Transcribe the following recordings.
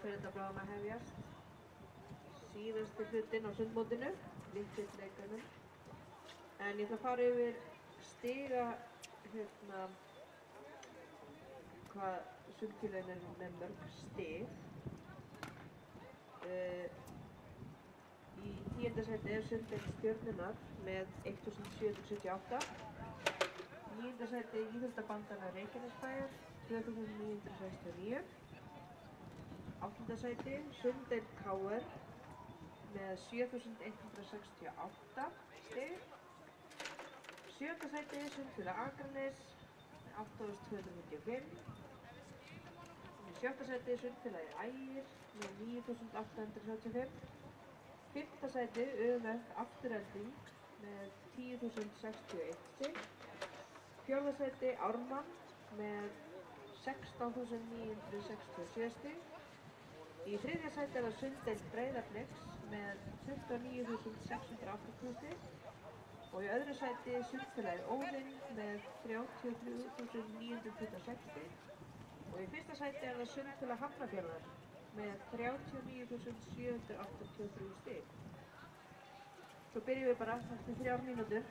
fyrir þetta bráðum að hefjast. Síðasti hlutinn á sundmótinu, litlileikunum. En ég ætla að fara yfir stiga, hvað sundfélögin er með mörg stig. Í 10. sæti er Sunddeild Stjörnunnar með 1778. 9. sæti Íþróttabandana Reykjanesbæjar 2969. 8. sæti Sunddeild KR með 7168 stig. 7. sæti Sundfélag Akranes með 8295. Í 7. sæti Sundfélagið Ægir með 9835. 5. sæti ÖMF Afturelding með 10.061 stig. 4. sæti Ármann með 16.967 stig. Í 3. sæti er það Sunddeild Breiðabliks með 29.680 stig. Og í öðru sæti Sundfélagið Óðinn með 33.926 stig. Og í 1. sæti er það Sundfélag Hafnarfjarðar með 39.783 stig. Svo byrjum við bara eftir 3 mínútur.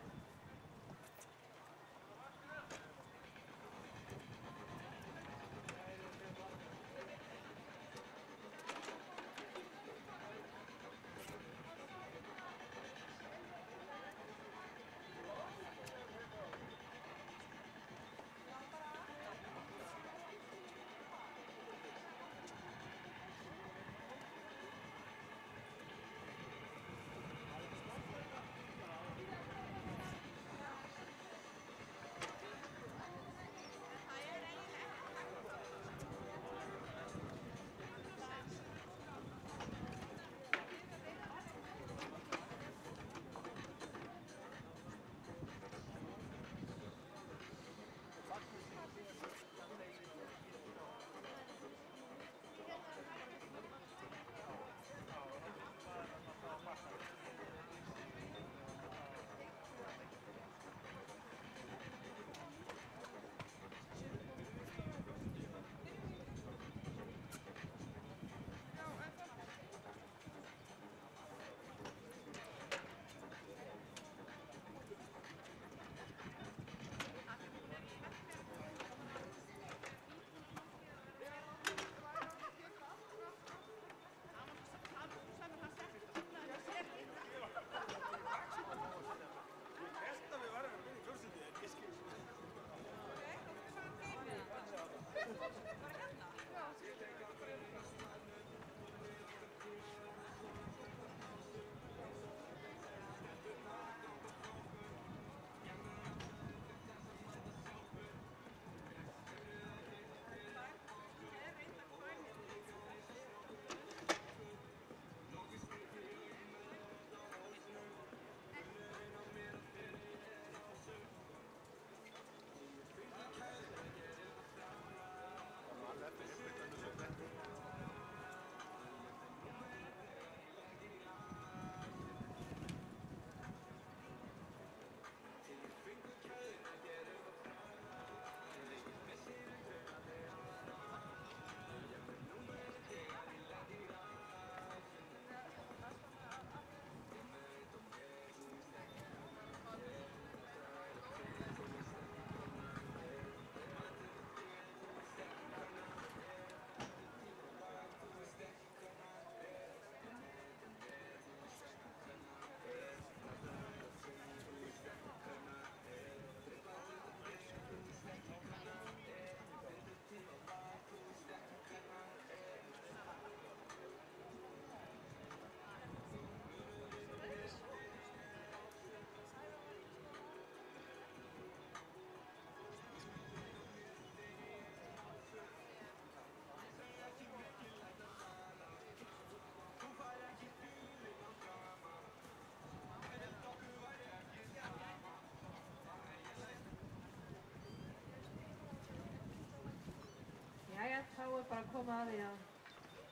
Jæja, þá er bara að koma að því að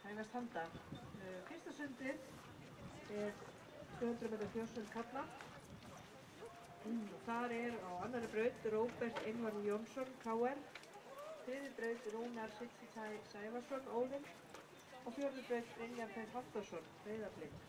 hæfast handa. Fyrsta sundið er 200 metra fjórsund karla. Þar er á annarri braut Róbert Einvar Jónsson, KR. Þriðju braut Rúnar Siggi Sævarsson, Óðinn. og fjórðu braut Brynjar Freyr Halldórsson, Breiðablik.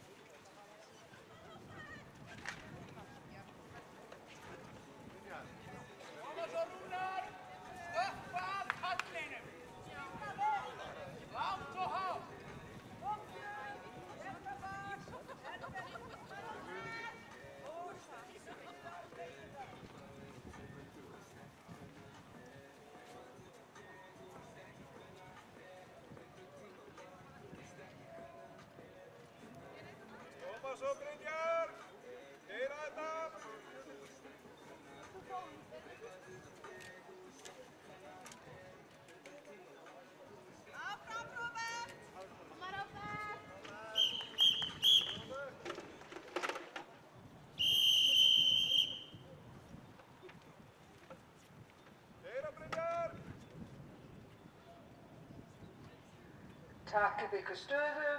Svo Brynjar! Keyra þetta! Áfram Róbert! Koma Róbert! Keyra Brynjar! Takk upp ykkur stöðu.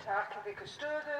Takenwikke stöðu.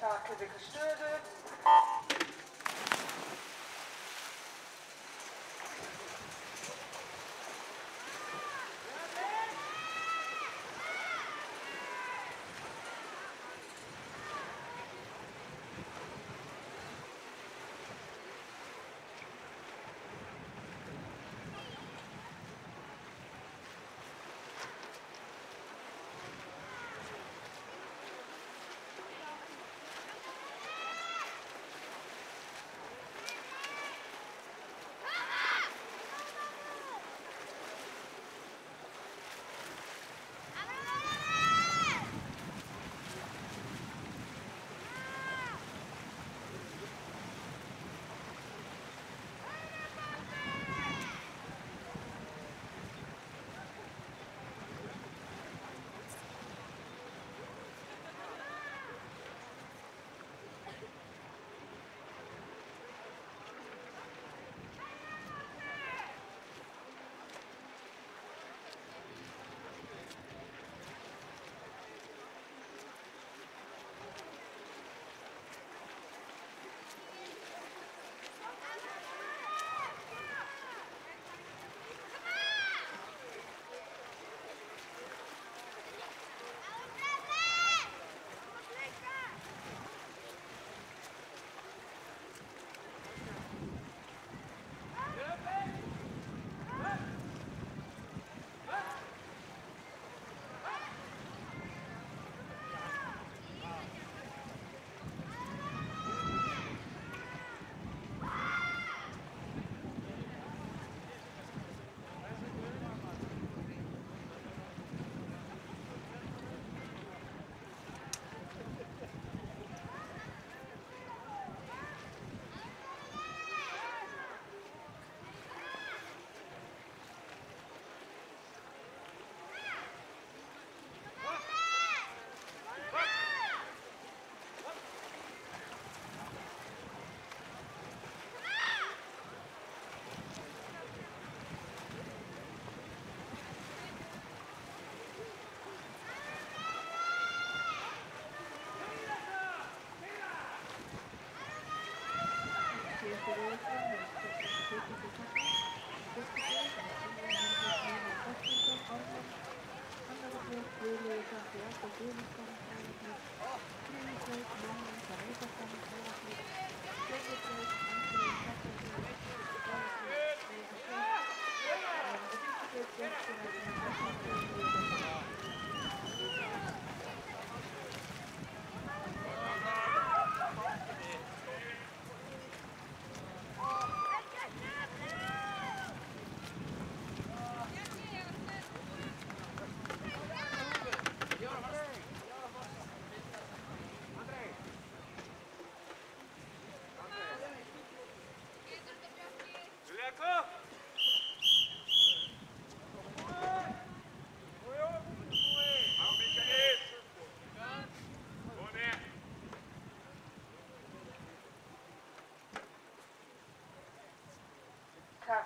Takenwikke stöðu.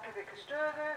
Takken dikke steunen.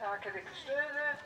Takken dikke steunen.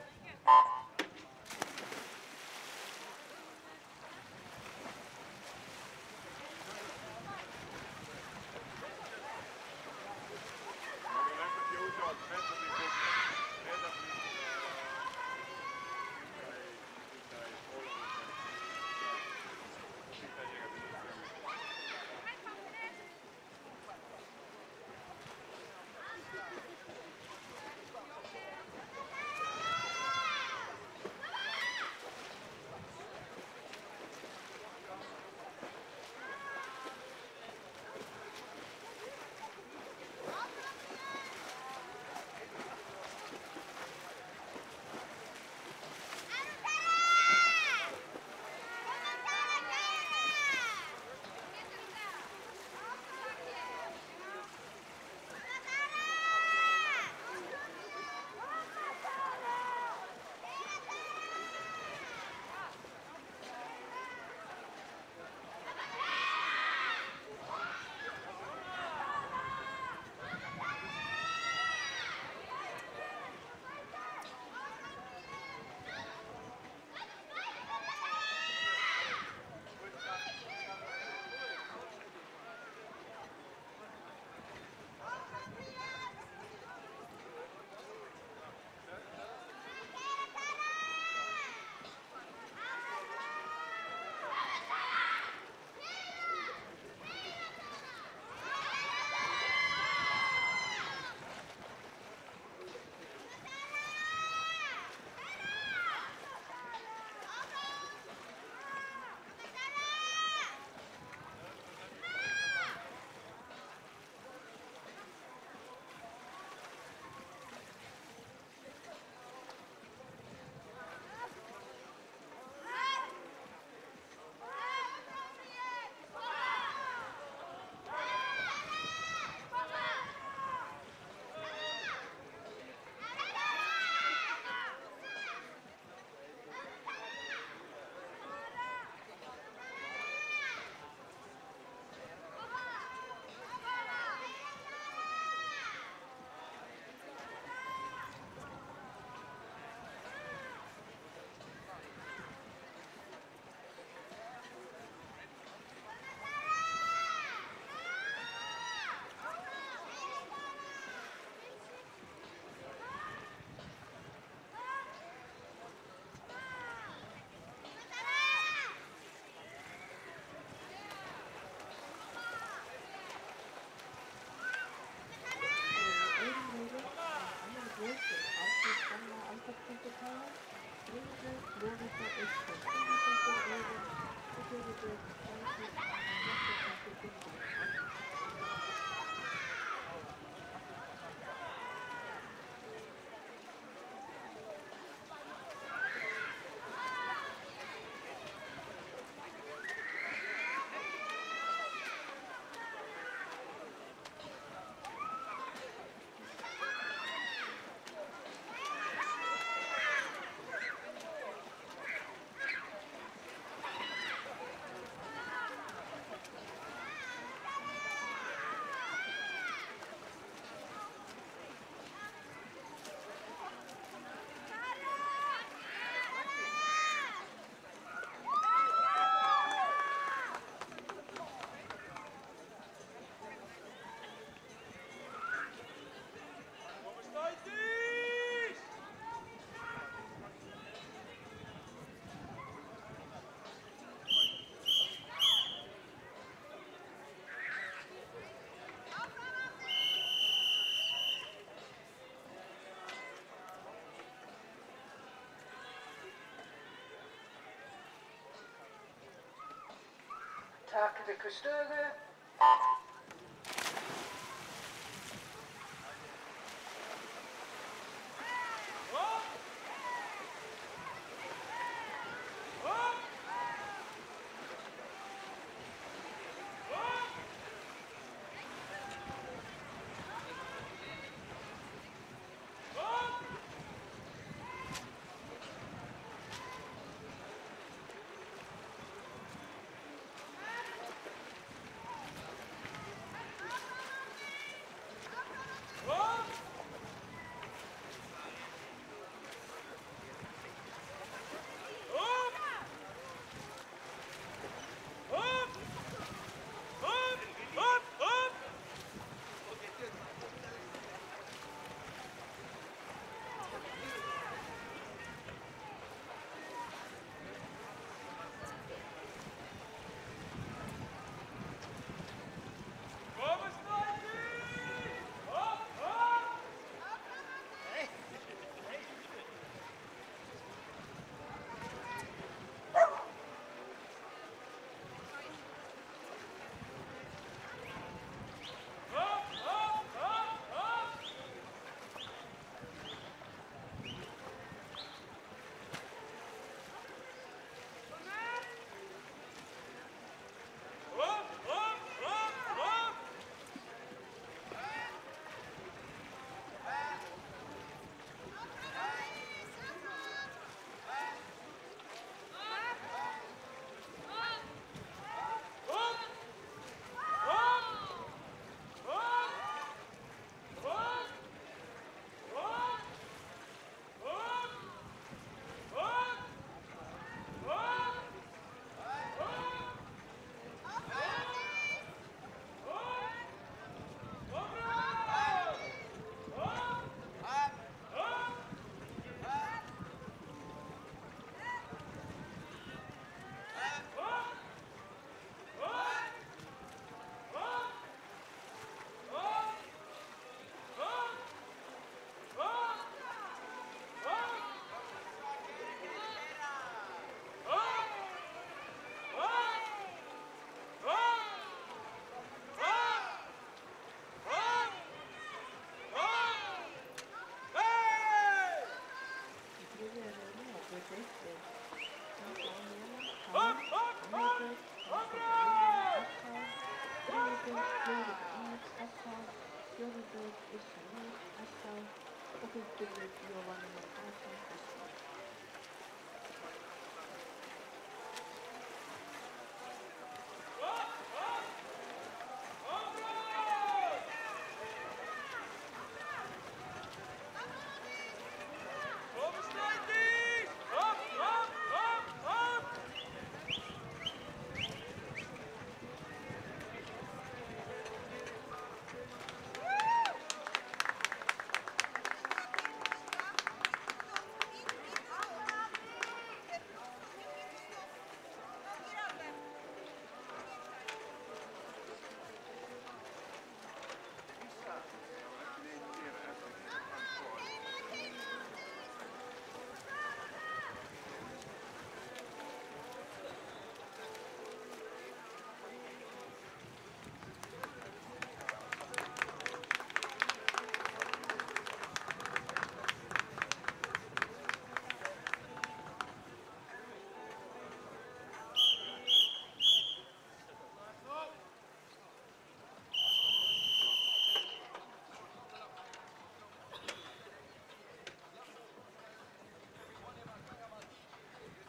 Takið ykkur stöðu.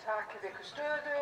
Takið ykkur stöðu.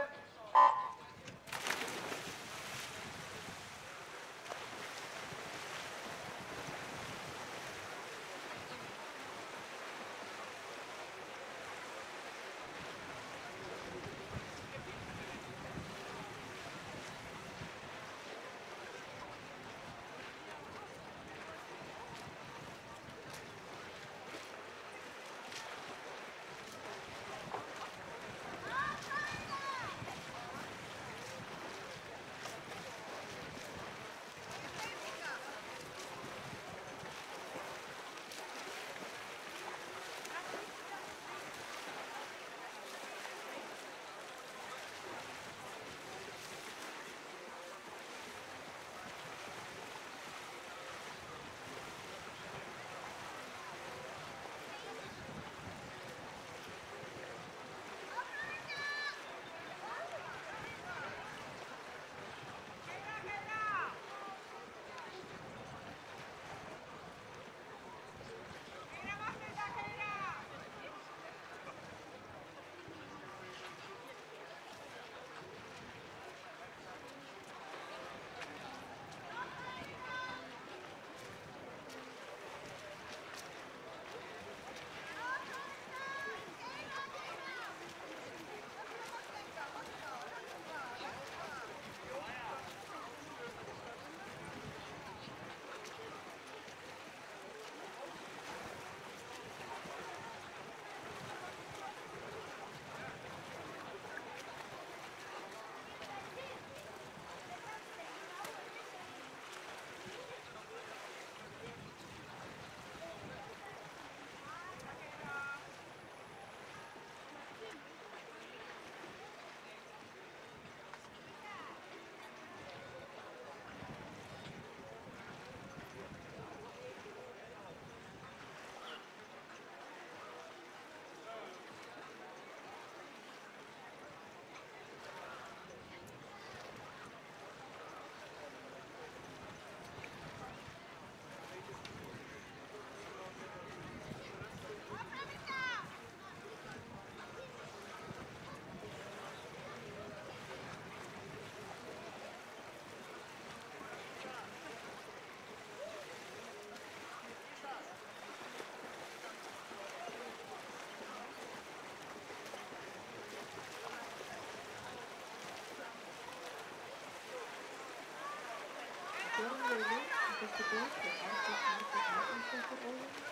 fyrstu braut er Arnbjörn Margrét Magnúsdóttir Ólafur.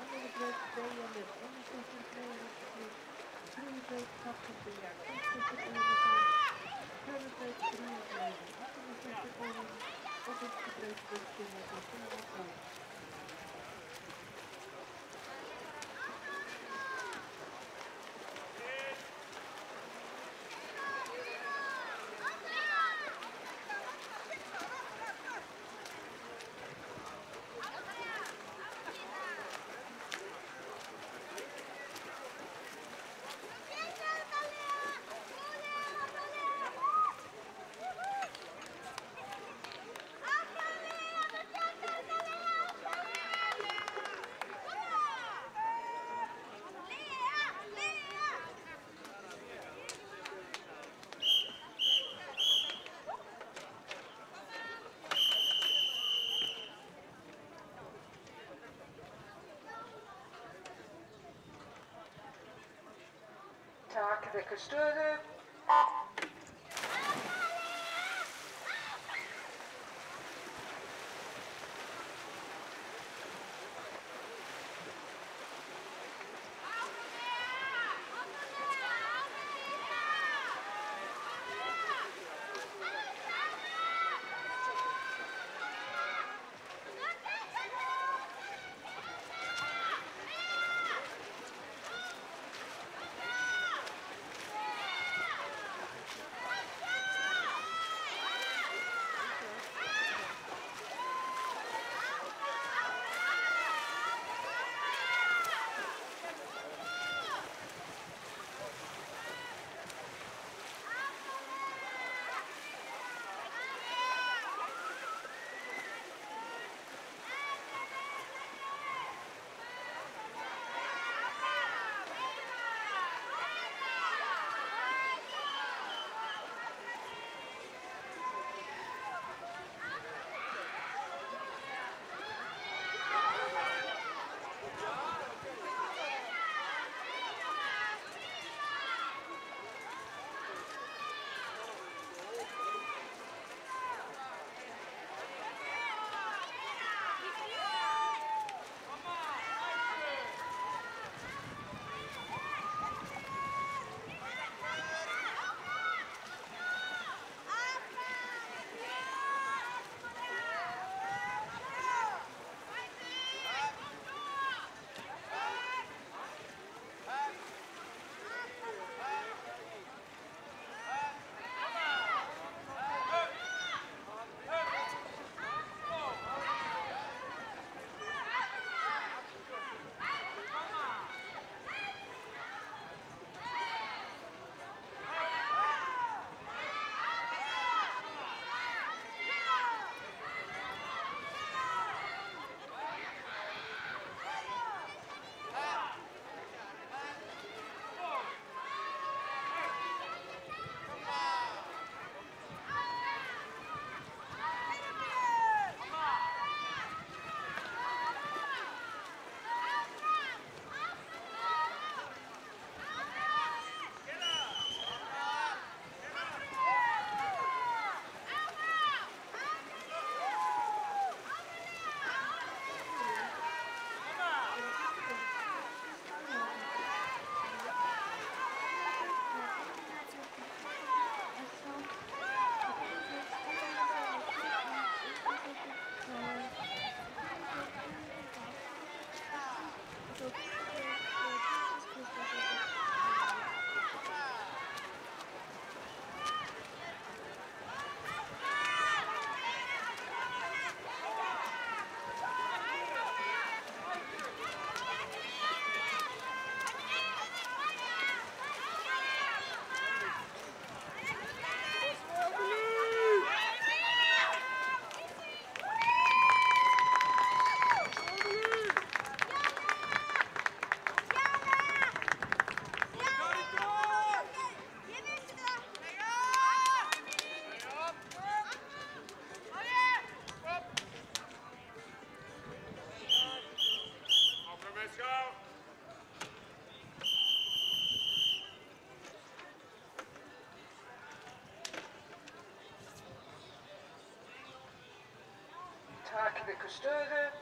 Annarri braut Freyja Mjög Ólafsdóttir Freyjarvörslu. Þriðju braut Hrafnhildur Jakobsdóttir Ólafur. Fjórðu braut Grímur Laufey Agnarsdóttir Ólafur. Og fyrstu braut Guðfinna Ólafur. Takið ykkur stöðu. Taken de custode.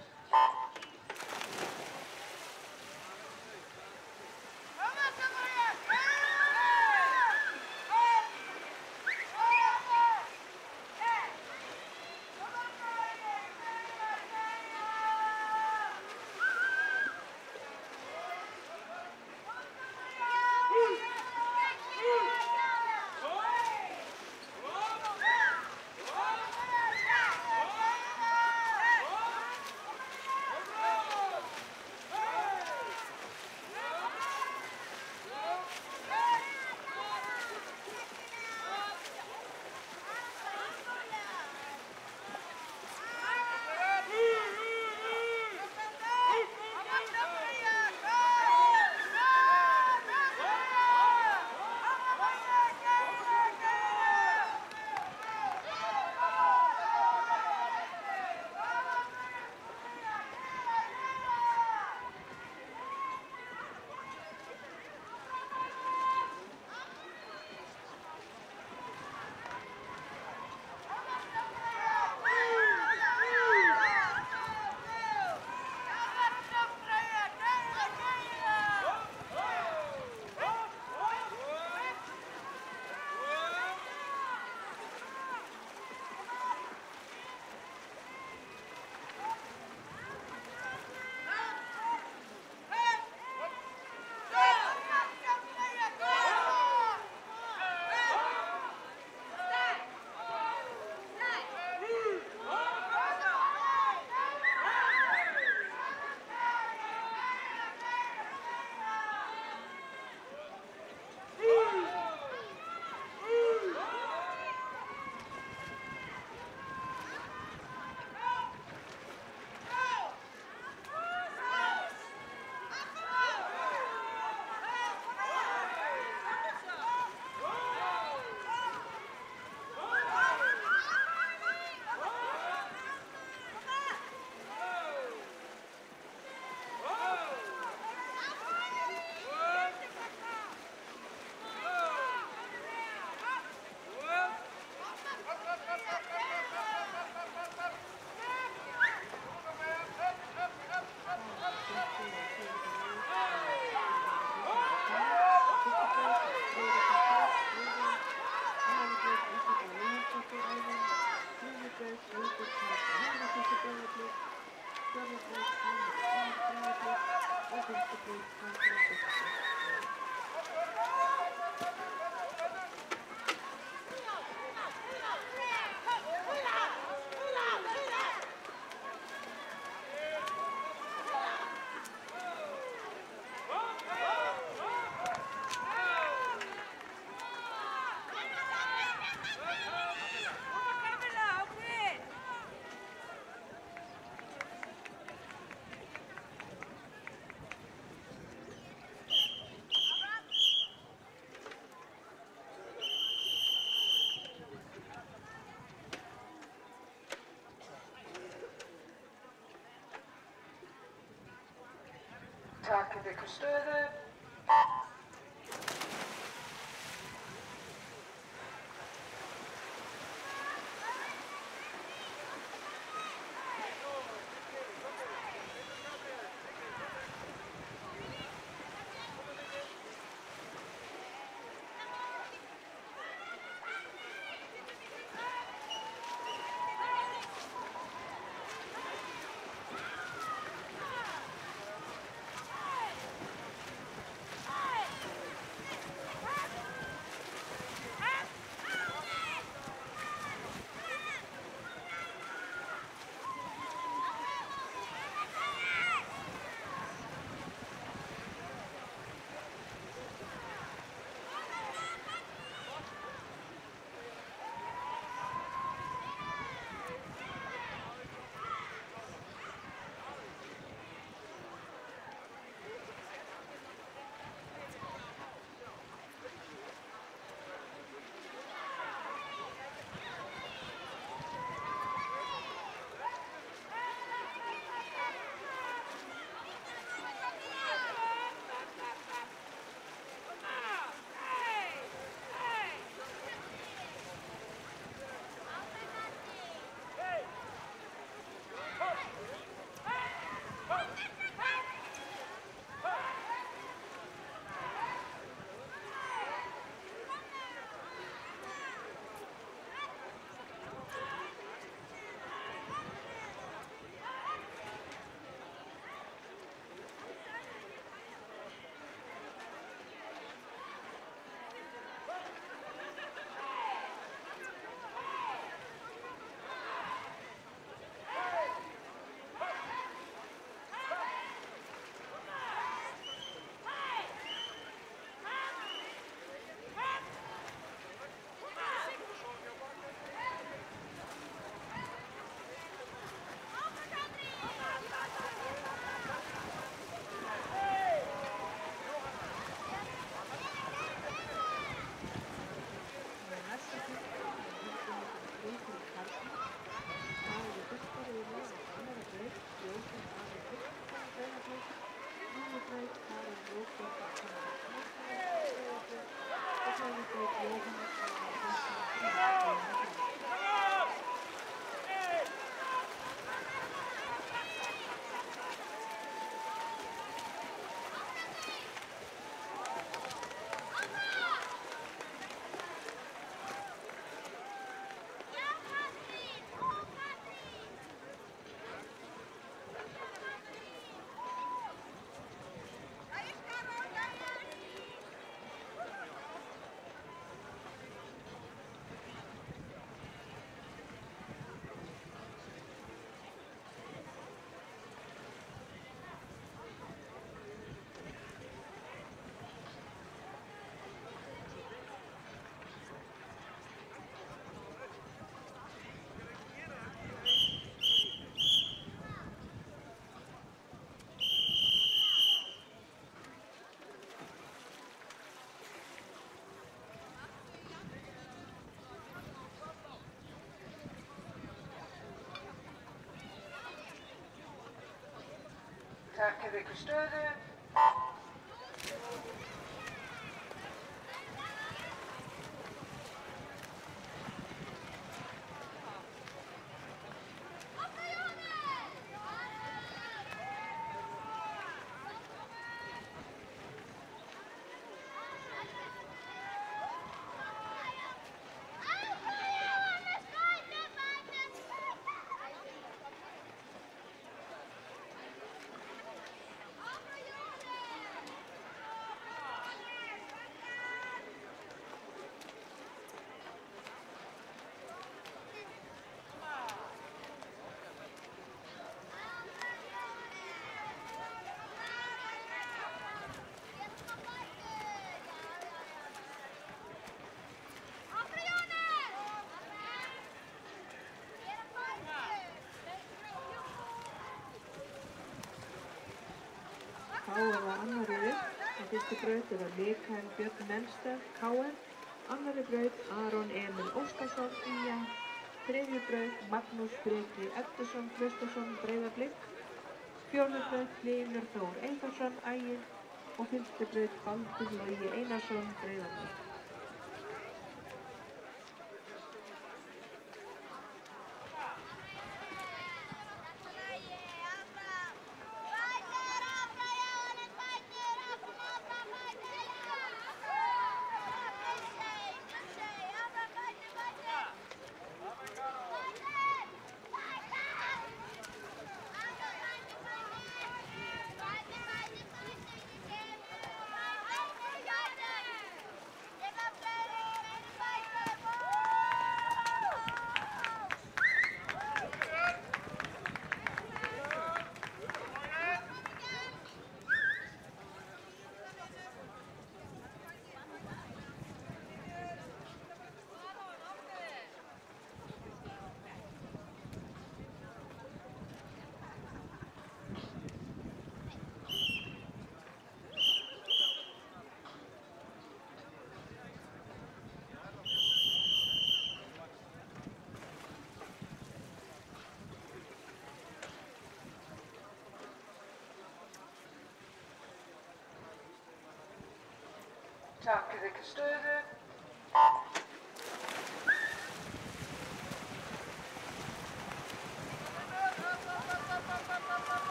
Taken de custode. braut Jóhannes Jóhann Takið ykkur stöðu. KR á annarri röð. Á fyrstu braut er það Mikael Björn Menstad, KR. Annarri braut Aron Emil Óskarsson, IA. Þriðju braut Magnús Breki Eddursson Traustason, Breiðablik. Fjórðu braut Hlynur Þór Eyþórsson, Ægir. Og fyrstu braut Baldur Logi Einarsson, Breiðablik. Takið ykkur stöðu.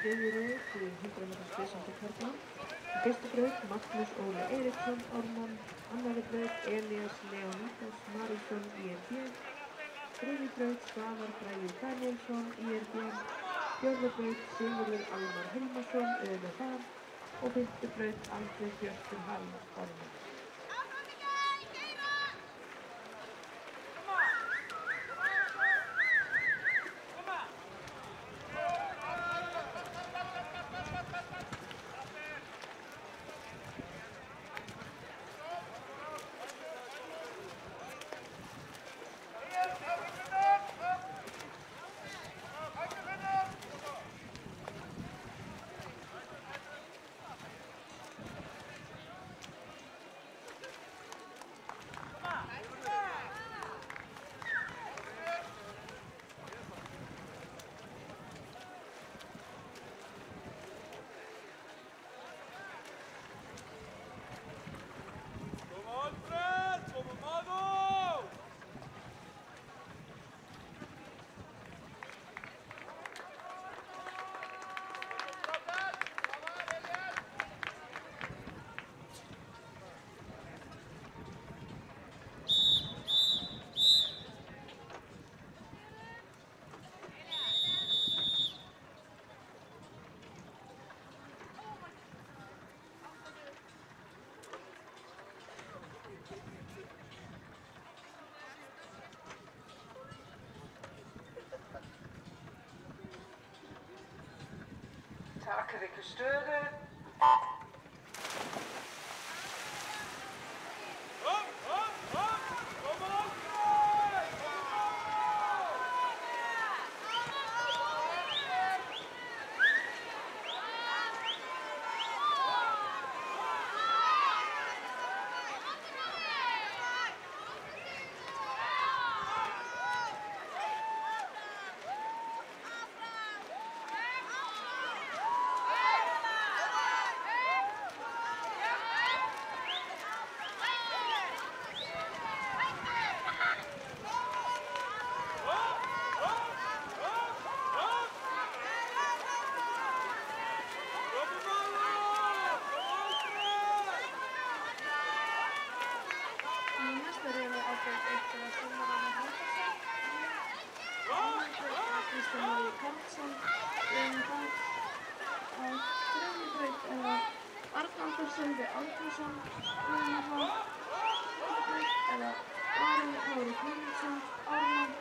Þriðju röð í 100 metra slysaði karla. Á fyrstu braut Magnús Óli Eiríksson, Ármann. Annarri braut Elías Leonídas Marísson, IRB. Þriðju braut Svavar Bragi Danielsson, IRB. Fjórðu braut Sigurður Almar Hilmarsson, ÖNFA. og fimmtu braut Andri Björtur Ormar. Taken ykkur stöðu. Sölvi Árnason, Guðnason, eða Aron Kári Guðmundsson, Ármann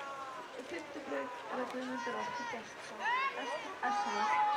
og fimmtu braut eða Guðmundur Atli Gestsson, SH.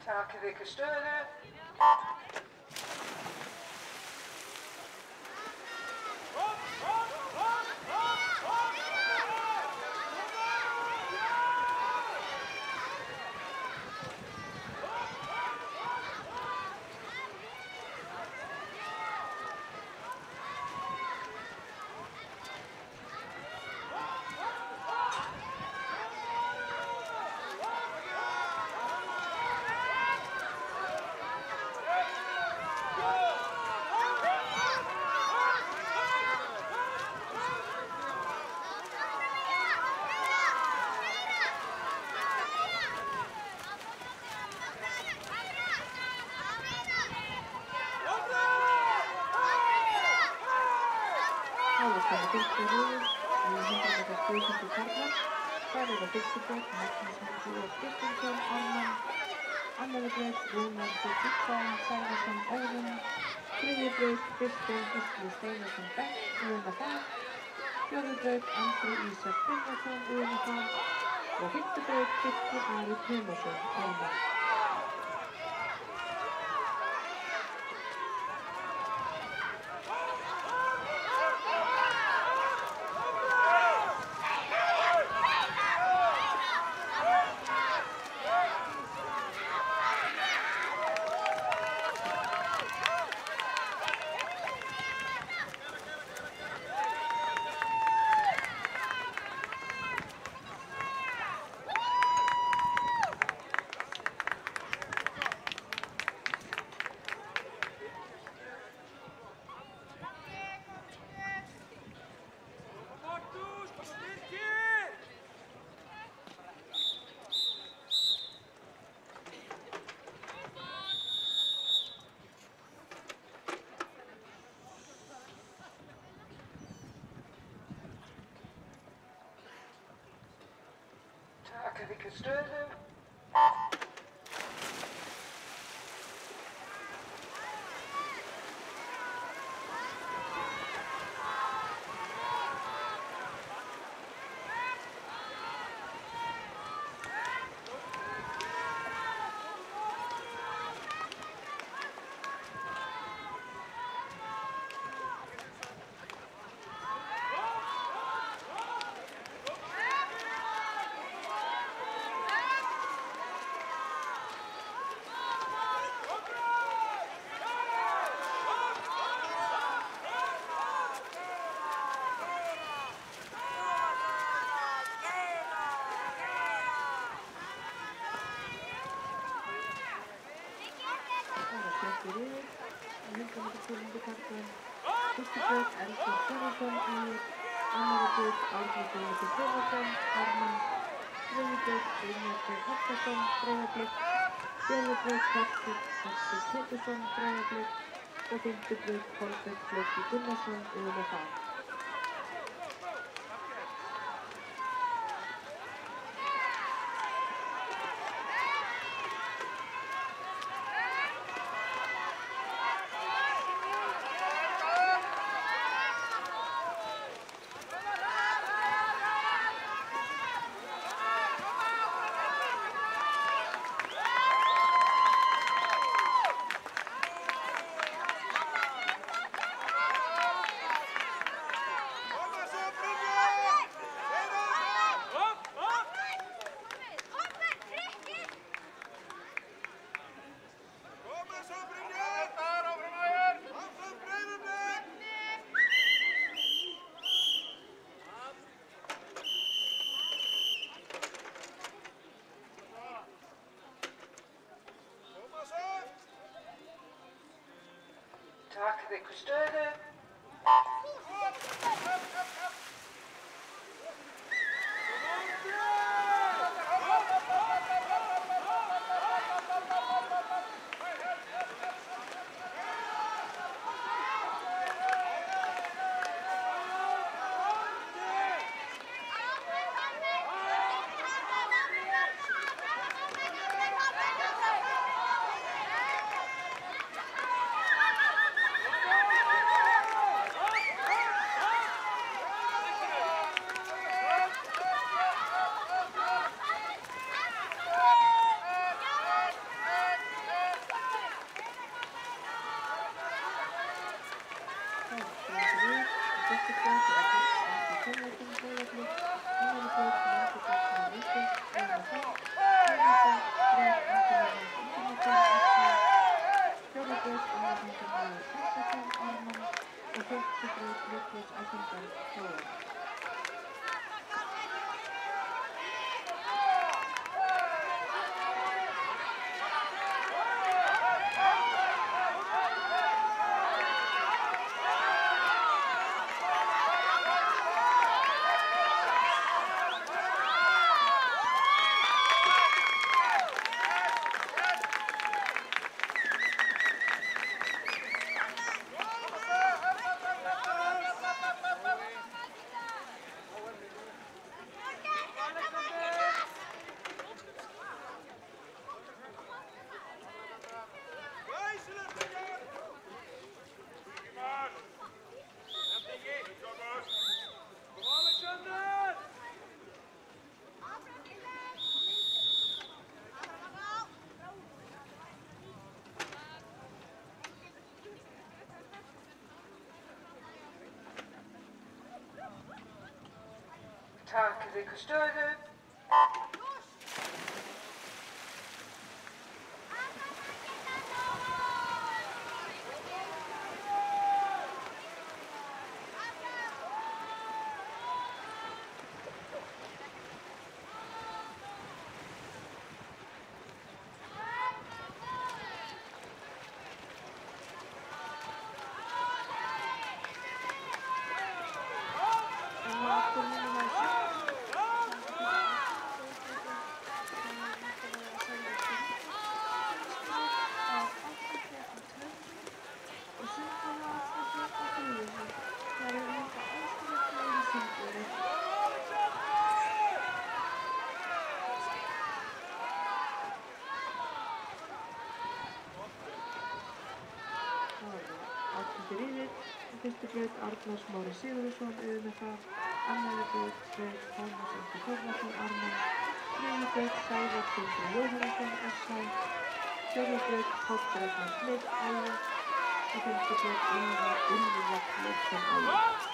Taken ykkur stöðu. Fyrstu rúður, 100 karlar, þar á fyrstu braut, Magnús Helgi Kristjánsson, Ármann, annarri braut, Rúnar Sigurðsson, Sævarsson, Óðinn, þriðju braut, Gísli Steinarsson Beck, Guðnason, fjórðu braut, Andri Ísak Gunnarsson, Guðnason og fimmtu braut, Birkir Ari Tumason, Ármann. Takk fyrir stöðu. Fyrstu braut Elfur Sverrisson Ægir, annarri braut Árni Guðmundur Þórðarson Ármann, þriðju braut Brynjar Freyr Hafsteinsson Breiðablik, fjórðu braut Hafsteinn Pétursson Breiðablik og fimmtu braut Kolbeinn Flóki Gunnarsson UNFA. Takk fyrir stöðu. Takk fyrir stöðu. riðill. Í fyrstu braut Arnar Smári Sigurðsson með það. Annari braut Tómas Ingi Þórðarsson Ármann. Þriðju braut Sævar Tindri Jóhannesson SH. Fjórðu braut Páll Ragnar Smith Ægir. Í fyrstu braut Úlfar Lofsson Ægir.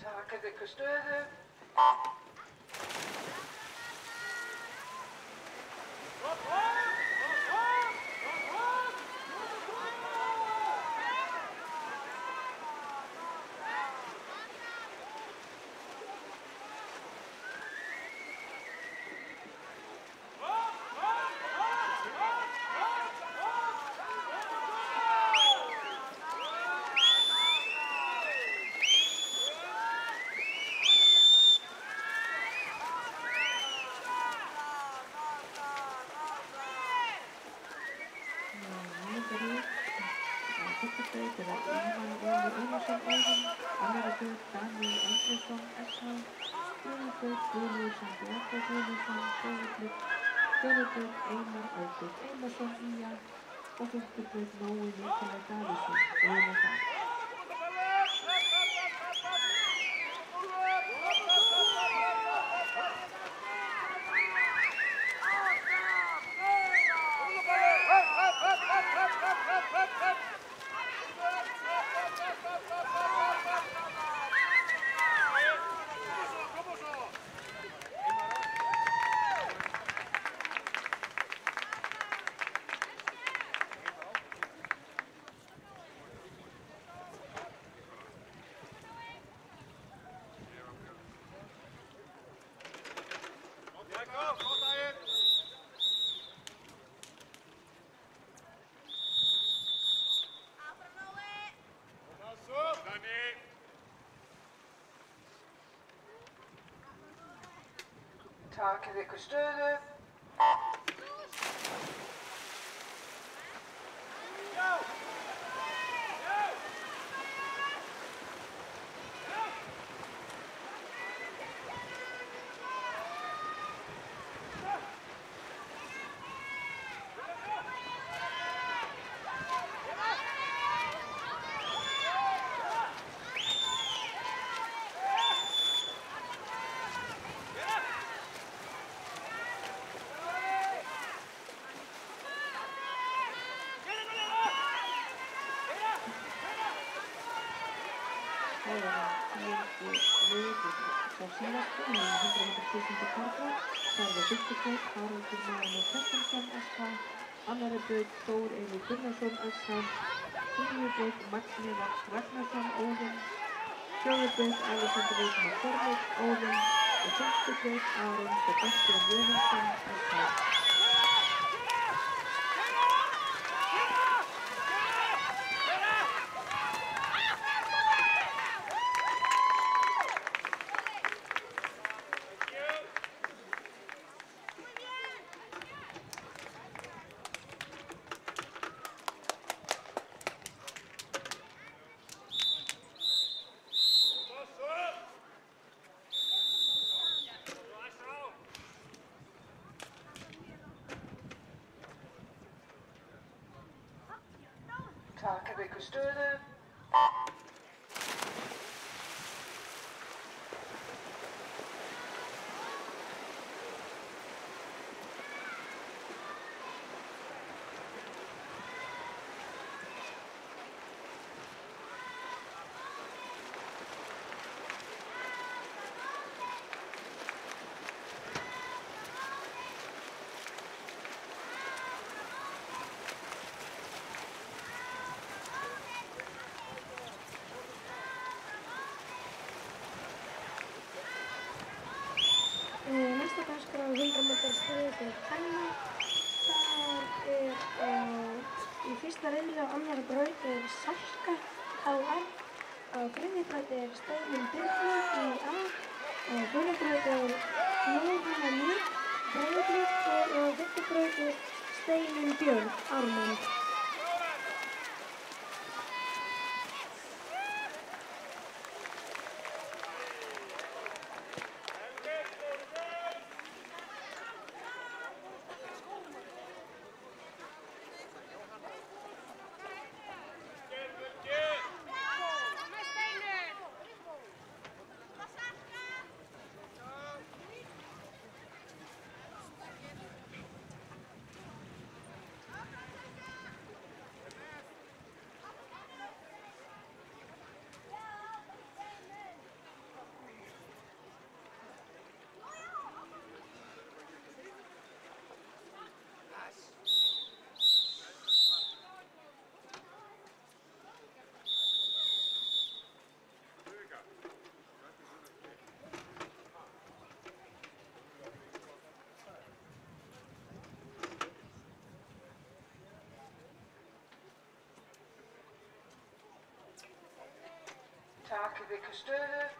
Takið ykkur stöðu. Einar Ágúst Einarsson Ía og fyrstu braut Nói Nikolai Davíðsson með það. Takið ykkur stöðu. Sá síðasti með 100 metra þúsunda karla, þar var fyrstu braut Haraldur Marinó Kjartansson SH, annari braut Þór Eirík Gunnarsson SH, þriðju braut Magni Vagn Ragnarsson Óðinn, fjórðu braut Alexander Vigmar Þorleifs Óðinn og fimmtu braut Aron Sebastian Jóhannsson SH. Takið ykkur stöðu. okkar skriðdeild kvenna. Þar í fyrsta riðli á annarri braut Salka KR. Á þriðju braut Steinunn Birna í A. Á fjórðu braut Jóhanna Mjög Breiðablik og á fimmtu braut Steinunn Björg Ármann. Taken Wikke Stöde.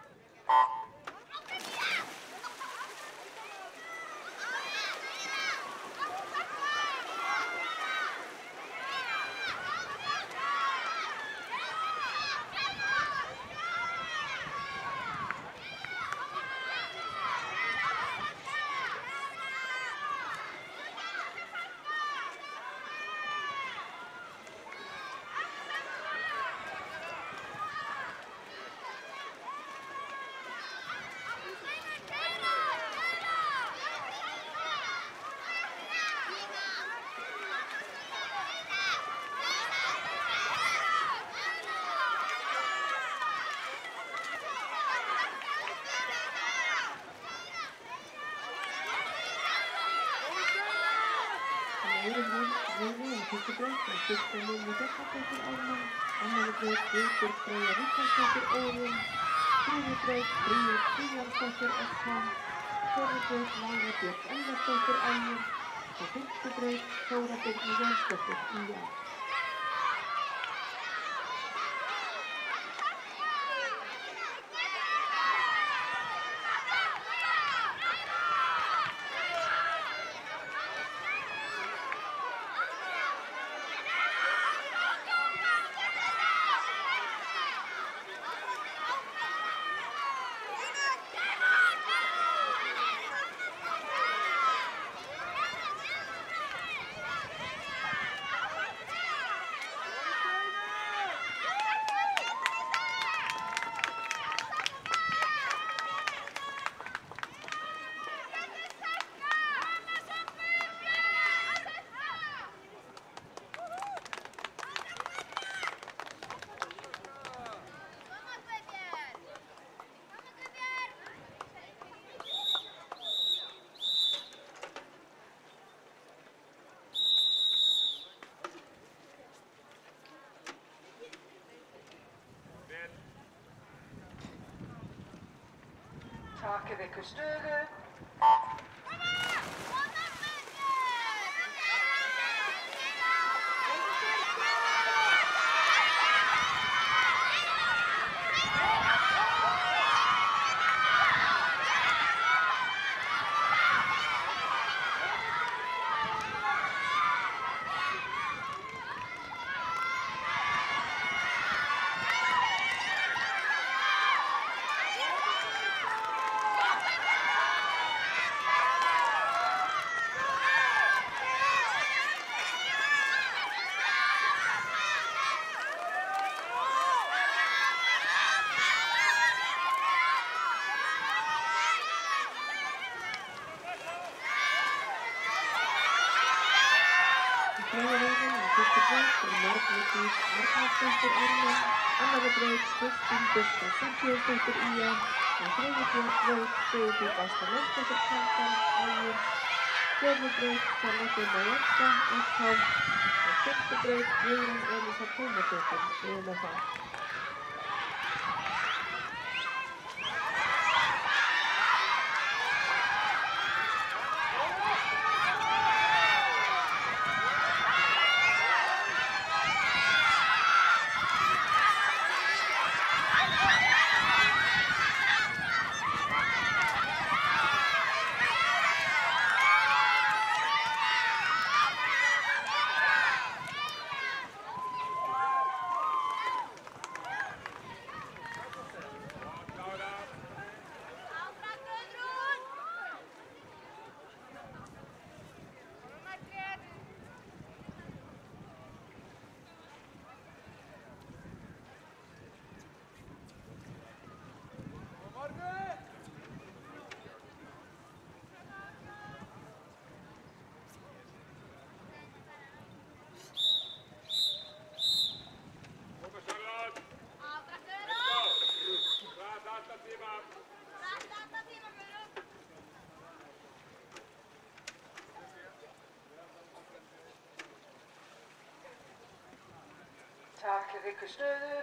Fyrstu braut fyrsta Lilju Bjarnadóttir Ármann, annarri braut Guðbjörg Freyja Ríkharðsdóttir Órun, þriðju braut Bríet Sigurjónsdóttir SH, fjórðu braut Lára Björk Elvarsdóttir Ægir og fimmtu braut Þóra Birna Jónsdóttir IA. Taken Wikke Stöde. Margrét Arnarsdóttir Ármann, annarri braut Kristín Birta Sigurjónsdóttir IA og þriðju braut Sigurbjörg Ásta Loftsdóttir Kjartan Ægir, fjórðu braut Charlotte Majenska SH og fimmtu braut Guðrún Elísa Tómasdóttir IMFA. Takið ykkur stöðu.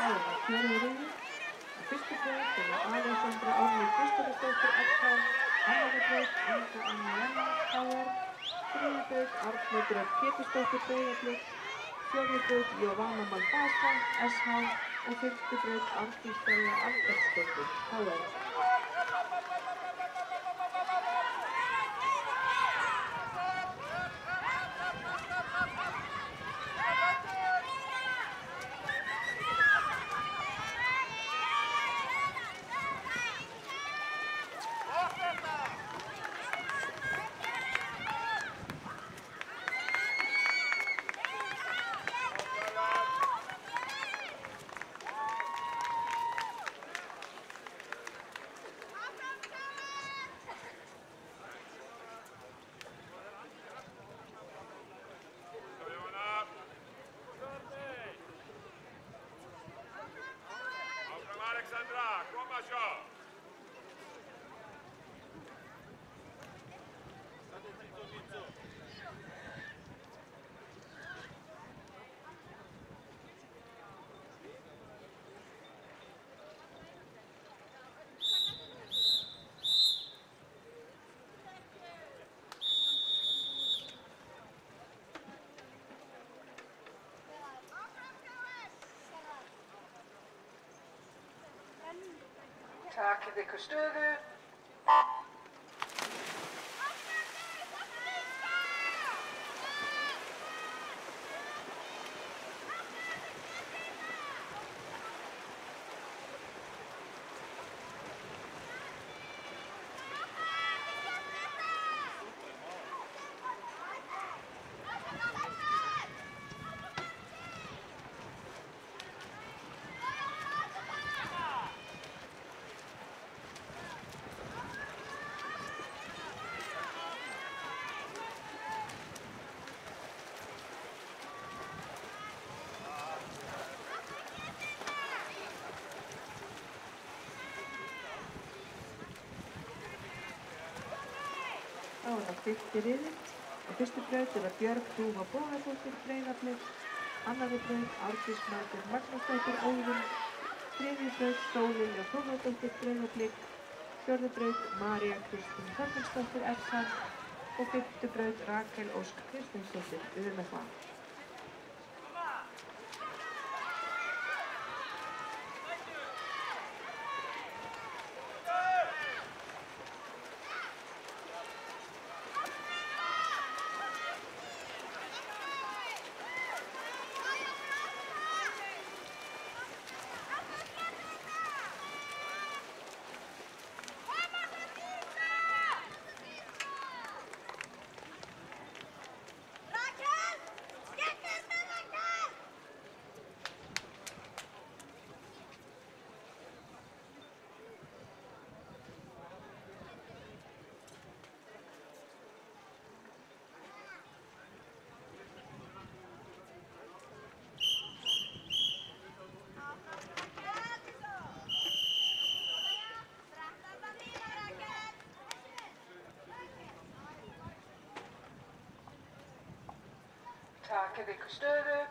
Það var fjórði riðill. Á fyrstu braut eru Alexandra Árný Kristoffersdóttir FH, annarri braut Inga Anna Jenna KR, þriðju braut Arney Dröfn Pétursdóttir Breiðablik, fjórðu braut Jovana Malbasa SH og fimmtu braut Arndís Stella Albertsdóttir KR. Alexandra, koma svo! Takið ykkur stöðu. Þá er það fimmti riðill. Á fyrstu braut eru Björg Dúfa Bóðardóttir Breiðablik, annarri braut Ásdís Margrét Magnúsdóttir Óðinn, þriðju braut Sólilja Þórðardóttir Breiðablik, fjórðu braut María Kristín Þorvaldsdóttir FH og fimmtu braut Rakel Ósk Kristinsdóttir UMFA. Takið ykkur stöðu.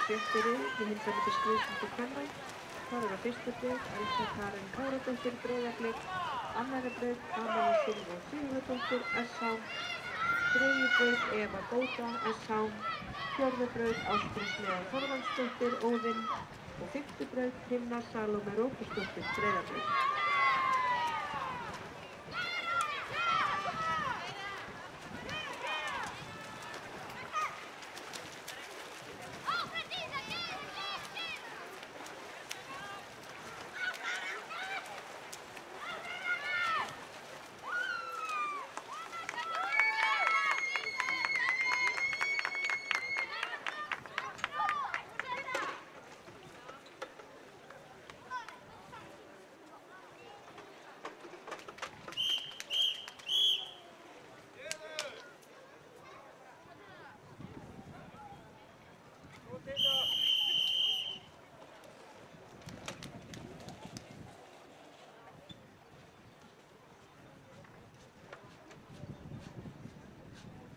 sjötti riðill í 100 metra skriðstökki kvenna. Þar er á fyrstu braut Elsa Karen Káradóttir Breiðablik, annarri braut Kamala Silva Sigurðardóttir SH, þriðju braut Eva Góta SH, fjórðu braut Ástrós Lea Þorvaldsdóttir Óðinn og fimmtu braut Tinna Salóme Rókusdóttir Breiðablik.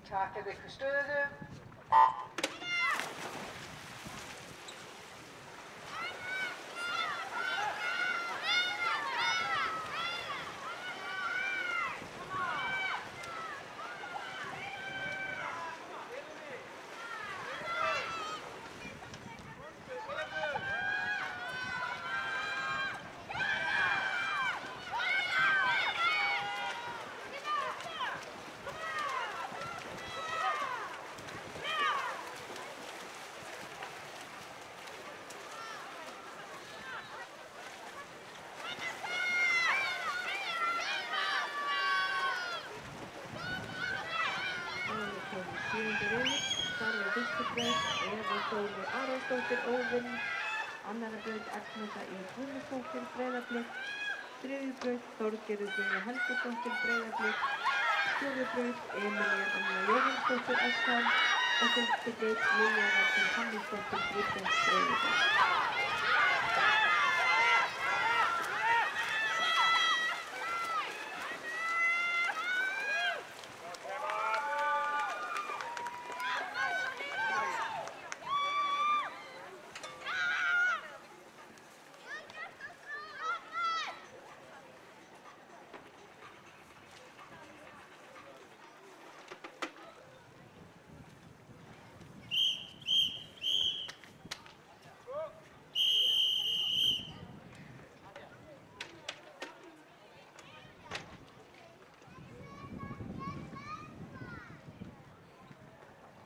Takið ykkur stöðu. Þar er fyrstu braut Eva Sóley Arónsdóttir Óðinn, annarri braut Agneta Í. Guðmundsdóttir Breiðablik, þriðju braut Þorgerður Guðna Helgadóttir Breiðablik, fjórðu braut Emilía Anna Jóhannsdóttir SH og fimmtu braut Lilja Rakel Hannesdóttir Breiðablik.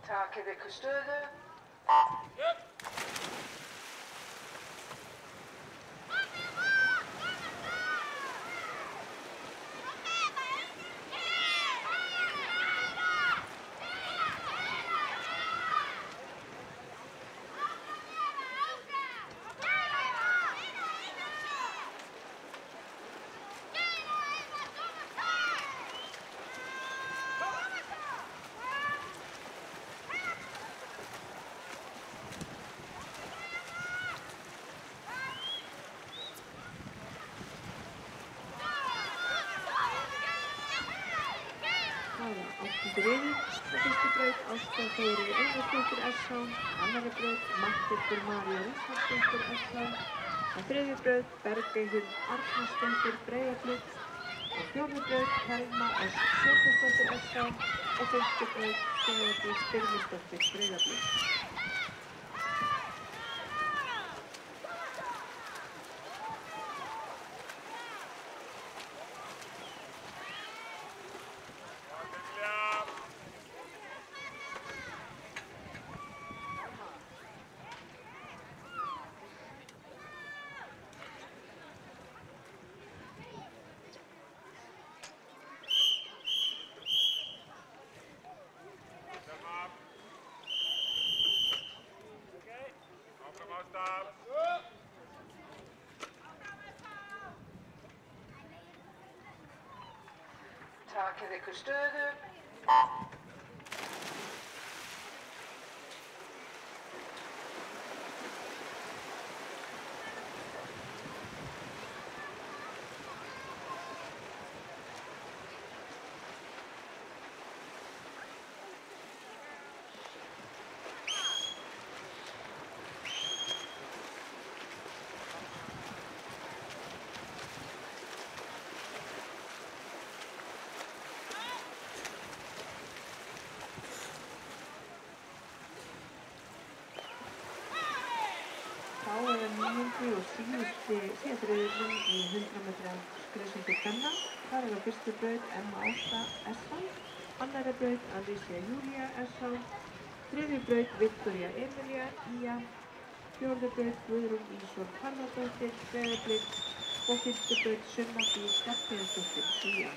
Takið ykkur stöðu. Áttundi riðill og fyrstu braut Ásta Þóru Einarsdóttir SH, annarri braut Matthildur María Ríkharðsdóttir SH, og þriðju braut Bergheiður Arnarsdóttir Breiðablik, og fjórðu braut Helma S. Sjöfusdóttir SH og fimmtu braut Sigurdís Birnisdóttir Breiðablik. Takið ykkur stöðu. 9. og síðasti riðillinn í 100 metra skreysingu kvenna. Þar á fyrstu braut M8 S.A., annarri braut Alicia Júlia S.A., þriðju braut Viktoría Emilía I.A., fjórðu braut Guðrún Ísól Harðardóttir Breiðablik og fimmtu braut Sunna B. Skarphéðinsdóttir I.A.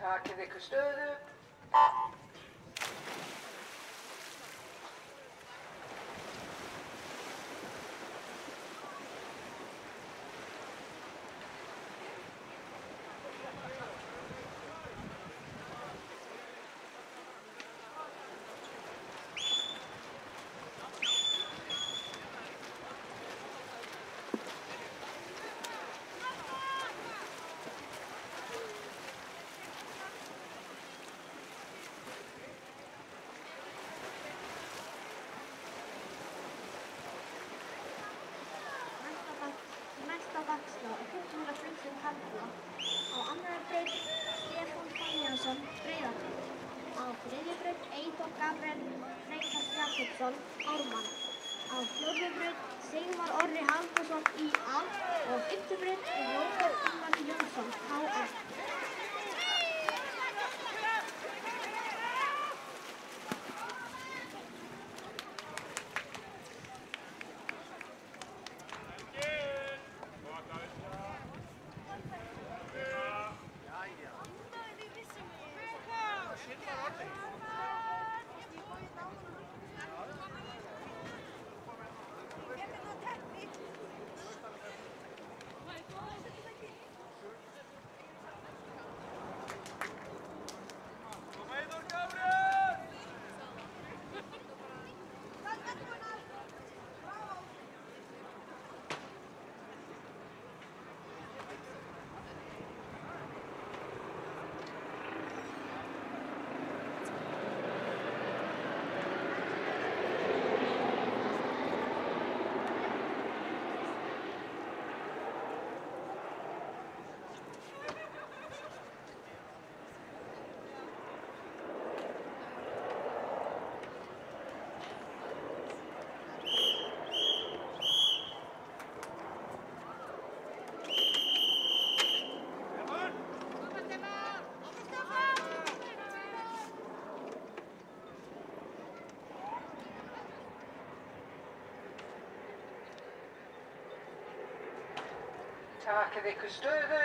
Takið ykkur stöðu. Vaxla og 500 flugum karla. Á annarri braut Stefán Fannjason Breiðablik. Á þriðju braut Eyþór Gabriel Freyr Jakobsson Ármann. Á fjórðu braut Sigmar Orri Halldórsson I.A. og á fimmtu braut Róbert Ingvar Jónsson HF. Takið ykkur stöðu.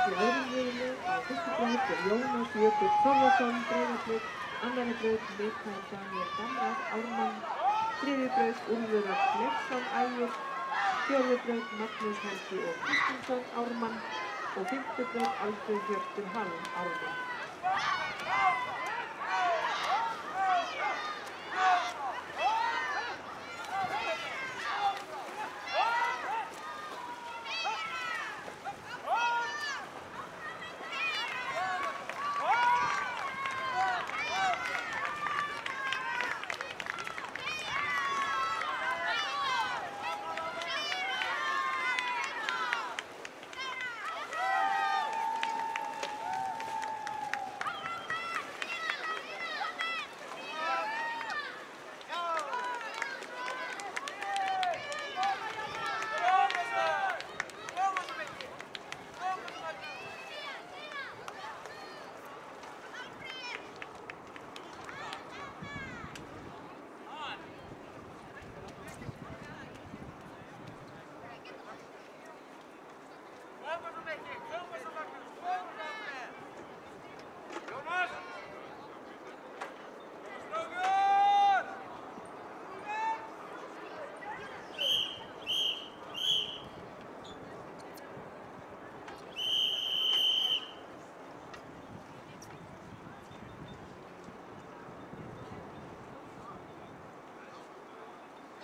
Í öðrum riðli á fyrstu braut Jónas Jökull Þórðarson Breiðablik, annarri braut Mikael Daniel Damrar Ármann, þriðju braut Úlfur Rafn Leifsson Ægir, fjórðu braut Magnús Helgi og Kristinsson Ármann og fimmtu braut Alfreð Hjörtur Hall Ármann.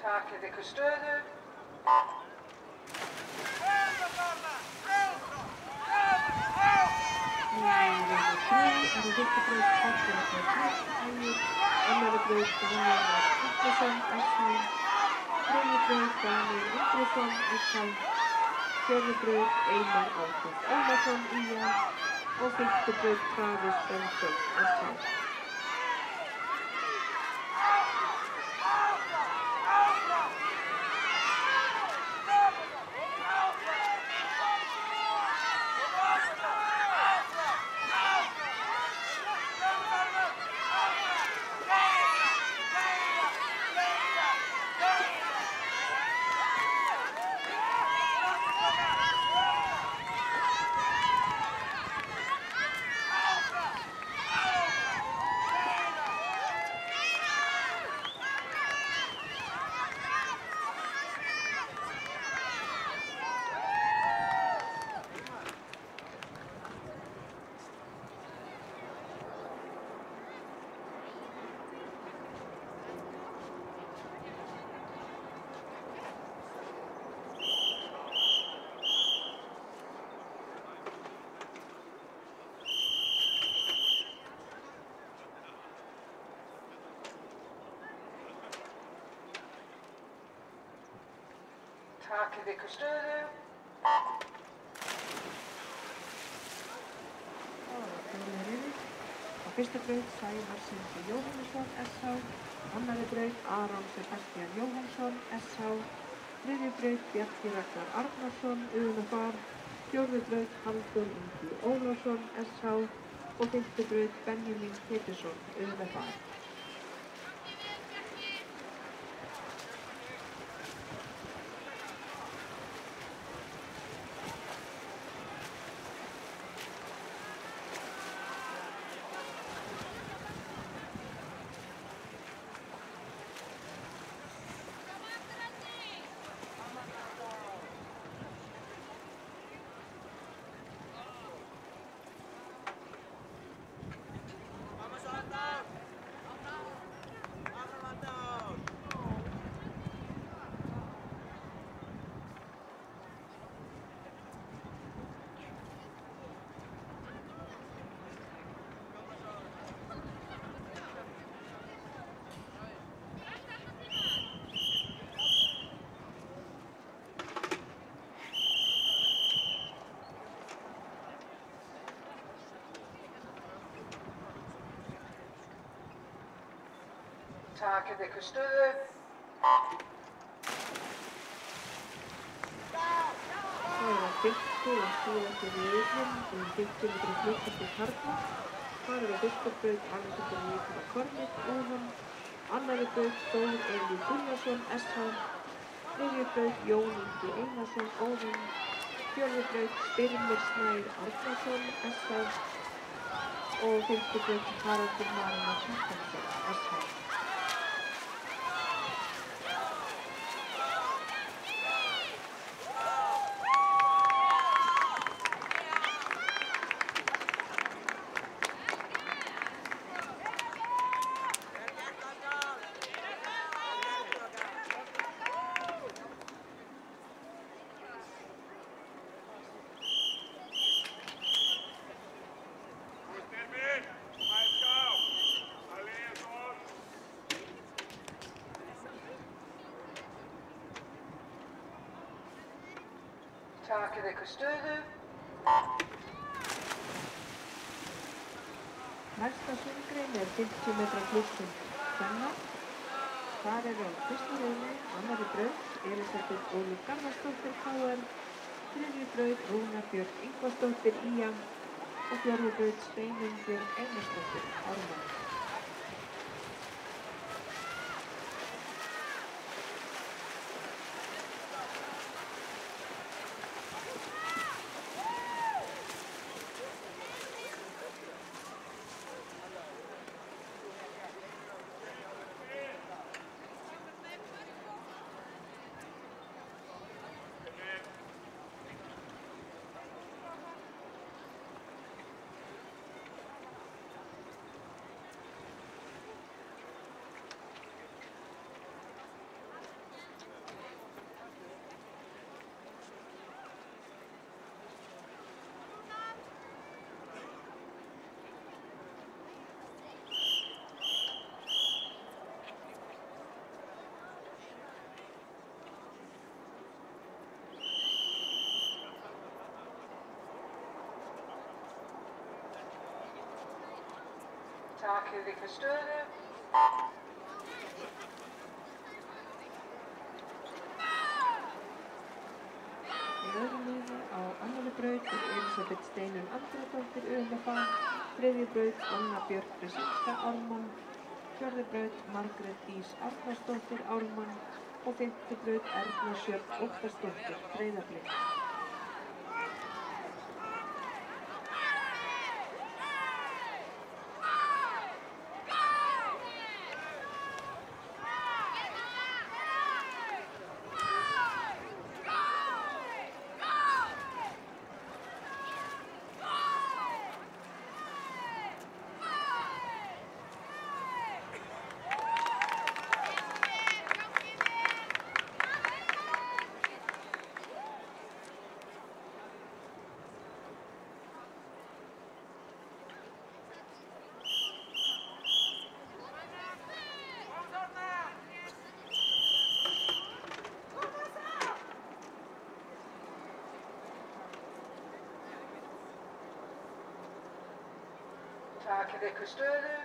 Takið ykkur stöðu. Fyrstu braut Hallgrímur Ægir, annarri braut Daniel Atlason, SH, þriðju braut Daniel Indriðsson, SH, fjórðu braut Einar Ágúst Ólason, IA og fimmtu braut Travis Benson, SH. Takið ykkur stöðu. Á fyrstu braut Sævar Sindri Jóhannesson, SH, annarri braut Aron Sebastian Jóhannsson, SH, þriðju braut Bjarki Ragnar Arnarsson, UNFR, fjórðu braut Halldór Ingi Ólafsson, SH og fimmtu braut Benjamin Pétursson, UNFR. Takið ykkur stöðu. Það var fyrstu og síðasti riðillinn 50 metra flugkasti karla. Þar á fyrstu braut Alexander Nikola Kornik, Óðan, annarri braut Þór Eli Gunnarsson, SH, þriðju braut Jón Ingi Einarsson, Óðan, fjórðu braut Styrmir Snær Arnarsson, SH og fimmtu braut Haraldur Marino Kjartansson, SH. Takið ykkur stöðu. Næsta sundgrein er 50 metra flugssund kvenna. Þar eru á fyrstu riðli, annarri braut Elisabeth Ólöf Garðarsdóttir KR, þriðju braut Rúna Björk Ingvarsdóttir IA og fjórðu braut Steinunn Björk Einarsdóttir Ármann. Takið ykkur stöðu. Í öðru liði á annarri braut er Elisabeth Steinunn Andradóttir UMFA, þriðju braut Anna Björk Brzezinska Ármann, fjórðu braut Margrét Dís Arnarsdóttir Ármann og fimmtu braut Erna Sjöfn Óttarsdóttir Breiðablik. Takið ykkur stöðu.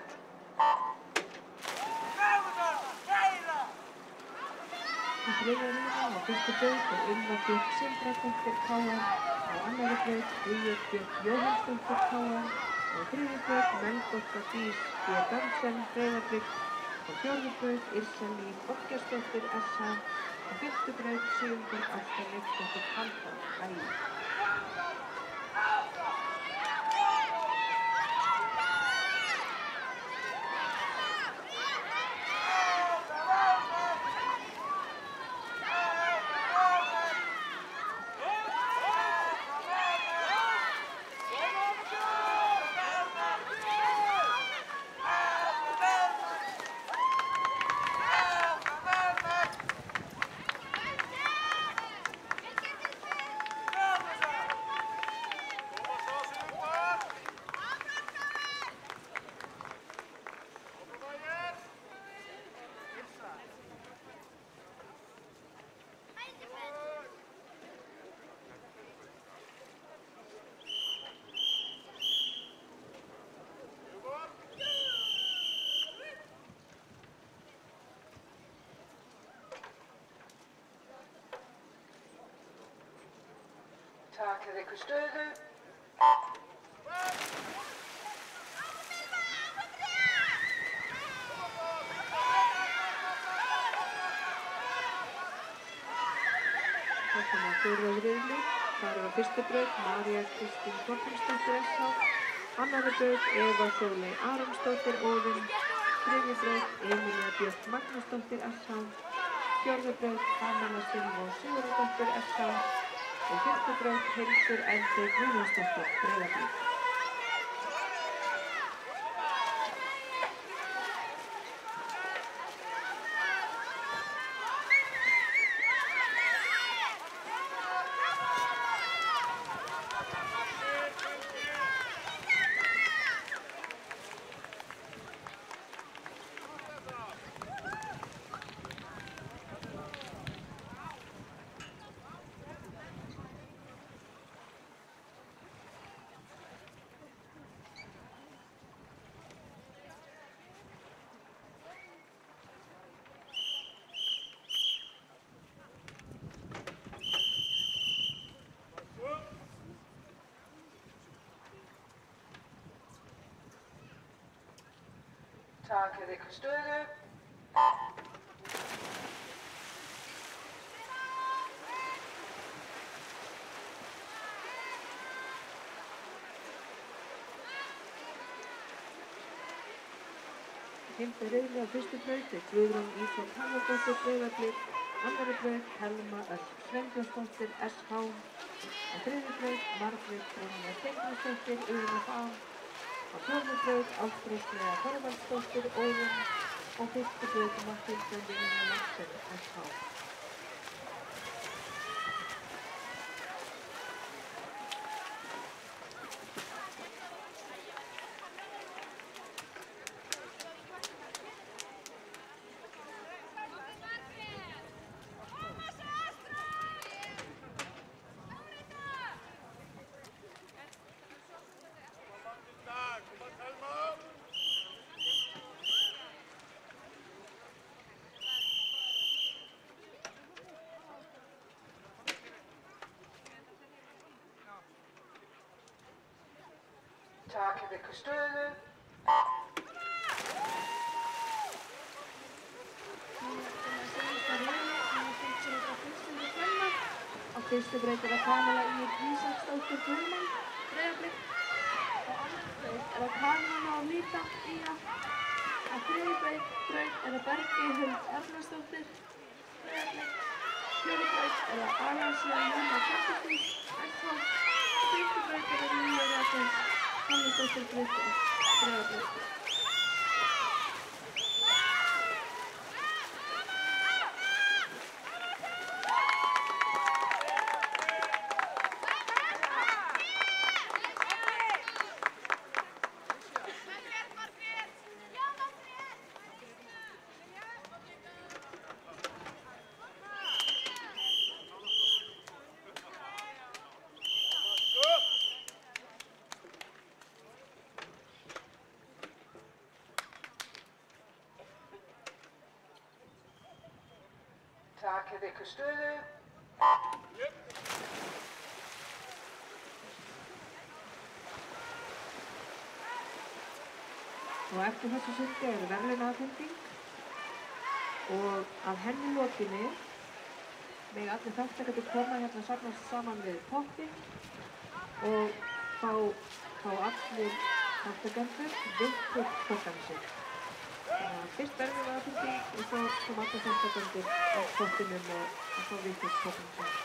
Í þriðja liði á fyrstu braut er Ylva Björk Sindradóttir KR, á annarri braut Guðbjörg Björk Jóhannsdóttir KR og á þriðju braut Melkorka Dís B. Bergsen Breiðablik og fjórðu braut Yrsa Líf Ottgersdóttir SH og fimmtu braut Sigurborg Ásta Leifsdóttir Haldar HÍ. Takið ykkur stöðu. Þarna á fjórða riðli, þar er á fyrstu braut María Kristín Þorfinsdóttir SH, annarri braut Eva Sóley Aronsdóttir Óðinn, þriðju braut Emilía Björk Magnúsdóttir SH, fjórðu braut Kamala Silva Sigurðardóttir SH og fyrstu braut Hildur Eldey Guðjónsdóttir Breiðablik. Takið ykkur stöðu. Fimmta riðli á fyrstu braut er Guðrún Ísól Hannardóttir Breiðablik, annarri braut Helma Ösp Sveinbjörnsdóttir SH, á þriðju braut Margrét Brynja Steingrímsdóttir UMFA, á fjórðu braut Ástrós Lea Þorvaldsdóttir Óðinn og fyrstu braut Mathilda Lilja Larsen SH. Takið ykkur stöðu. Á fyrstu braut er að Kamila Ýr Ísaksdóttir Guðmann, Breiðablik. Á annarri braut er að Kamila Líta Ía. Á þriðju braut er að Bergey Huld Ernarsdóttir, Breiðablik. Fjórðu braut er að Alasía Júna Kjartarsdóttir, SV. Á fyrstu braut er að Lilja Rakel Hannesdóttir Breiðablik. Takið ykkur stöðu. Og eftir þessu sundi er verðlaunaafhending og að henni lokinni mega allir þátttakendur koma hérna safnast saman við pottinn og fá allir þáttakendur vittur pottan sig. Þannig að fyrst verðlaunaafhending og svo kom allir þáttakendur á pottinum og fá vittur pottan sig.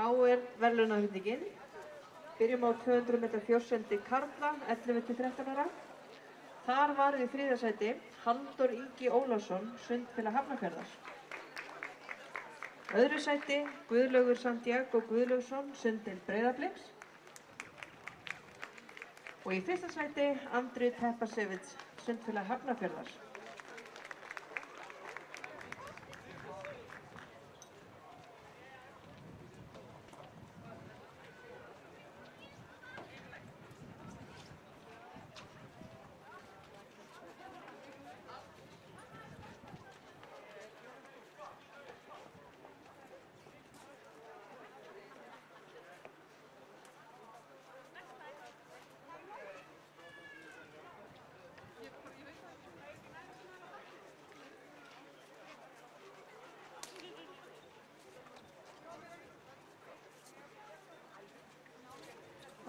Þá er verðlaunaafhendingin. Byrjum á 200 metra fjórsundi karla, 11–13 ára. Þar var í þriðja sæti Halldór Ingi Ólafsson, Sundfélag Hafnarfjarðar. Öðru sæti Guðlaugur Santiago Guðlaugsson, Sunddeild Breiðabliks. Og í fyrsta sæti Andri Teppasevits, Sundfélag Hafnarfjarðar.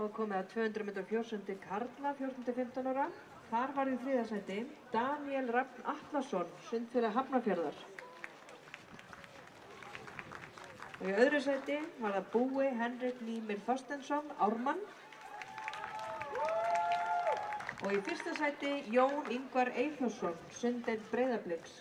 Og komið að 200 metra fjórsundi karla, 14–15 ára. Þar var í þriðja sæti Daniel Rafn Atlason, Sundfélag Hafnarfjarðar. Og í öðru sæti var það Búi Henrik Mímir Þorstensson, Ármann. Og í fyrsta sæti Jón Ingvar Eyþórsson, Sunddeild Breiðabliks.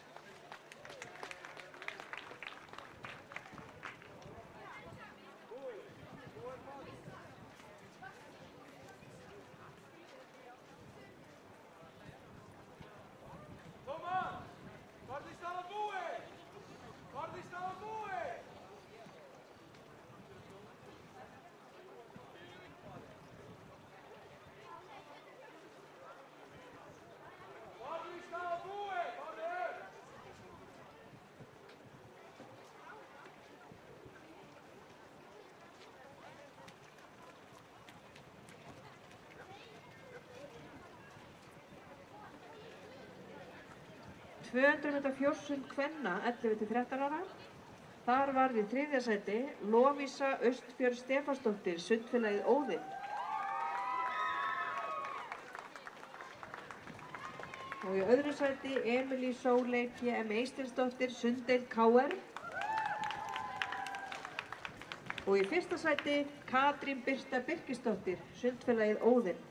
200 metra fjórsund kvenna 11-13 ára. Þar varð í 3. sæti Lovísa Austfjörð Stefánsdóttir, Sundfélagið Óðinn. Og í öðru sæti Emilí Sóley P.M. Eysteinsdóttir, Sunddeild KR. Og í 1. sæti Katrín Birta Birkisdóttir, Sundfélagið Óðinn.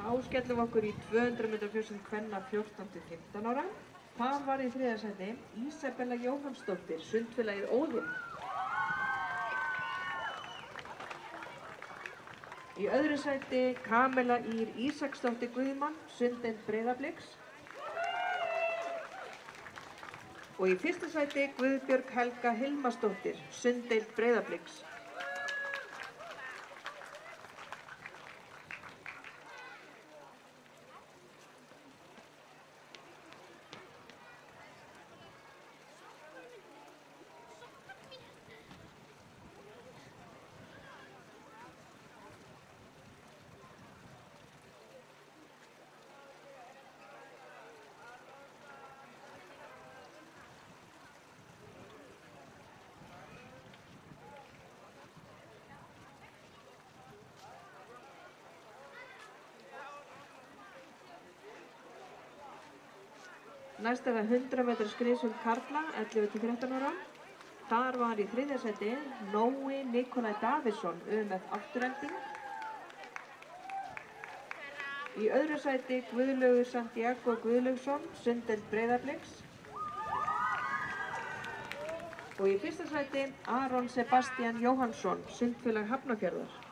Þá skellum við okkur í 200 metra fjórsund kvenna 14-15 ára. Þar var í 3. sæti Ísabella Jóhannsdóttir, Sundfélagið Óðinn. Í öðru sæti Kamela Ír Ísaksdóttir Guðmann, Sunddeild Breiðabliks. Og í 1. sæti Guðbjörg Helga Hilmarsdóttir, Sunddeild Breiðabliks. Næst það 100 metra skriðsund karla 11-13 ára. Þar var í 3. sæti Nói Nikolai Davidsson, UMF Afturelding. Í öðru sæti Guðlaugur Santiago Guðlaugsson, Sunddeild Breiðabliks. Og í 1. sæti Aron Sebastian Jóhannsson, Sundfélag Hafnarfjarðar.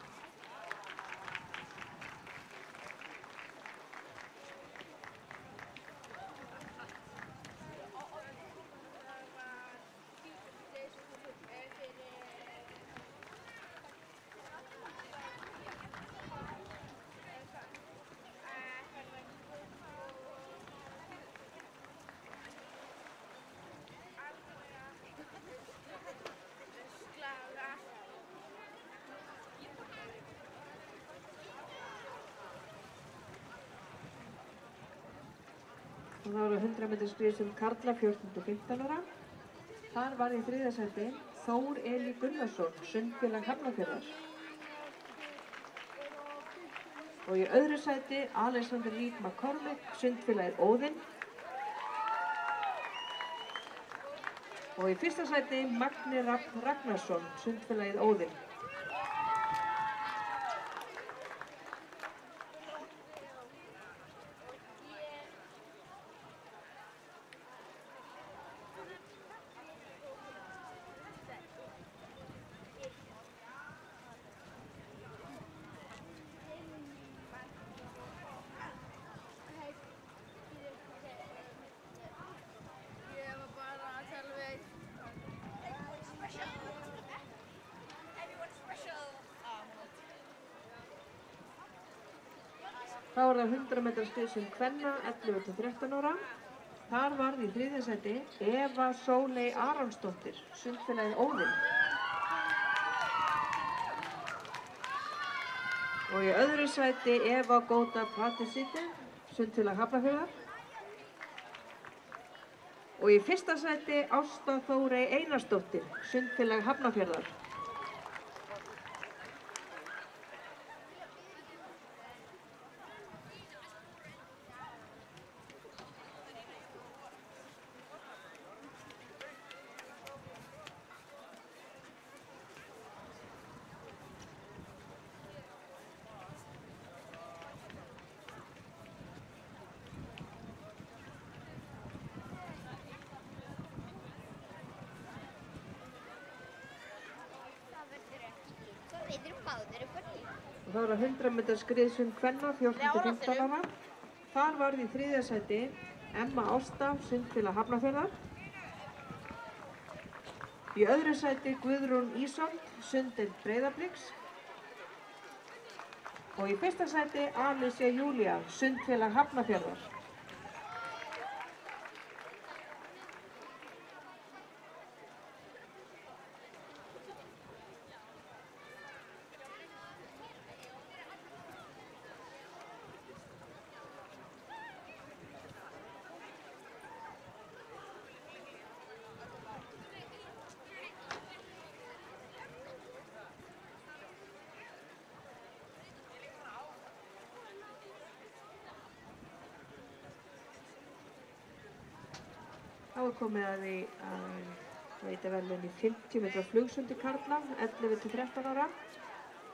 Og það voru 100 metra skriðsund karla 14-15 ára. Þar var í 3. sæti Þór Eli Gunnarsson, Sundfélag Hafnarfjarðar. Og í öðru sæti Alexander Reed McCormick, Sundfélagið Óðinn. Og í 1. sæti Magni Rapp Ragnarsson, Sundfélagið Óðinn. Þá var það 100 metra skriðsund kvenna 11-13 ára. Þar varð í 3. sæti Eva Sóley Aronsdóttir, Sundfélagið Óðinn. Og í öðru sæti Eva Góta Patisite, Sundfélag Hafnarfjarðar. Og í 1. sæti Ásta Þórey Einarsdóttir, Sundfélag Hafnarfjarðar. Það var 100 metra skriðsund kvenna 14–15 ára. Þar varð í 3. sæti Emma Ásta, Sundfélag Hafnarfjarðar. Í 2. sæti Guðrún Ísold, Sunddeild Breiðabliks. Og í 1. sæti Alicia Júlia, Sundfélag Hafnarfjarðar. Þá er komið að því að veita verðlaun í 50 metra flugsundi karla, 11–13 ára.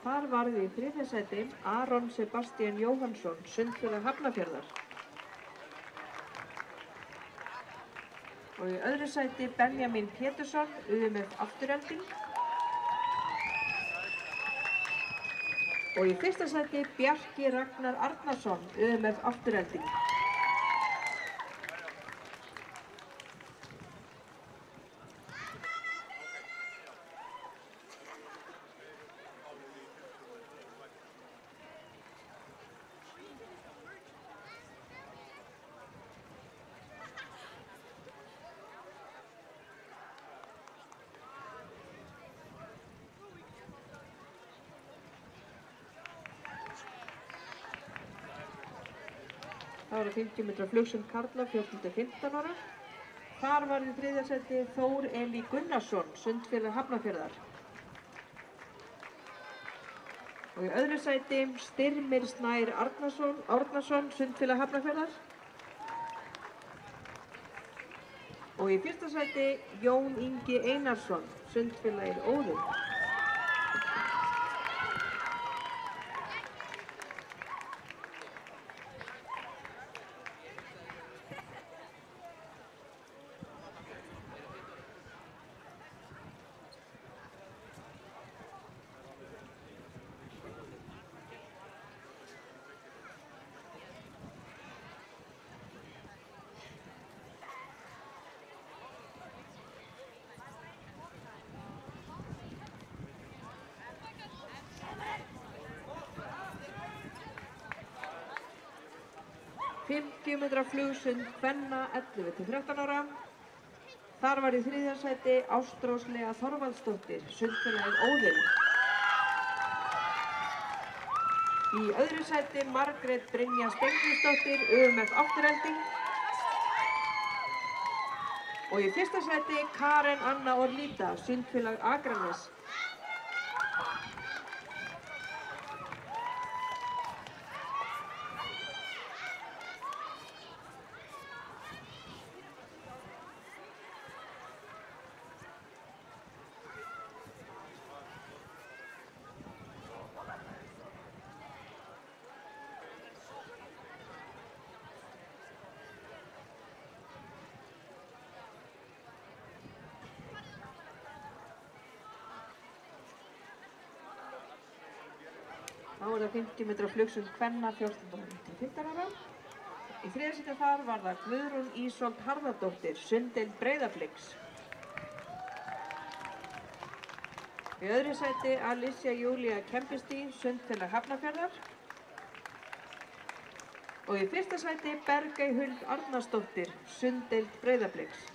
Þar varð í 3. sæti Aron Sebastian Jóhannsson, Sundfélag Hafnarfjarðar. Og í 2. sæti Benjamin Pétursson, UMF Afturelding. Og í 1. sæti Bjarki Ragnar Arnarsson, UMF Afturelding. Það var 50 metra flugsund karla 14–15 ára. Þar var í 3. sæti Þór Elí Gunnarsson, Sundfélag Hafnarfjarðar. Og í 2. sæti Styrmir Snær Árnason, Sundfélag Hafnarfjarðar. Og í 1. sæti Jón Ingi Einarsson, Sundfélagið Óðinn. Fimmtíu metra flugsund kvenna 11–13 ára. Þar var í 3. sæti Ástrós Lea Þorvaldsdóttir, Sundfélagið Óðinn. Í 2. sæti Margrét Brynja Steingrímsdóttir, UMF Afturelding. Og í 1. sæti Karen Anna Orlíta, Sundfélag Akranes. Þá er það 50 metra flugsund kvenna 14–15 ára. Í 3. sæti þar var það Guðrún Ísold Harðardóttir, Sunddeild Breiðabliks. Í 2. sæti Alicia Júlia Kempistý, Sundfélag Hafnarfjarðar. Og í 1. sæti Bergey Huld Arnarsdóttir, Sunddeild Breiðabliks.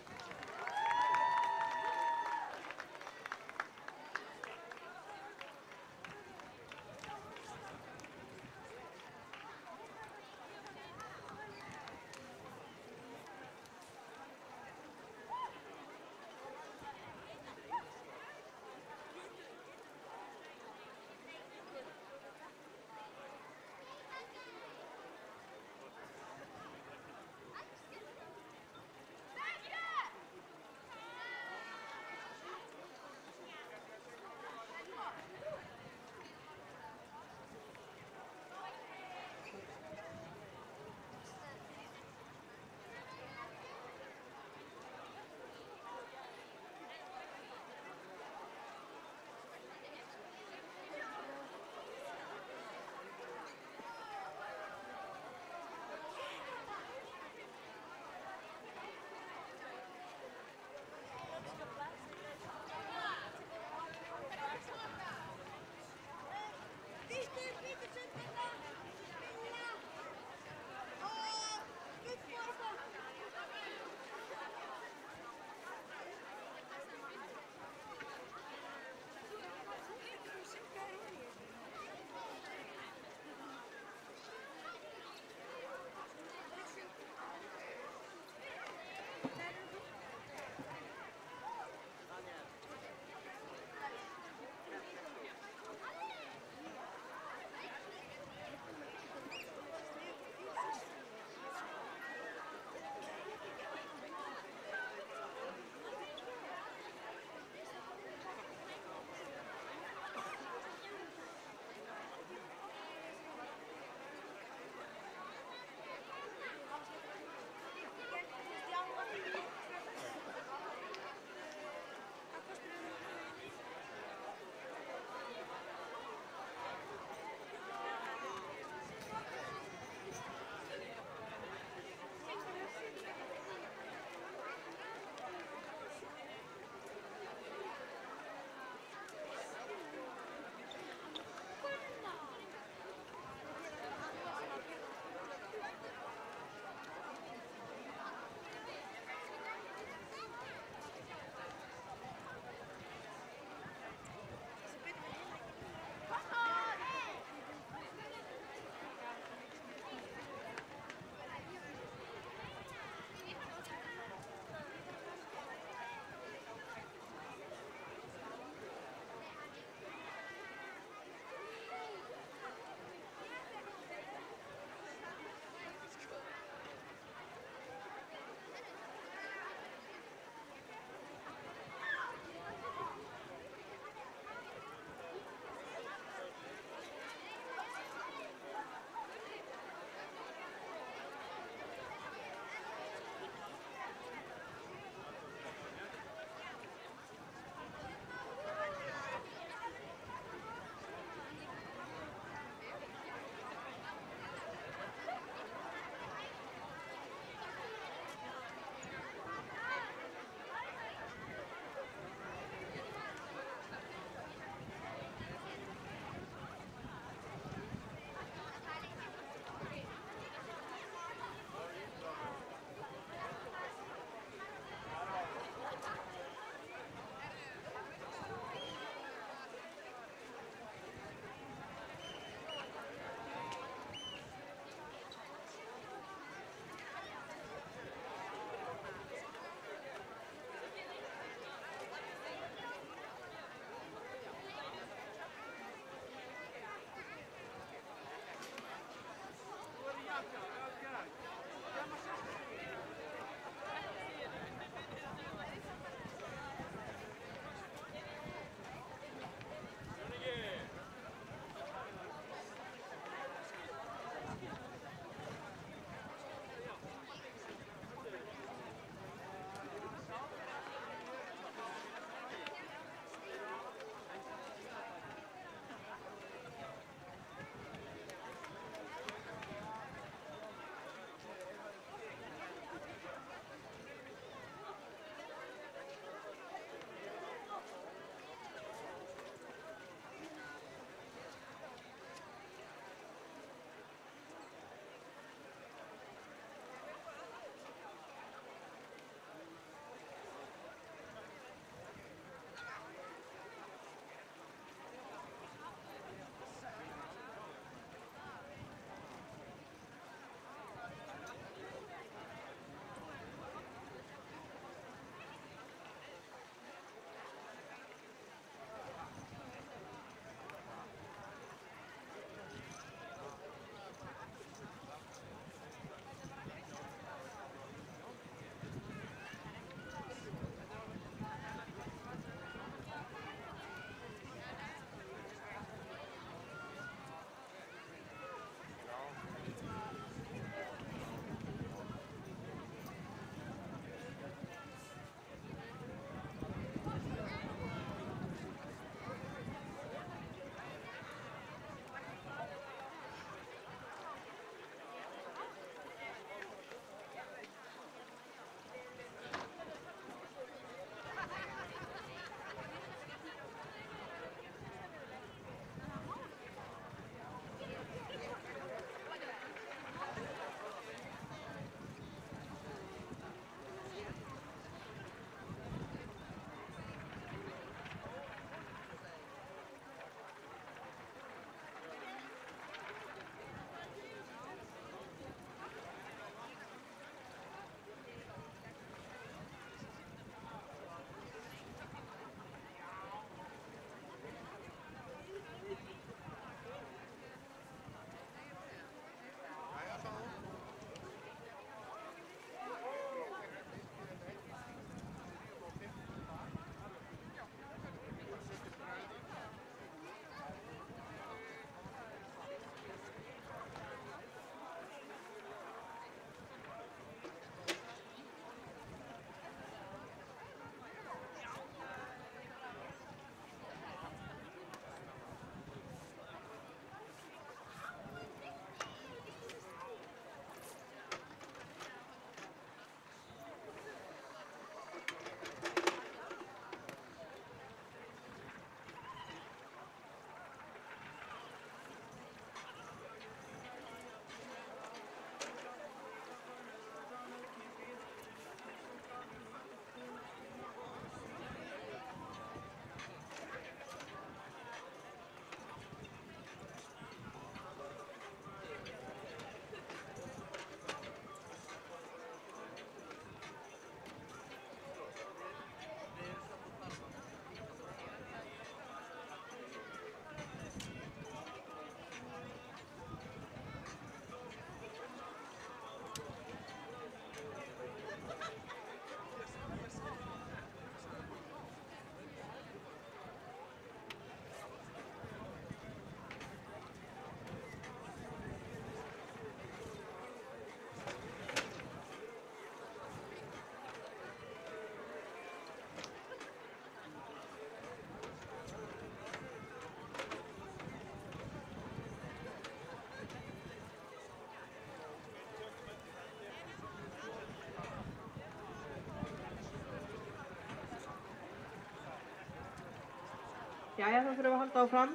Jæja, þá þurfum við að halda áfram.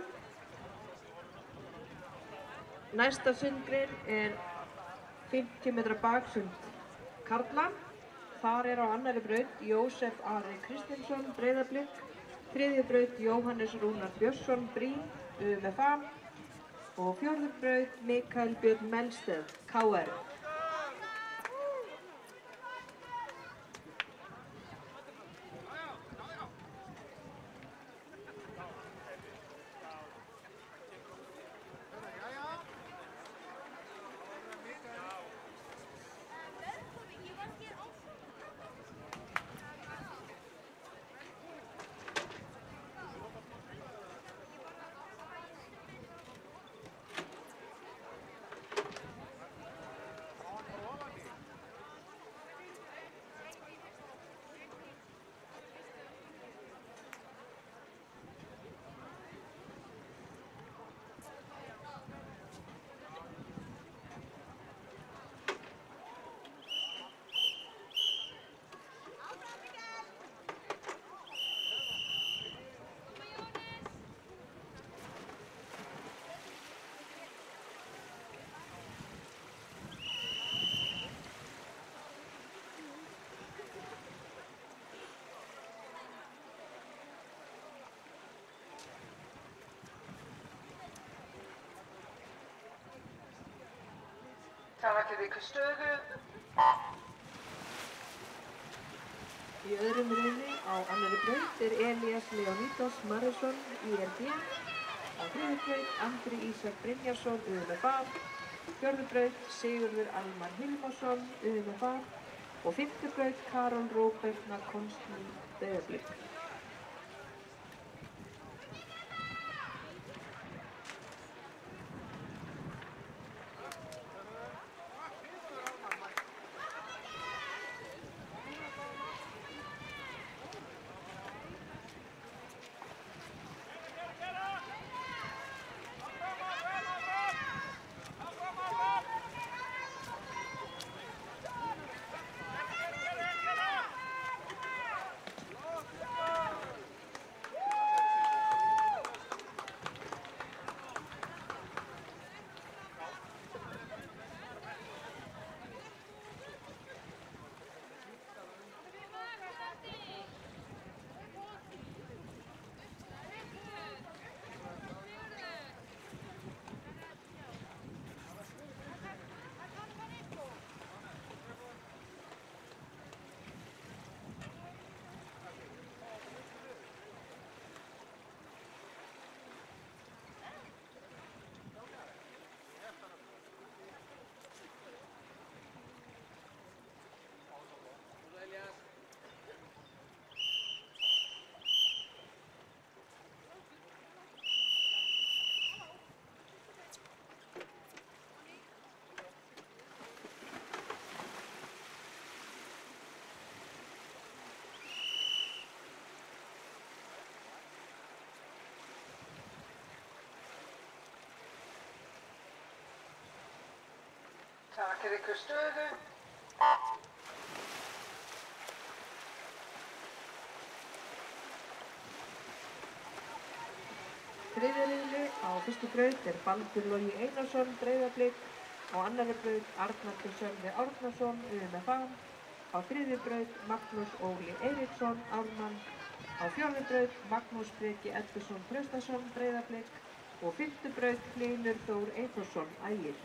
Næsta sundgrein er 50 metra baksund karla. Þar er á annarri braut Jósef Ari Kristinsson, Breiðablik. Þriðju braut Jóhannes Rúnar Björnsson, Brím, UMFA. Og fjórðu braut Mikael Björn Melsteð, KR. Takið ykkur stöðu. Í öðrum riðli á annarri braut er Elías Leonídos Marisson, IRD. Á þriðju braut Andri Ísak Brynjarsson, UMFA. Fjórðu braut Sigurður Almar Hilmarsson, UMFA. Og fimmtu braut Karol Róbertna Konstný, Breiðablik. Takið ykkur stöðu. Þriðja riðli á fyrstu braut er Baldur Logi Einarsson, Breiðablik. Á annarri braut Arnaldur Sölvi Árnason, UMFA. Á þriðju braut Magnús Óli Eiríksson, Ármann. Á fjórðu braut Magnús Breki Eddursson Traustason, Breiðablik. Og fimmtu braut Hlynur Þór Eyþórsson, Ægir.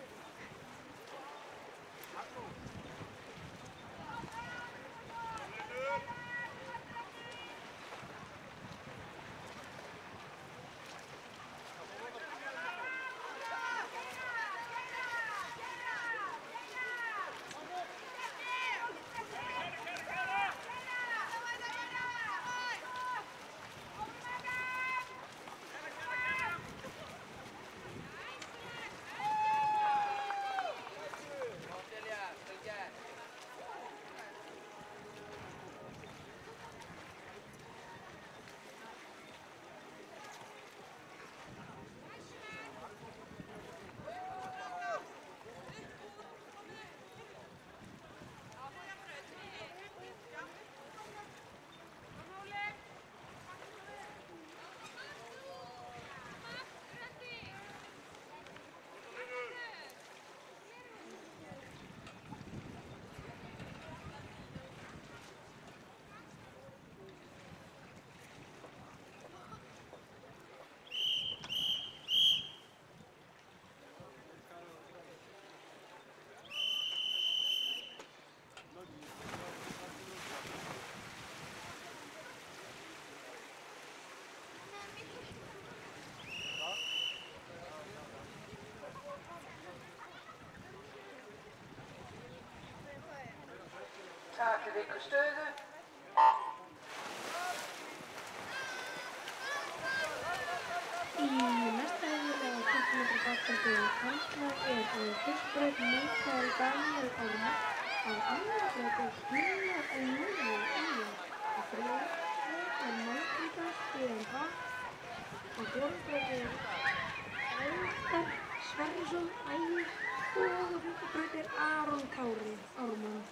viku stöðu. Í næsta riðli á 20 metra bakseldi karla er á fyrstu braut Mikael Daniel Ármann, á annarri braut er Gunnar Númi Eyjar, á þriðju braut er Malbríkas Guðjón Hall, á fjórðu braut er Eldar Sverrisson Ægir og á fimmtu braut er Aron Kári Ármann.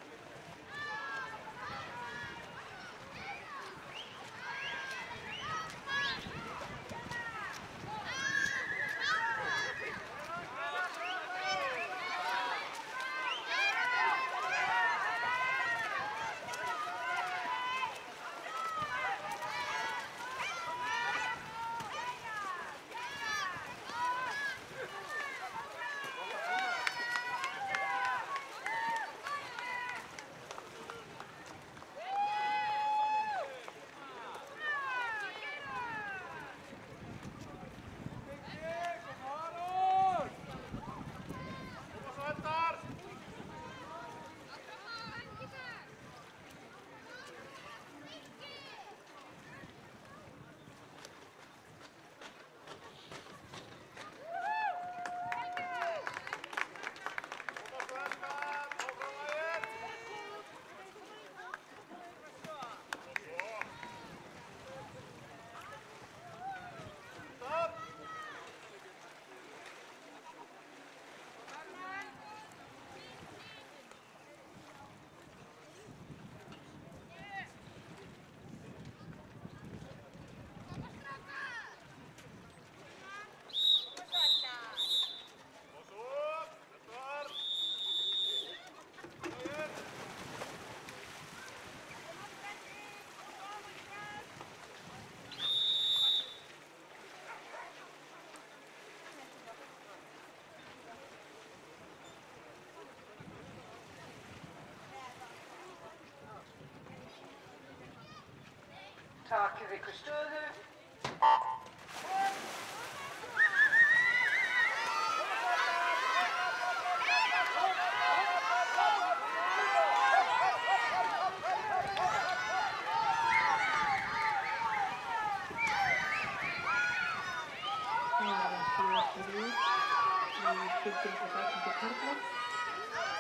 Takið ykkur stöðu.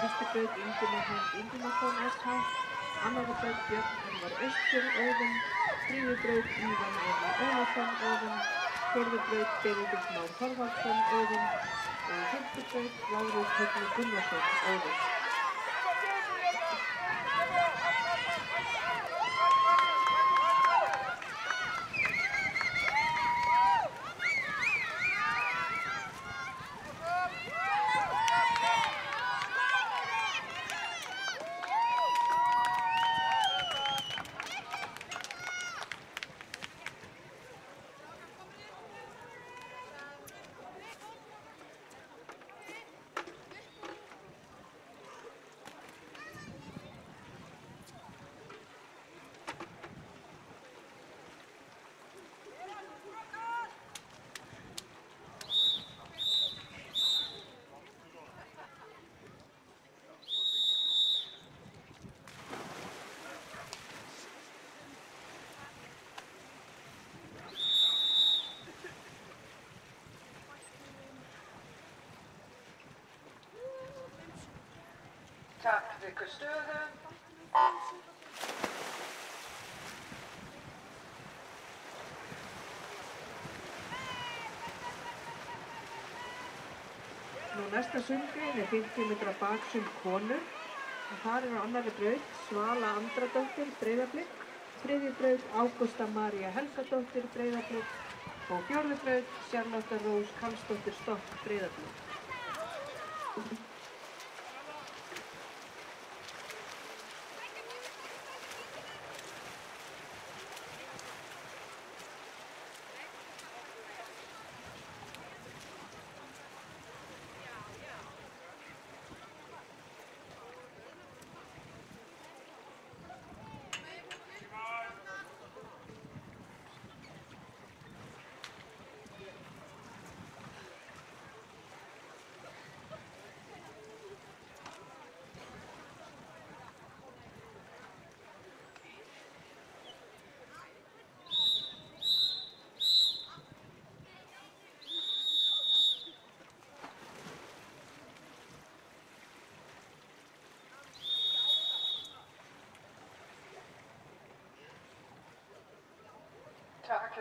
Fyrstu braut Ingimar Hans Ingimarsson SH, annarri braut Björn Elvar Östur Óðinn, þriðju braut Ívan Elvar Ólafsson Óðinn, fjórðu braut Benedikt Már Þorvaldsson Óðinn og fimmtu braut Lárus Högni Gunnarsson Óðinn. Takið ykkur stöðu. Nú næsta sundgrein er 50 metra baksund konur og þar er á annarri braut Svala Andradóttir Breiðablik, þriðju braut Ágústa María Helgadóttir Breiðablik og fjórðu braut Charlotte Rós Karlsdóttir Stokk Breiðablik.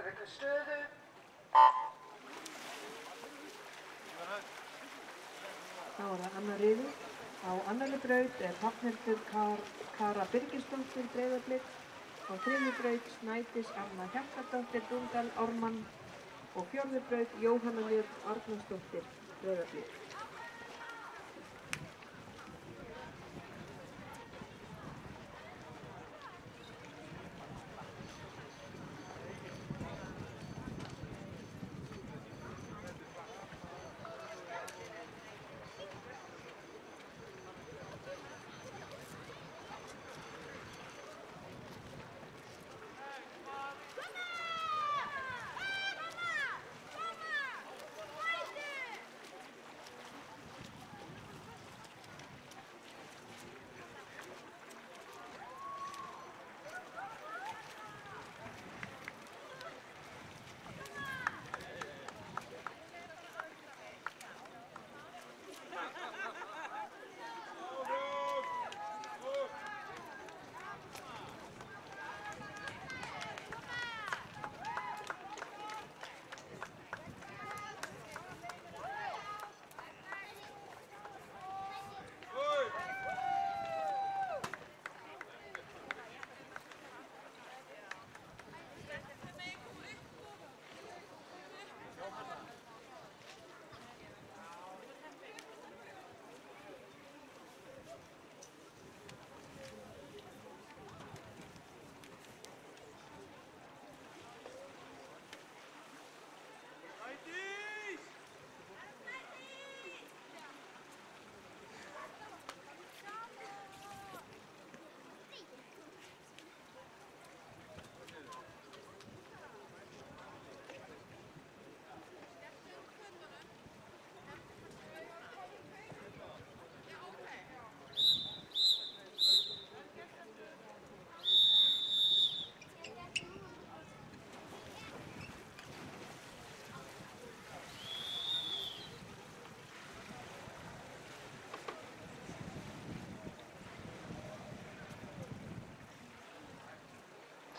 Takið ykkur stöðu. Þá er það annar riðill. Á annarri braut er Hrafnhildur Kara Birgisdóttir Breiðablik. Á þriðju braut Snædís Anna Hjartardóttir Dúndal Ármann og fjórðu braut Jóhanna Mjög Arnarsdóttir Breiðablik.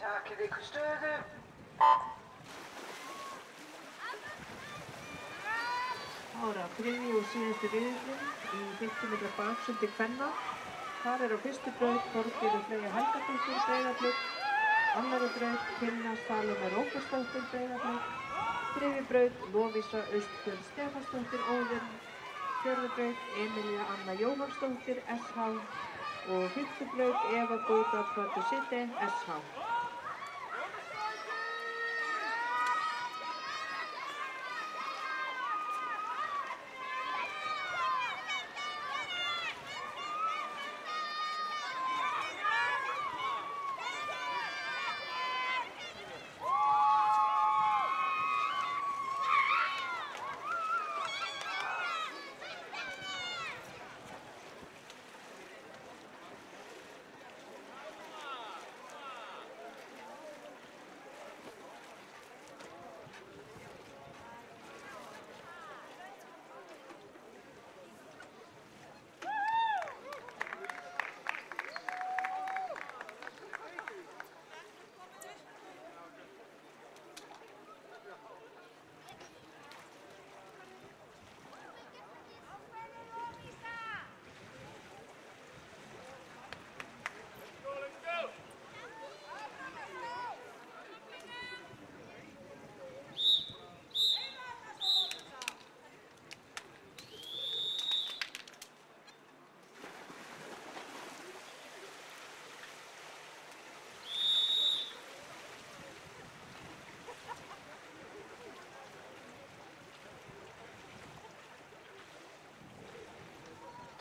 Takið ykkur stöðu. Þá er það þriðji og síðustu riðillinn í 50 metra baksundi kvenna. Þar er á fyrstu braut Þorgerður Freyja Helgadóttir Breiðablik, annarri braut Tinna Salome Róbersdóttir Breiðablik, þriðju braut Lovísa Austfjörð Stefansdóttir Óðinn, fjórðu braut Emilía Anna Jóhannsdóttir SH og fimmtu braut Eva Góta Pratusite SH.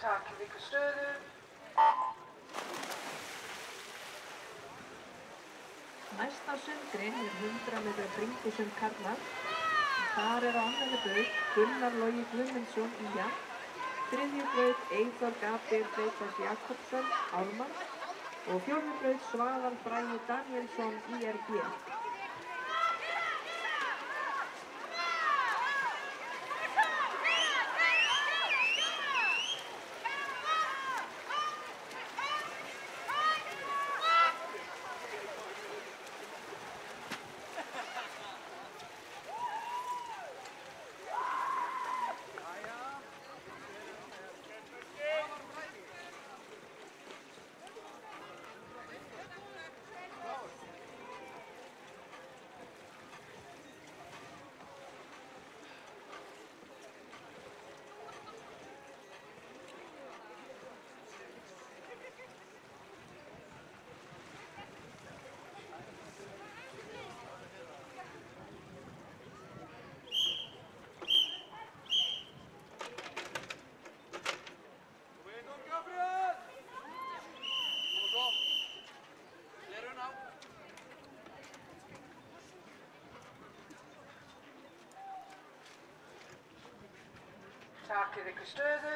Takið ykkur stöðu. Næsta sundgrein er 100 metra bringusund karlar. Þar er á annarri braut Gunnar Logi Guðmundsson Ía, þriðju braut Eyþór Gabriel Freitars Jakobsson Ármann og fjórðu braut Svavar Bragi Danielsson IRB. Takið ykkur stöðu.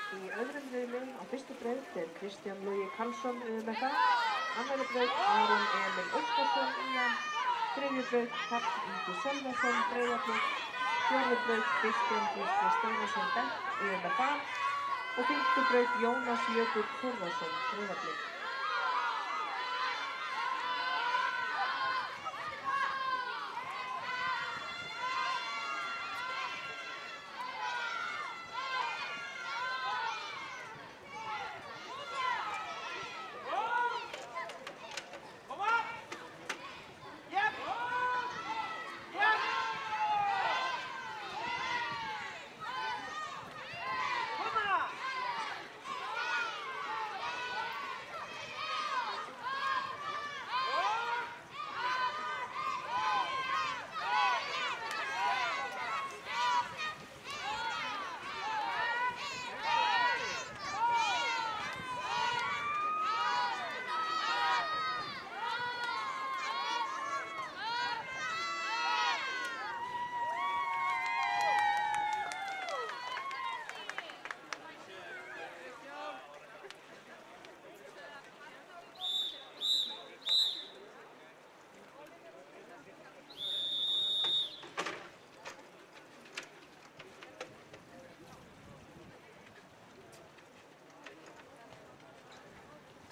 Í öðrum riðli á fyrstu braut er Kristján Logi Karlsson UMFA, annarri braut Aron Emil Óskarsson IAM, þriðju braut Karl Ingi Sölvason Breiðablik, fjórðu braut Kristján Gísli Steinarsson Beck UMFA og fimmtu braut Jónas Jökull Þórðarsson Breiðablik.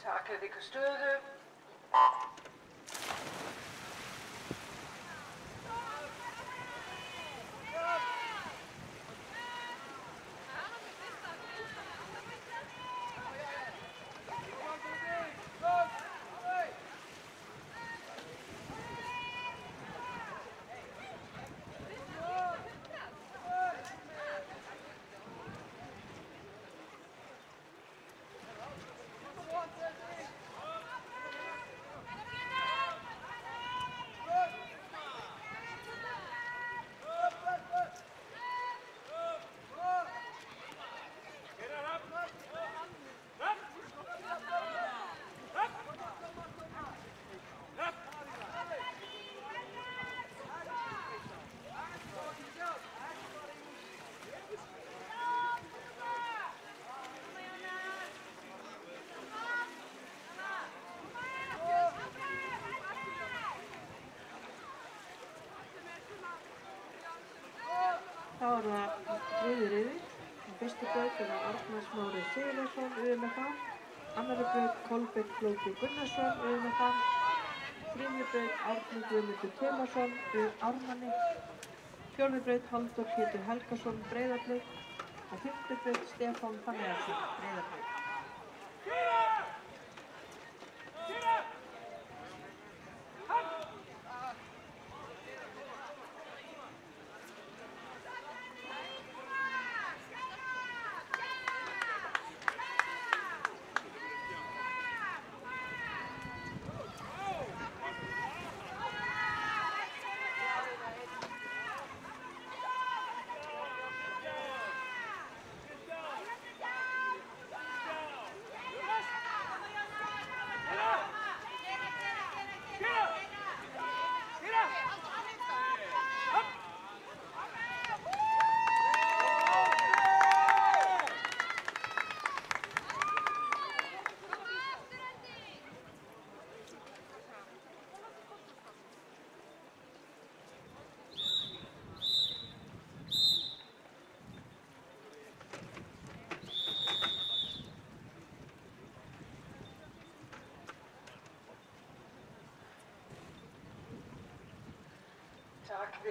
Takið ykkur stöðu. Þá er það þriðji riðill. Á fyrstu braut er það Arnar Smári Sigurðarsson UMFA, annarri braut Kolbeinn Flóki Gunnarsson UMFA, þriðju braut Árni Guðmundur Tumason Ármanni, fjórðu braut Halldór Pétur Helgason Breiðablik og fimmtu braut Stefán Fanniarsson Breiðablik.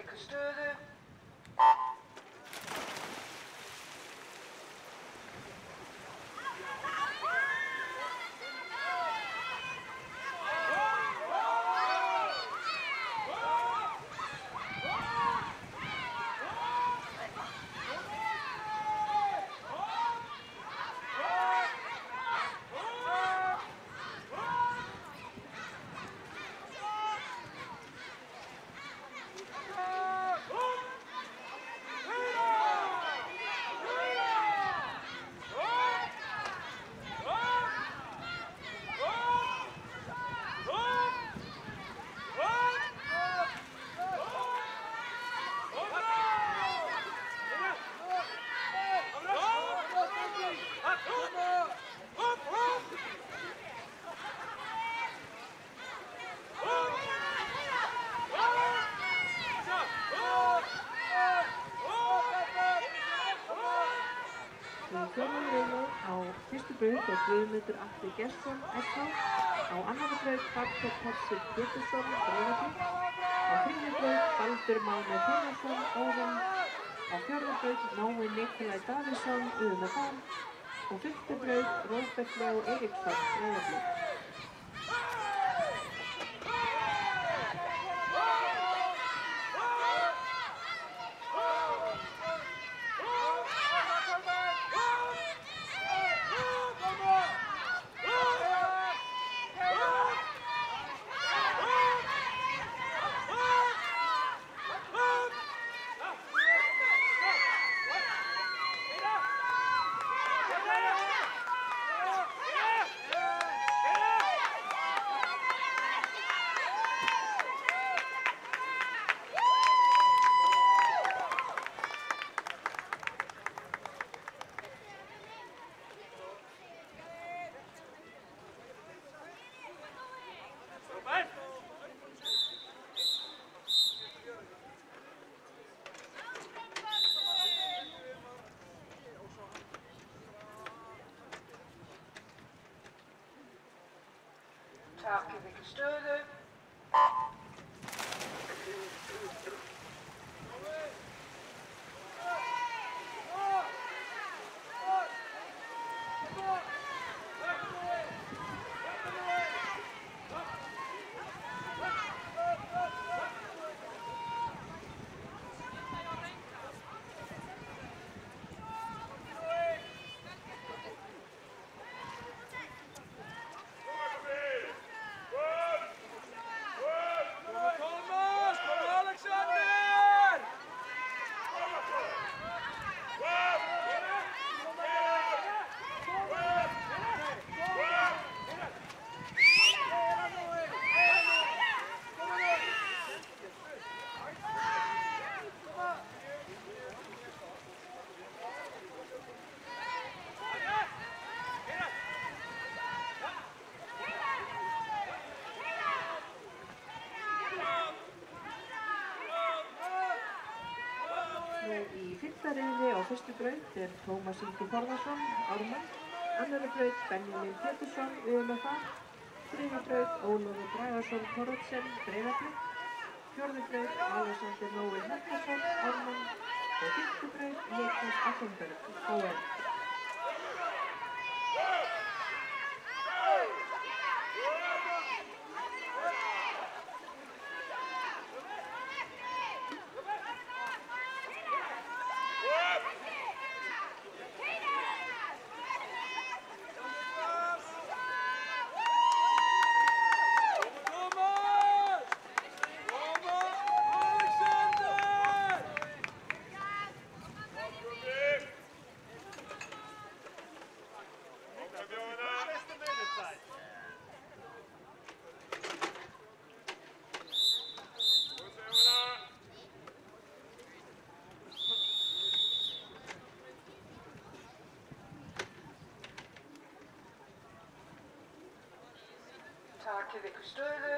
ykkur stöðu. Fjórðum riðli á fyrstu braut er Guðmundur Atli Gestsson, SH. Á annarri braut Hrafnkell Hersir Pétursson, Breiðablik. Á þriðju braut Baldur Máni Tómasson, Óðinn. Á fjórðu braut Nói Nikolai Davíðsson, UMFR. Og fimmtu braut Róbert Leó Eiríksson, Breiðablik. Takk ykkur stöðu. Í fimmta riðli á fyrstu braut er Tómas Ingi Þórðarsson, Ármann. Annarri braut Benjamin Pétursson, UMFR. Þriðju braut Ólafur Bragason Thoroddsen, Breiðablik. Fjórðu braut Alexander Nói Helgason, Ármann. Og fimmtu braut Niklas Affenberg, HM. Takk ykkur stöðu.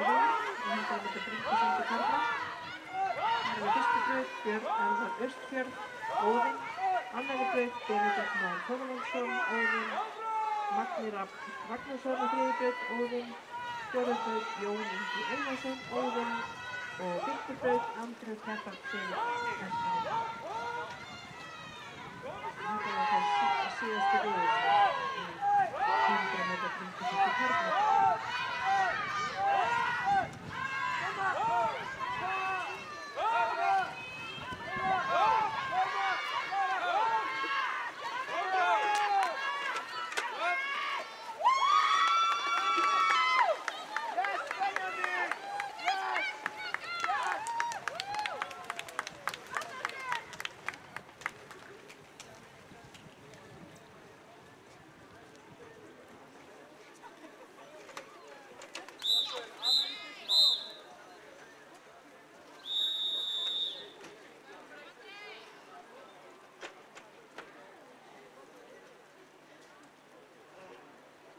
Hólm og 100 metra bringusundi karla. Það er fyrstu braut Björn Elvar Austfjörð, Óðinn. Annari braut Benedikt Már Þorvaldsson, Óðinn. Magni Rafn Ragnarsson á þriðju braut, Óðinn. Fjórðu braut Jón Ingi Einarsson, Óðinn. Og fimmtu braut Andrés Kjartansson, SK. Þetta var það síðasti riðillinn í 100 metra bringusundi karla.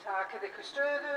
Takið ykkur stöðu.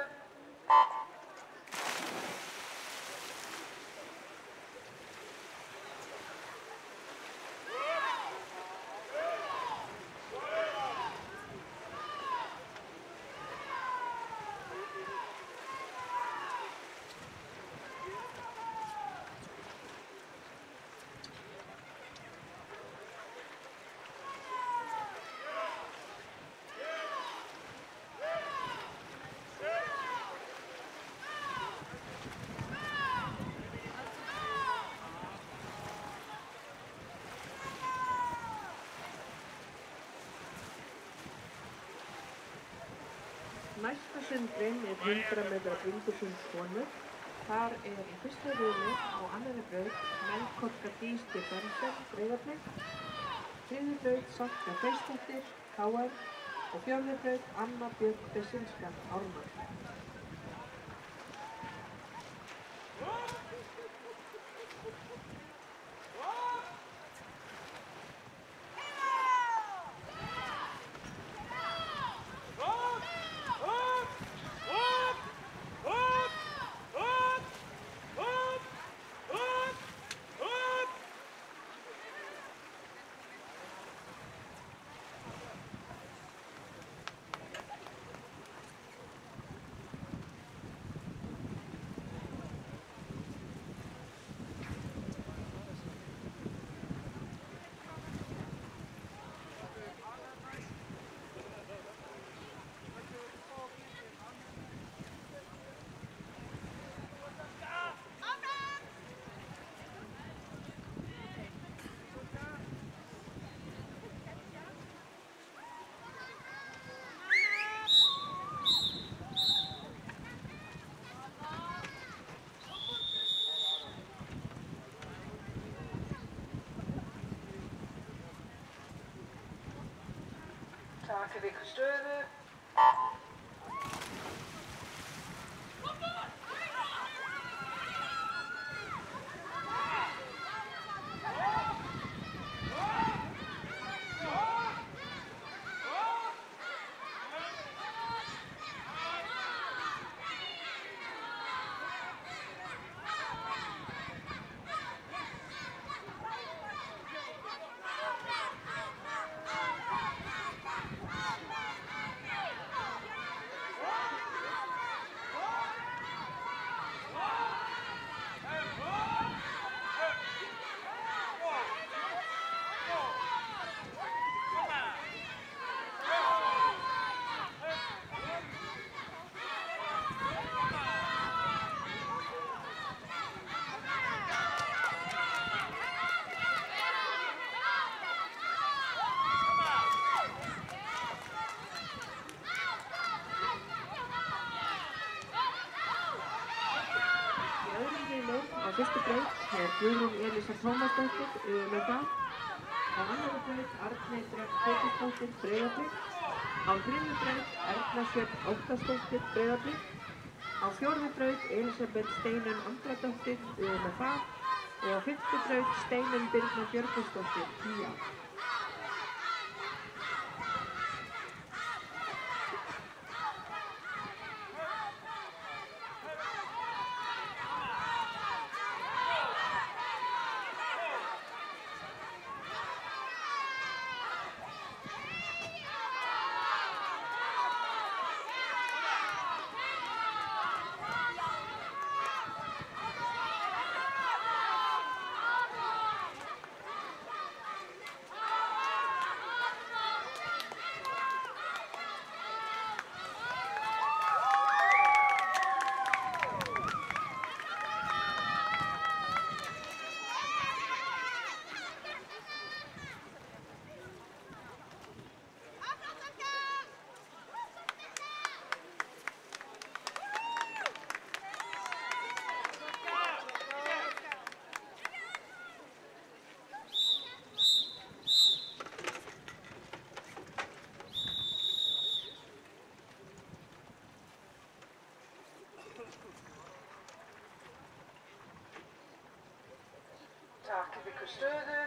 Næsta sundin er 100 metra bringusund konur. Þar er í fyrsta riðli á annarri braut Melkorka Dís Stefánsson, Breiðablik. Þriðju braut Salka Freysdóttir, KR. Og fjórðu braut Anna Björk Besinska, Ármann. Takið ykkur stöðu. Á fyrstu braut er Guðrún Elísa Tómasdóttir með það. Á annarri braut Arney Dröfn Pétursdóttir, Breiðablik. Á þriðju braut Erla Sjöfn Óttarsdóttir, Breiðablik. Á fjórðu braut Elisabeth Steinunn Andradóttir með það. Og á fimmtu braut Steinunn Birna Björgvinsdóttir, IA. ykkur stöðu.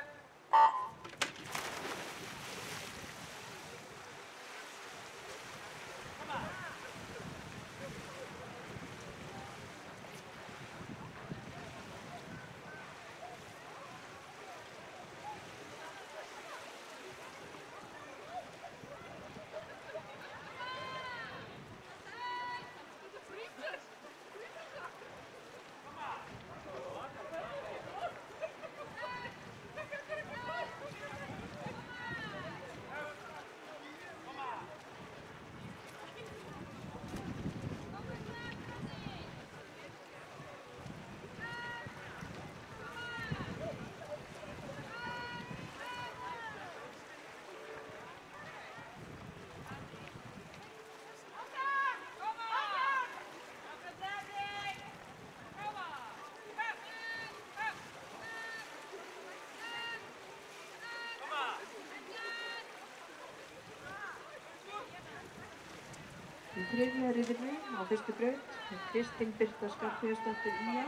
Í þriðja riðli á fyrstu braut er Kristín Birta Skarphéðinsdóttir ÍR,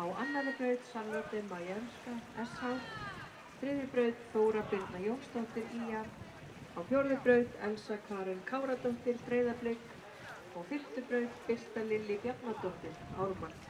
á annarri braut Charlotte Majewska SH, þriðju braut Þóra Birna Jónsdóttir ÍR, á fjórðu braut Elsa Karen Káradóttir Breiðablik og fyrstu braut Birta Lilli Bjarnadóttir Ármann.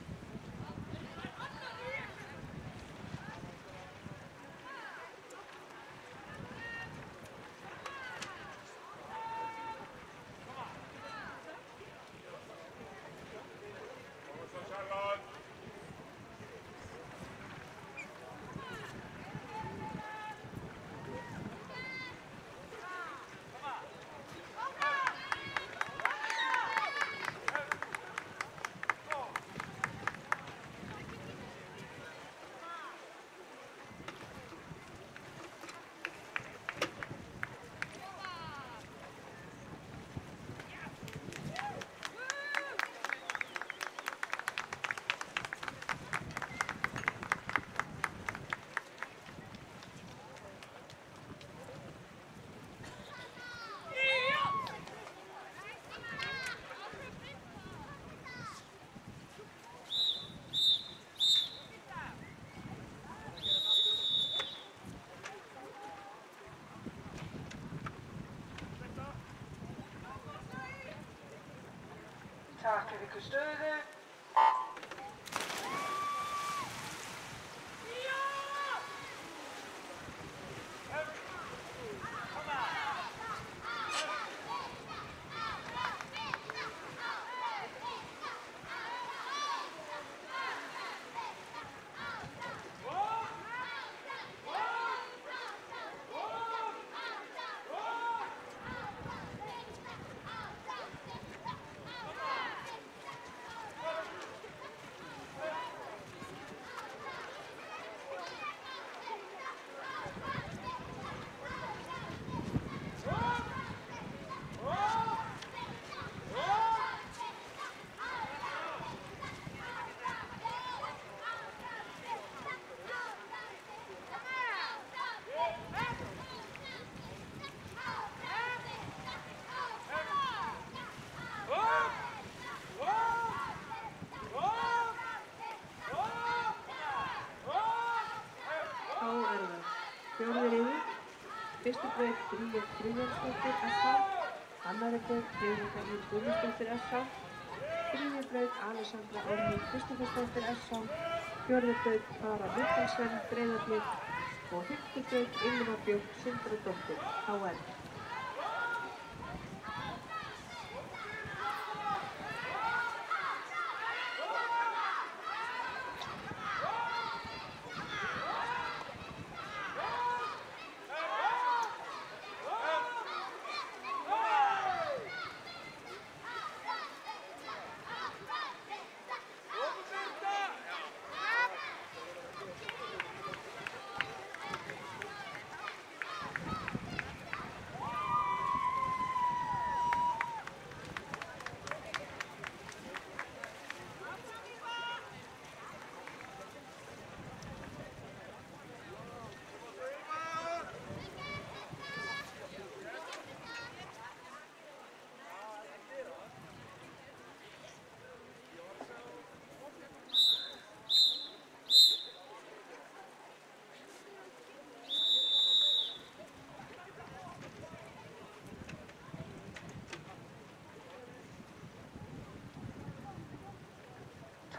Takið ykkur stöðu. Fjórði riðill, fyrstu braut Bríet Friðjónsdóttir SH, annarri braut Friðrika Líf Guðmundsdóttir SH, þriðju braut Alessandra Árný Kristófersdóttir SH, fjórðu braut Klara Mikkelsen Breiðablik og fimmtu braut Ylva Björk Sindradóttir HN.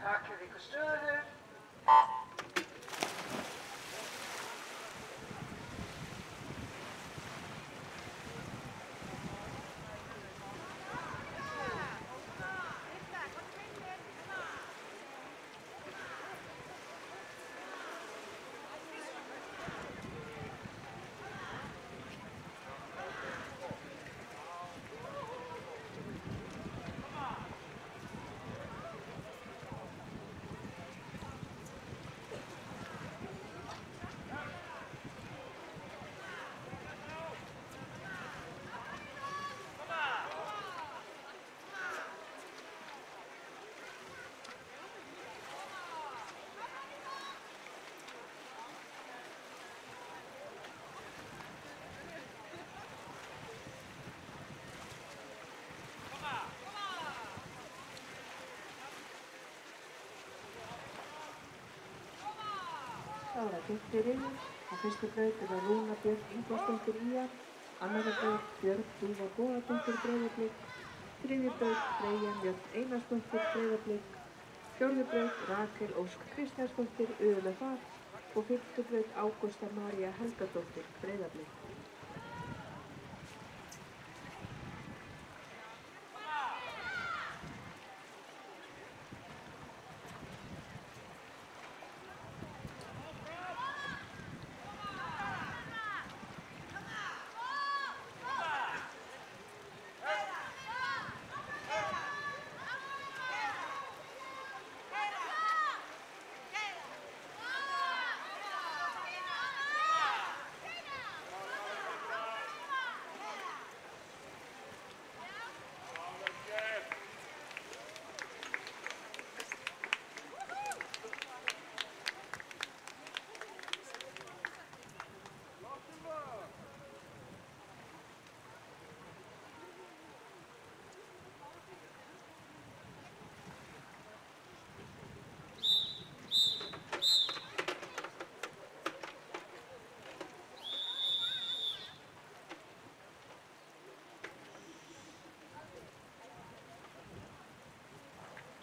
Takið ykkur stöðu. Þá er það 5. riðill. Á fyrstu braut er það Rúna Björk Ingvarsdóttir ÍR, annarri braut Björk Dúfa Bogadóttir Breiðablik, þriðju braut Freyja Mjöll Einarsdóttir Breiðablik, fjórðu braut Rakel Ósk Kristjánsdóttir ULFA og fimmtu braut Ágústa María Helgadóttir Breiðablik.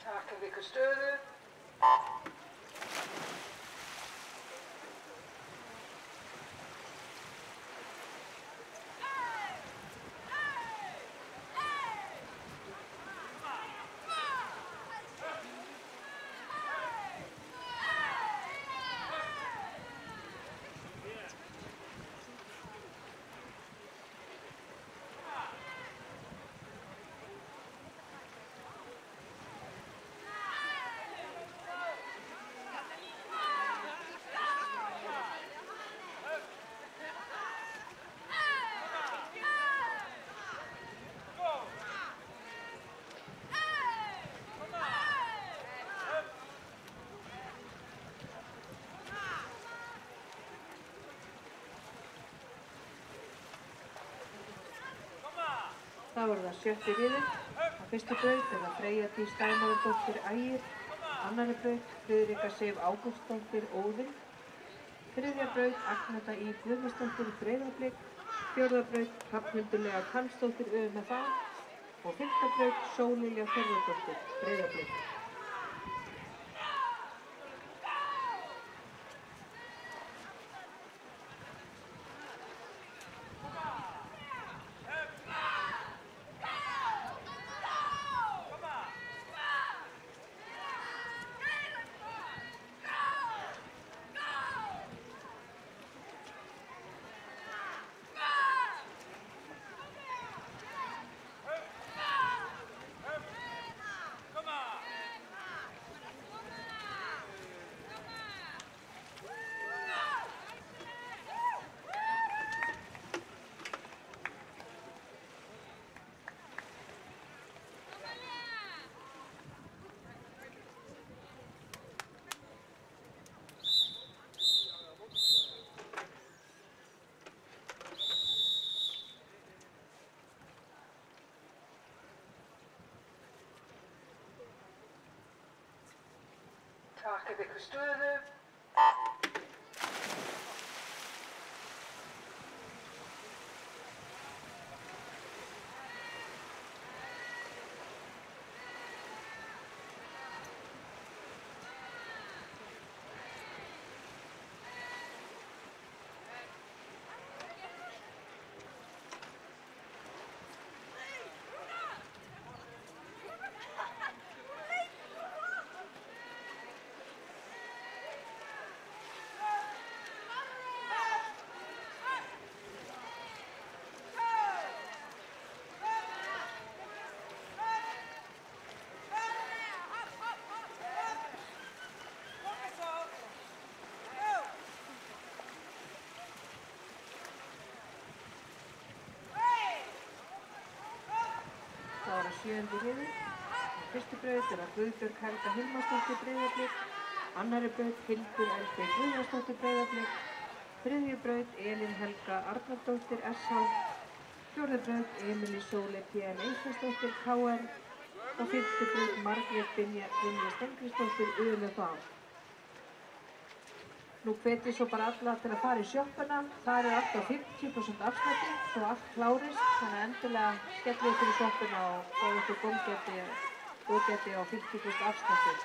Takið ykkur stöðu. Þá er það 7. riðill. Á fyrstu braut er það Freyja Dís Dagmaradóttir Ægir, annarri braut Friðrika Sif Ágústsdóttir Óðinn, þriðja braut Agneta Í Guðmundsdóttir Breiðablik, fjórða braut Hrafnhildur Lea Karlsdóttir UMFA og fimmta braut Sóllilja Þórðardóttir Breiðablik. Takið ykkur stöðu. 7. riðill. Fyrstu braut er að Guðbjörg Helga Hilmarsdóttir Breiðablik, annarri braut Hildur Elfey Guðjónsdóttir Breiðablik, þriðju braut Elín Helga Arnardóttir SH, fjórðu braut Emilí Sóley P.N. Eysteinsdóttir KR og fimmtu braut Margrét Brynja Steingrímsdóttir UMFA. Nú hvet ég svo bara alla til að fara í sjoppuna. Það er alltaf 50% afslætti, svo allt klárist. Þannig að endilega skellið ykkur í sjoppuna og fá ykkur góðgæti á 50% afslætti.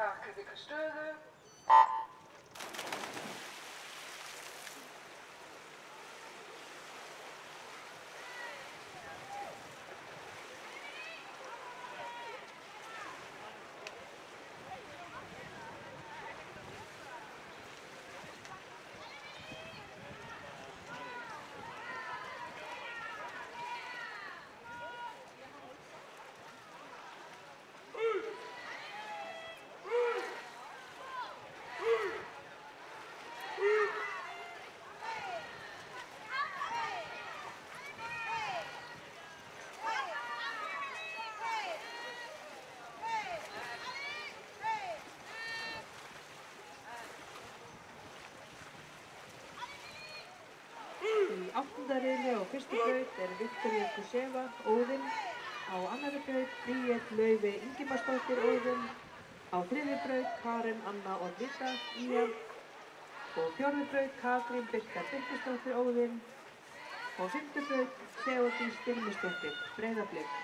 Takið ykkur stöðu. Í 8. riðli og fyrstu braut er Viktoría Kuseva Óðinn, á annarri braut Bríet Laufey Ingimarsdóttir Óðinn, á þriðju braut Karen Anna Orlita IR og fjórðu braut Katrín Birta Birgisdóttir Óðinn og fimmtu braut Theodís Styrmisdóttir Breiðablik.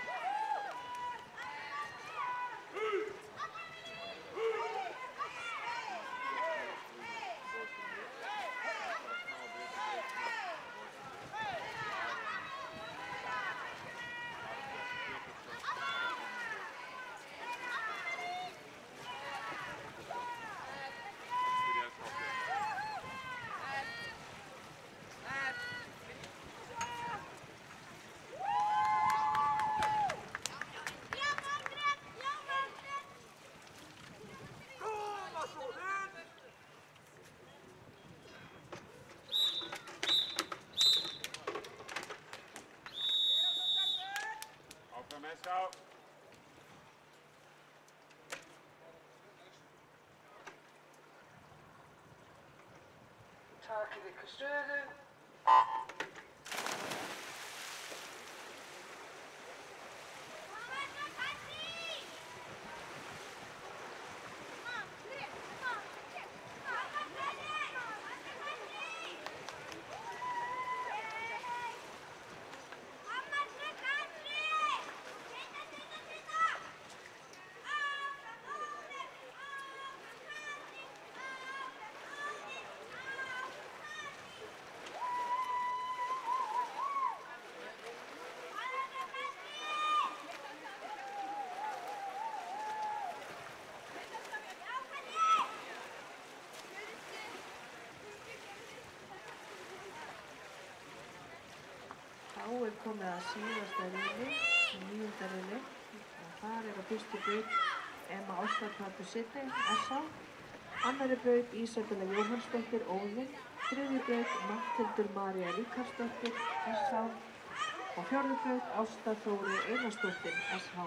Takið ykkur stöðu. Þá er komið að síðasta riðli, 9. riðli, og þar er á fyrstu braut Emma Óskarpátur Sidney, SH, annarri braut Ísabella Jóhannsdóttir Óðinn, þriðju braut Matthildur María Ríkharðsdóttir, SH og fjórðu braut Ásta Þóri Einarsdóttir, SH.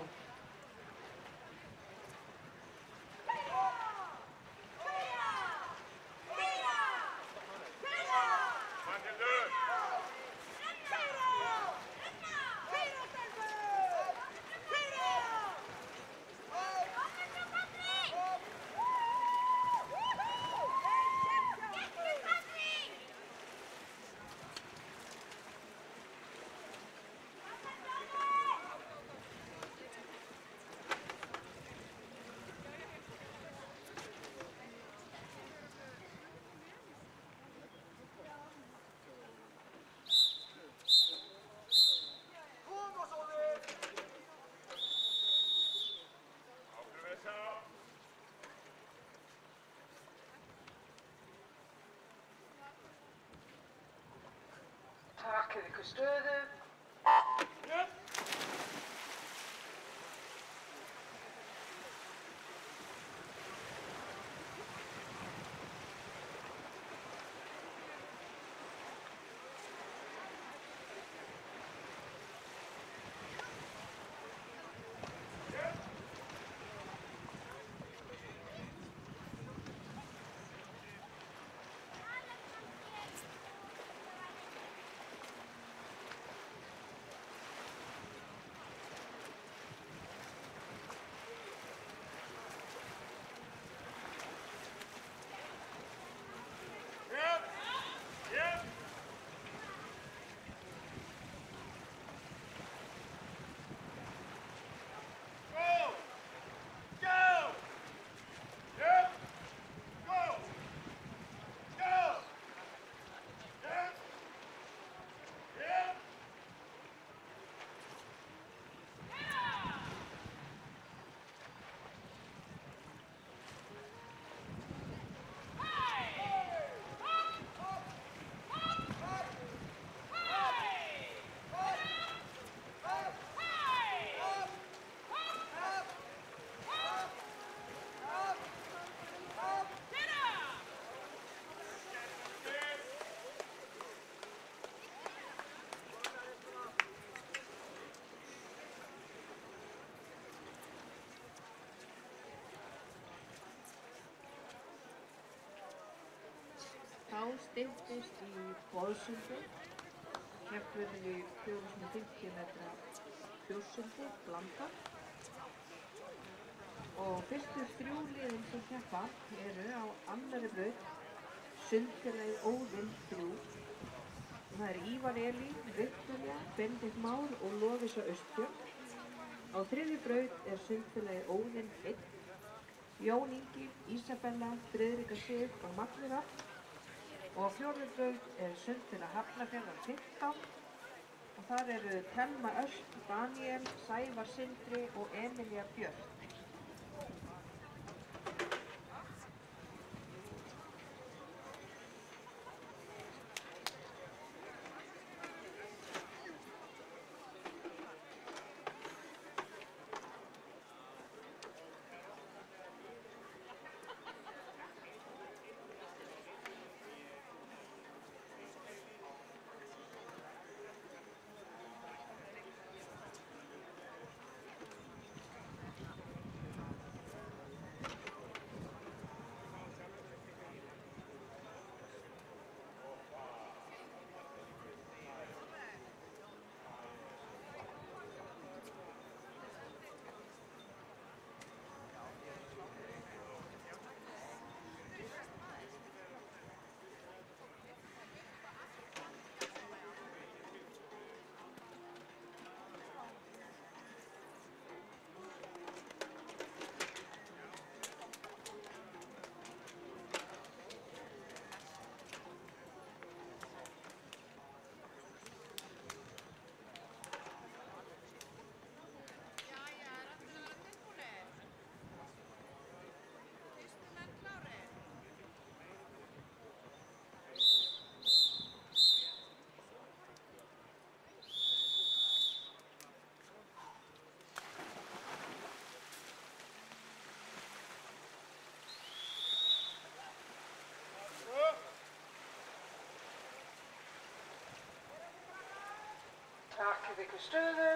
Takið ykkur stöðu. Þá styttist í boðsundi. Keppt verður í 450 metra fjórsundi, blandað. Og fyrstu 3 liðin sem keppa eru á annarri braut, Sundfélagið Óðinn 3. Það er Ívar Elí, Viktoría, Benedikt Már og Lovísa Austfjörð. Á 3. braut er Sundfélagið Óðinn 1. Jón Ingi, Ísabella, Friðrika Sif og Magnúra. Og á 4. braut er Sundfélag Hafnarfjarðar 15 og þar eru Thelma Ösp, Daniel, Sævar Sindri og Emilía Björk. Takið ykkur stöðu.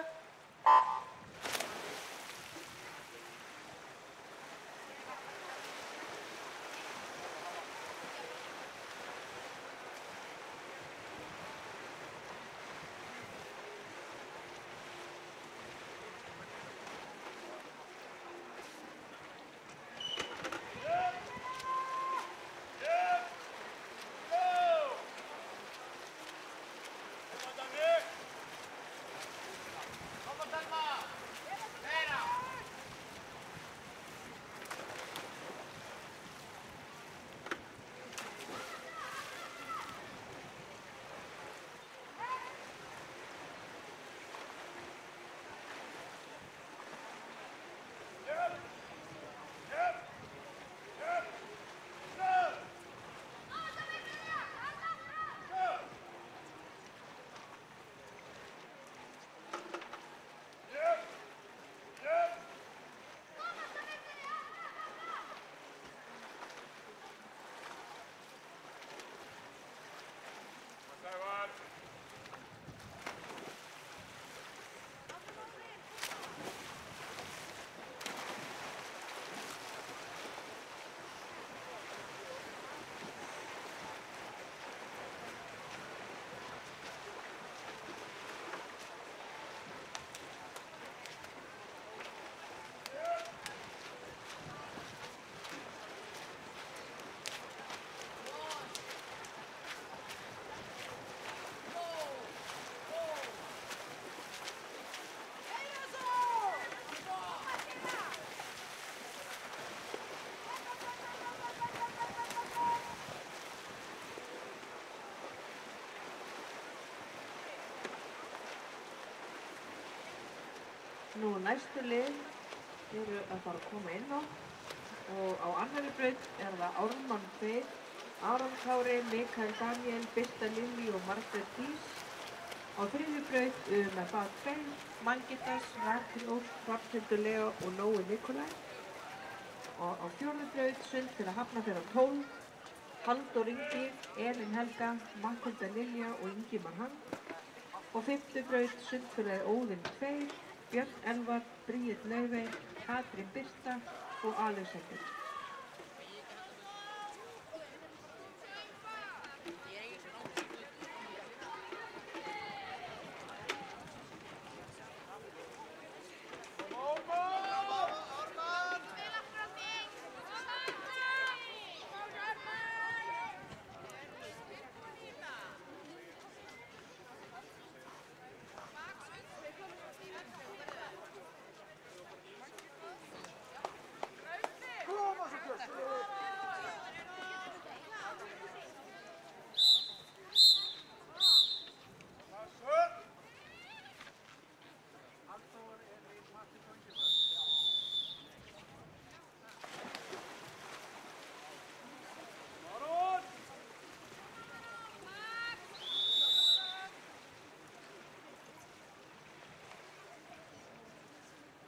Nú næstu lið eru að fara að koma inn á og á annari braut er það Ármann Freyr, Aron Kári, Mikael Daniel, Birta Lilli og Margrét Dís. Á þriðju braut með bað 2, Mangitas, Rakel Ósk, Hrafnhildur Lea og Nói Nikolai. Og á fjórðu braut sund fyrir Hafnarfjörður 12, Halldór Ingi, Elín Helga, Matthilda Lilja og Ingimar Hang. Og fimmtu braut sund fyrir Óðinn 2, Björn Elvar, Bríet Laufey, Katrín Birta og Alexander.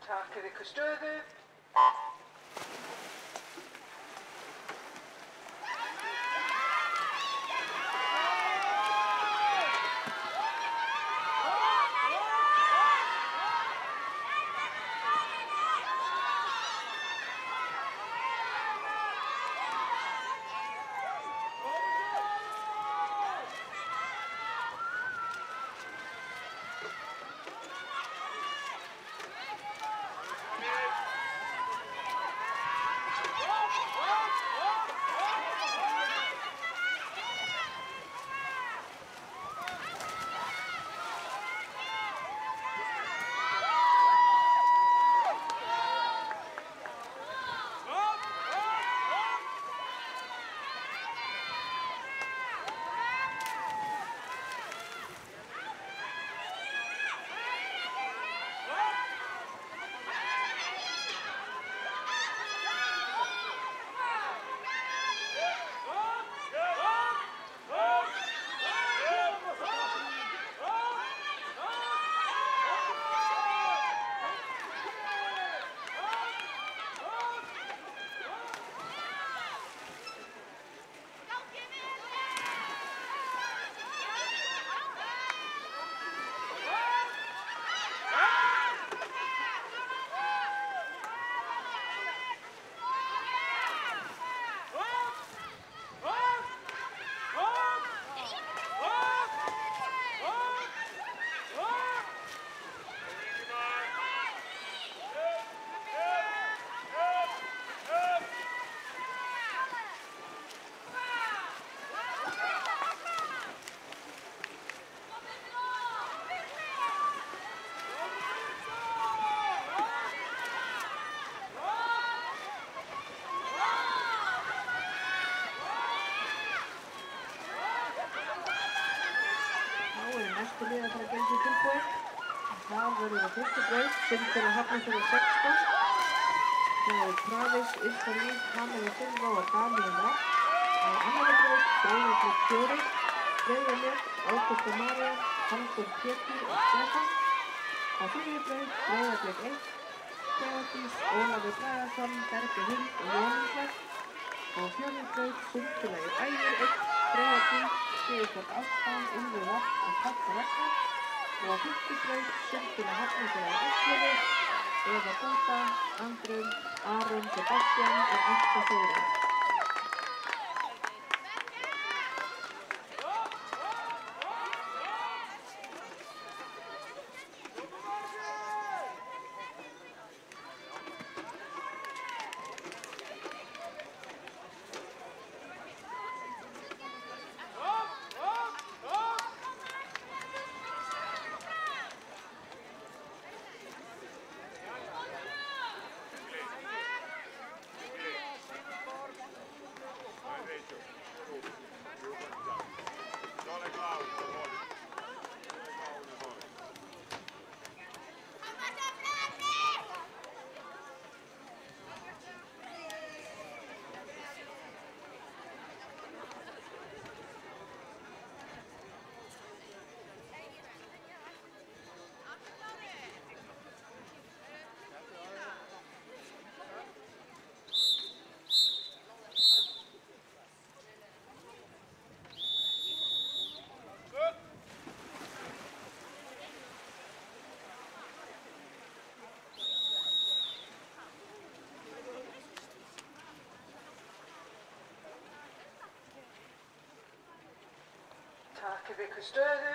Takið ykkur stöðu. Næstu lið að fara að gera sér tilbúin. Það verður á fyrstu braut, sund fyrir Hafnarfjörður 16. Það er Travis, Ylva Líf, Kamila Silva og Daniel Rapp. Á annarri braut, Breiðablik 4, Breiðablik, Ágústa María, Halldór Pétur og Stefán. Á þriðju braut, Breiðablik 1, Theodís, Ólafur Bragason, Bergi Huld og Jóhannsvætt. Á fjórðu braut, sundfélagið Ægir 1, Breiðablik, Sigurborg Ástbán, Úlfur Rapp og Katla Ragnar. Og á fimmtu braut sundfélag Hafnarfjörður 11, Eva Búta, Andrun, Aron, Sebastian og Ásta Þóra. Takið ykkur stöðu.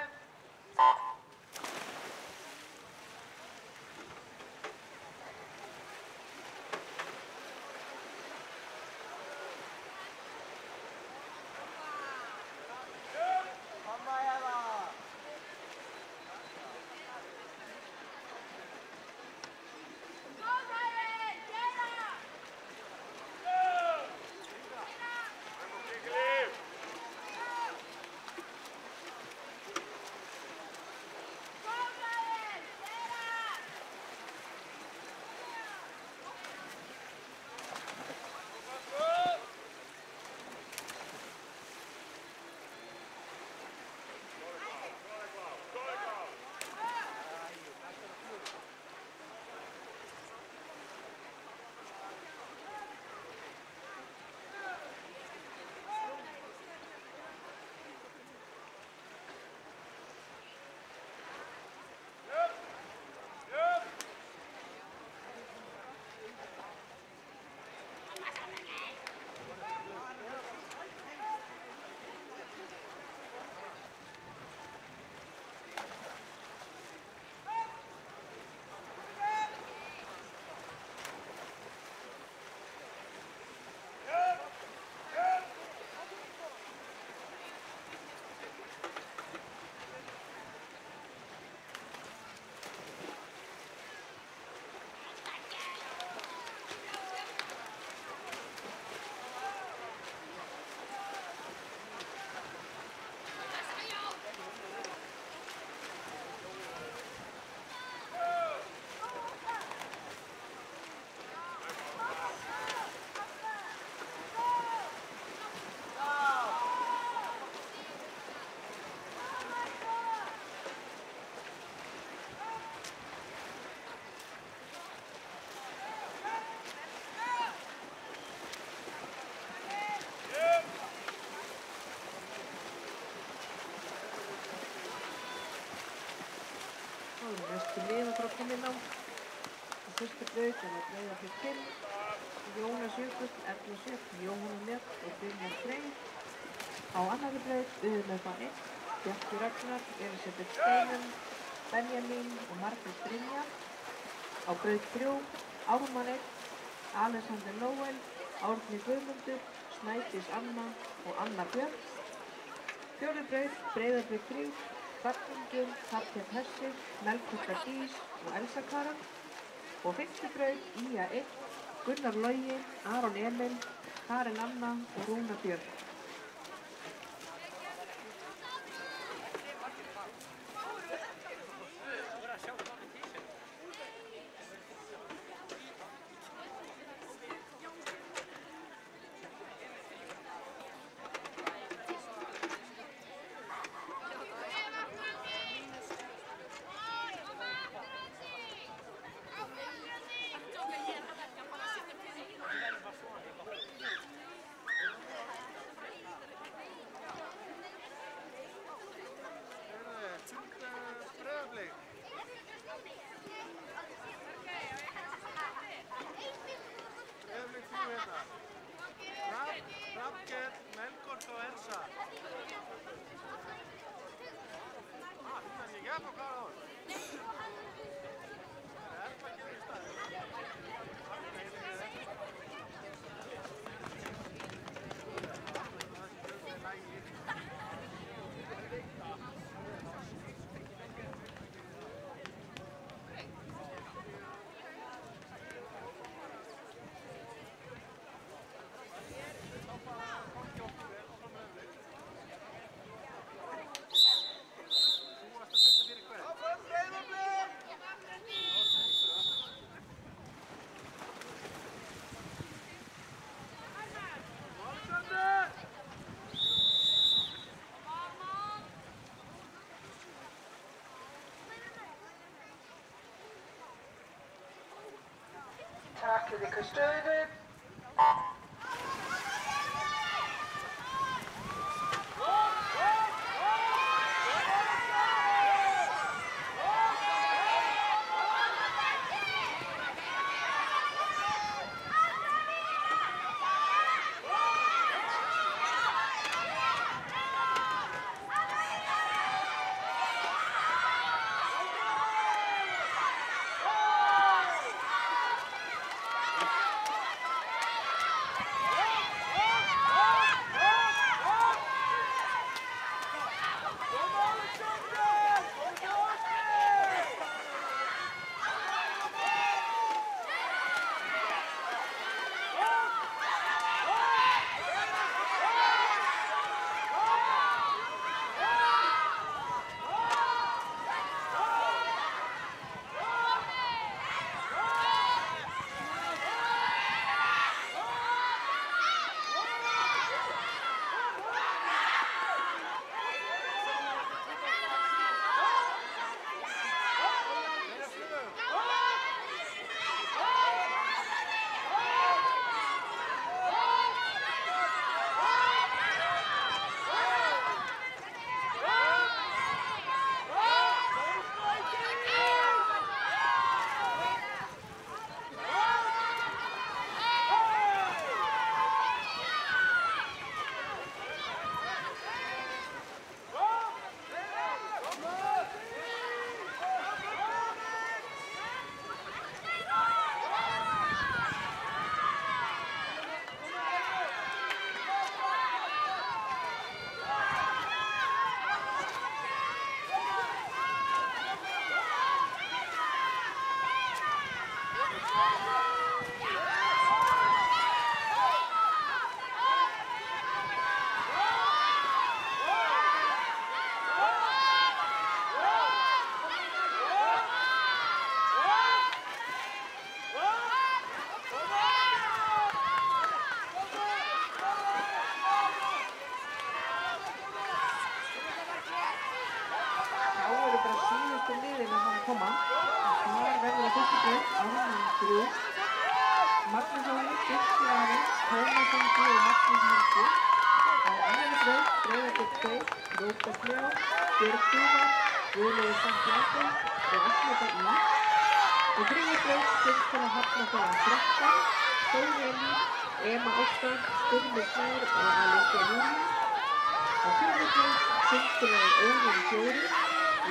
Næstu lið að fara að koma inn á. Á fyrstu braut er að Breiðablik 5, Jónas Jökull, Erla Sjöfn, Jóhanna Mjöll og Brynjar Freyr. Á annarri braut UMFA 1, Bjarki Ragnar, Elisabeth Steinum, Benjamin og Margrét Brynja. Á braut 3, Ármann 1, Alexander Lóel, Árni Guðmundur, Snædís Anna og Anna Björn. Fjórði braut, Breiðablik 3, Hrafningin, Hafnir Hersir, Melkorka Dís og Elsa Kara. Og fimmti braut, Ía 1, Gunnar Logi, Aron Emil, Karin Anna og Rúna Björn. Hrafnkell, Melkorka og Elsa. Þannig ég på klar over. Erla gerir í staðinn. Takið ykkur stöðu. koma. Þar verður að fyrstu braut Ármann 3, Magnús Óli, Birki Ari, Tómas Ingi og Magnús Helgi. Á annarri braut Breiðablik 2, Róbert Leó, Björg Dúfa, Guðlaugur Santiago og Atleta Í. Á þriðju braut Styrkjala Hafnarfjörðan 13, Þóri Elín, Ema Óskar, Styrmir Snær og Alessia Júlí. Á fjórðu braut Sundfélagi Óðinn 4,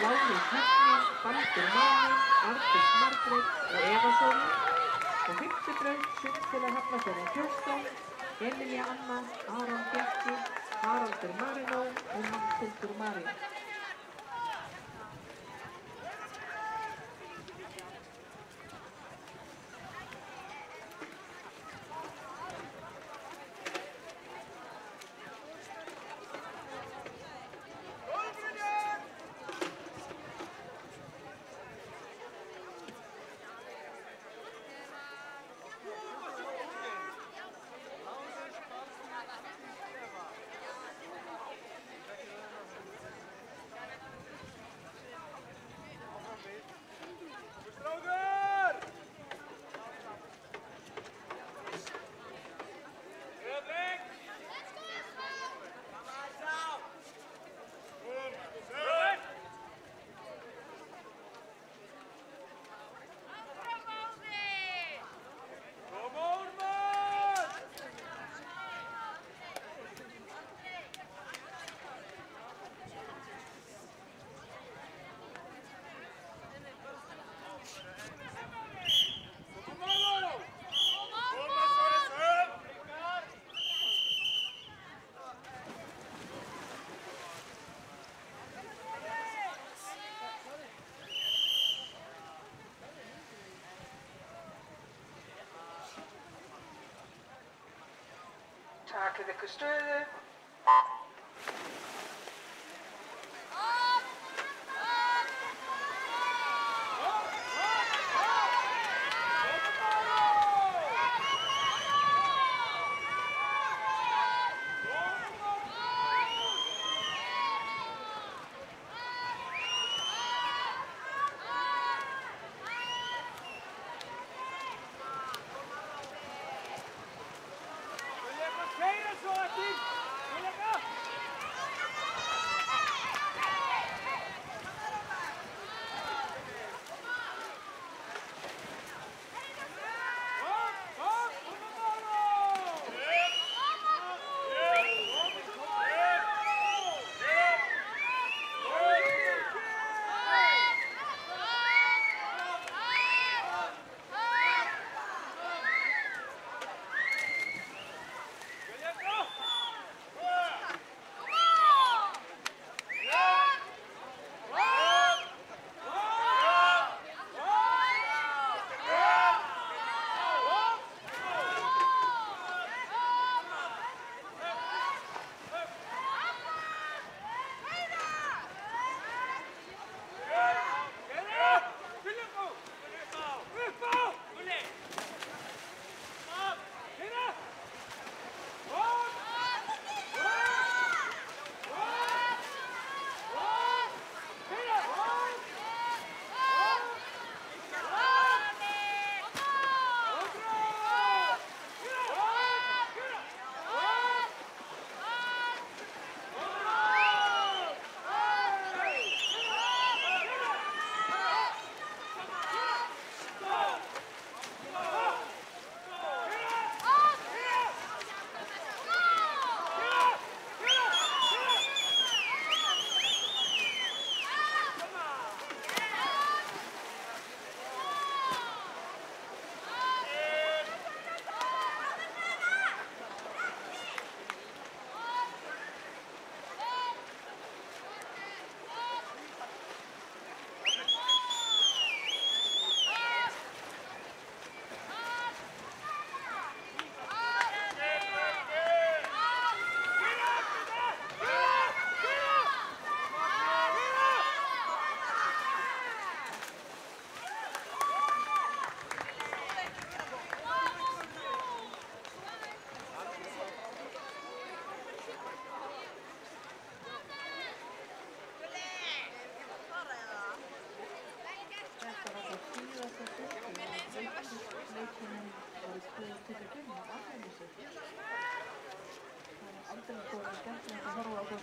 Láni Hrefna, Baldur Máni, Arndís Margrét og Eva Sóli. Á fimmtu braut Sundfélagi Hafnarfjörðan 14, Emilía Anna, Aron Bjarki, Haraldur Marinó og Matthildur María. Takið ykkur stöðu. Keyra svo eftir!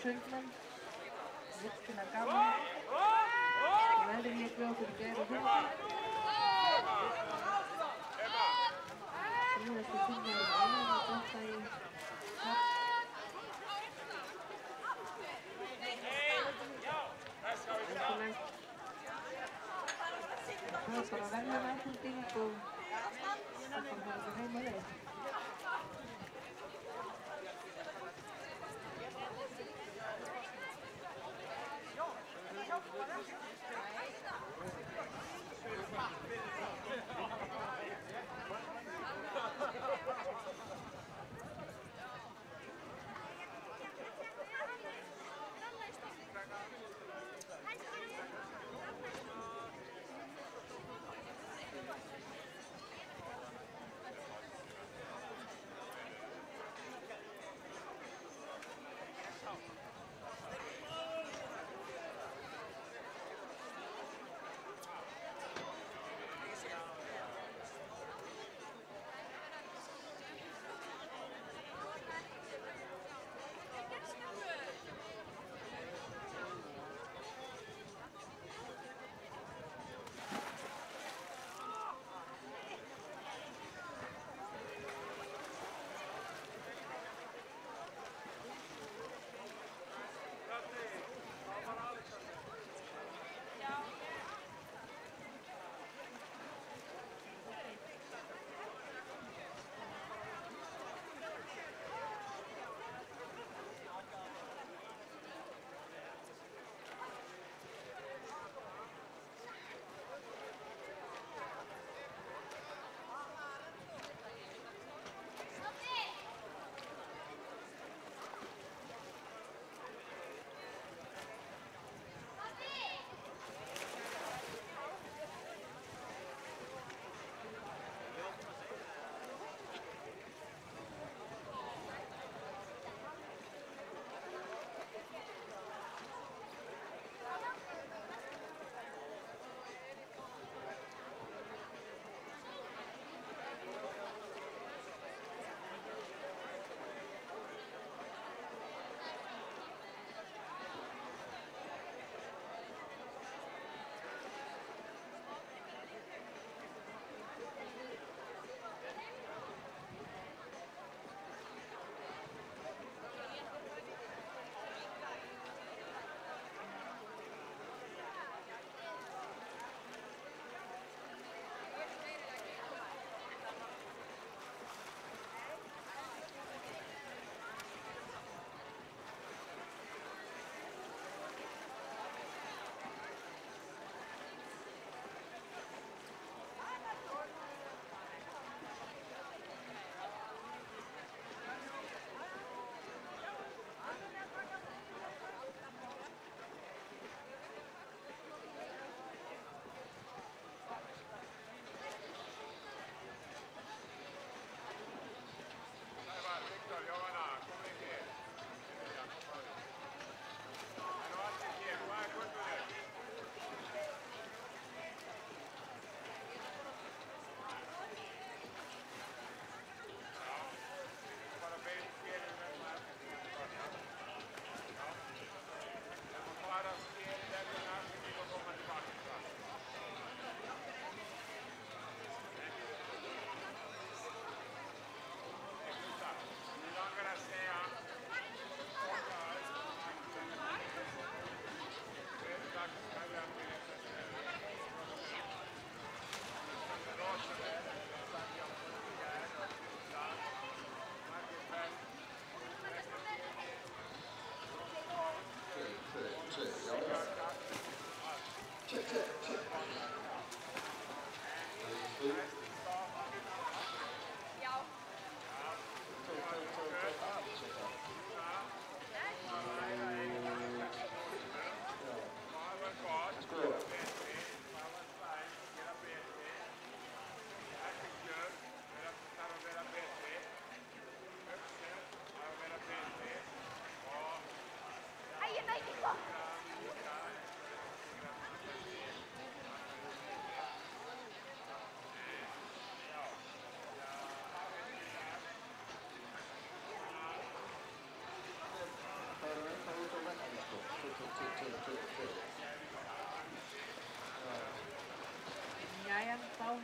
söngmenn, virkilega gaman. Veðrið lék við okkur í gær og hundi. Fríðastu tímar og ánægum og gott að ég Velkominn. Það er bara verðlega nætthunding og það kom það ekki heim að leið.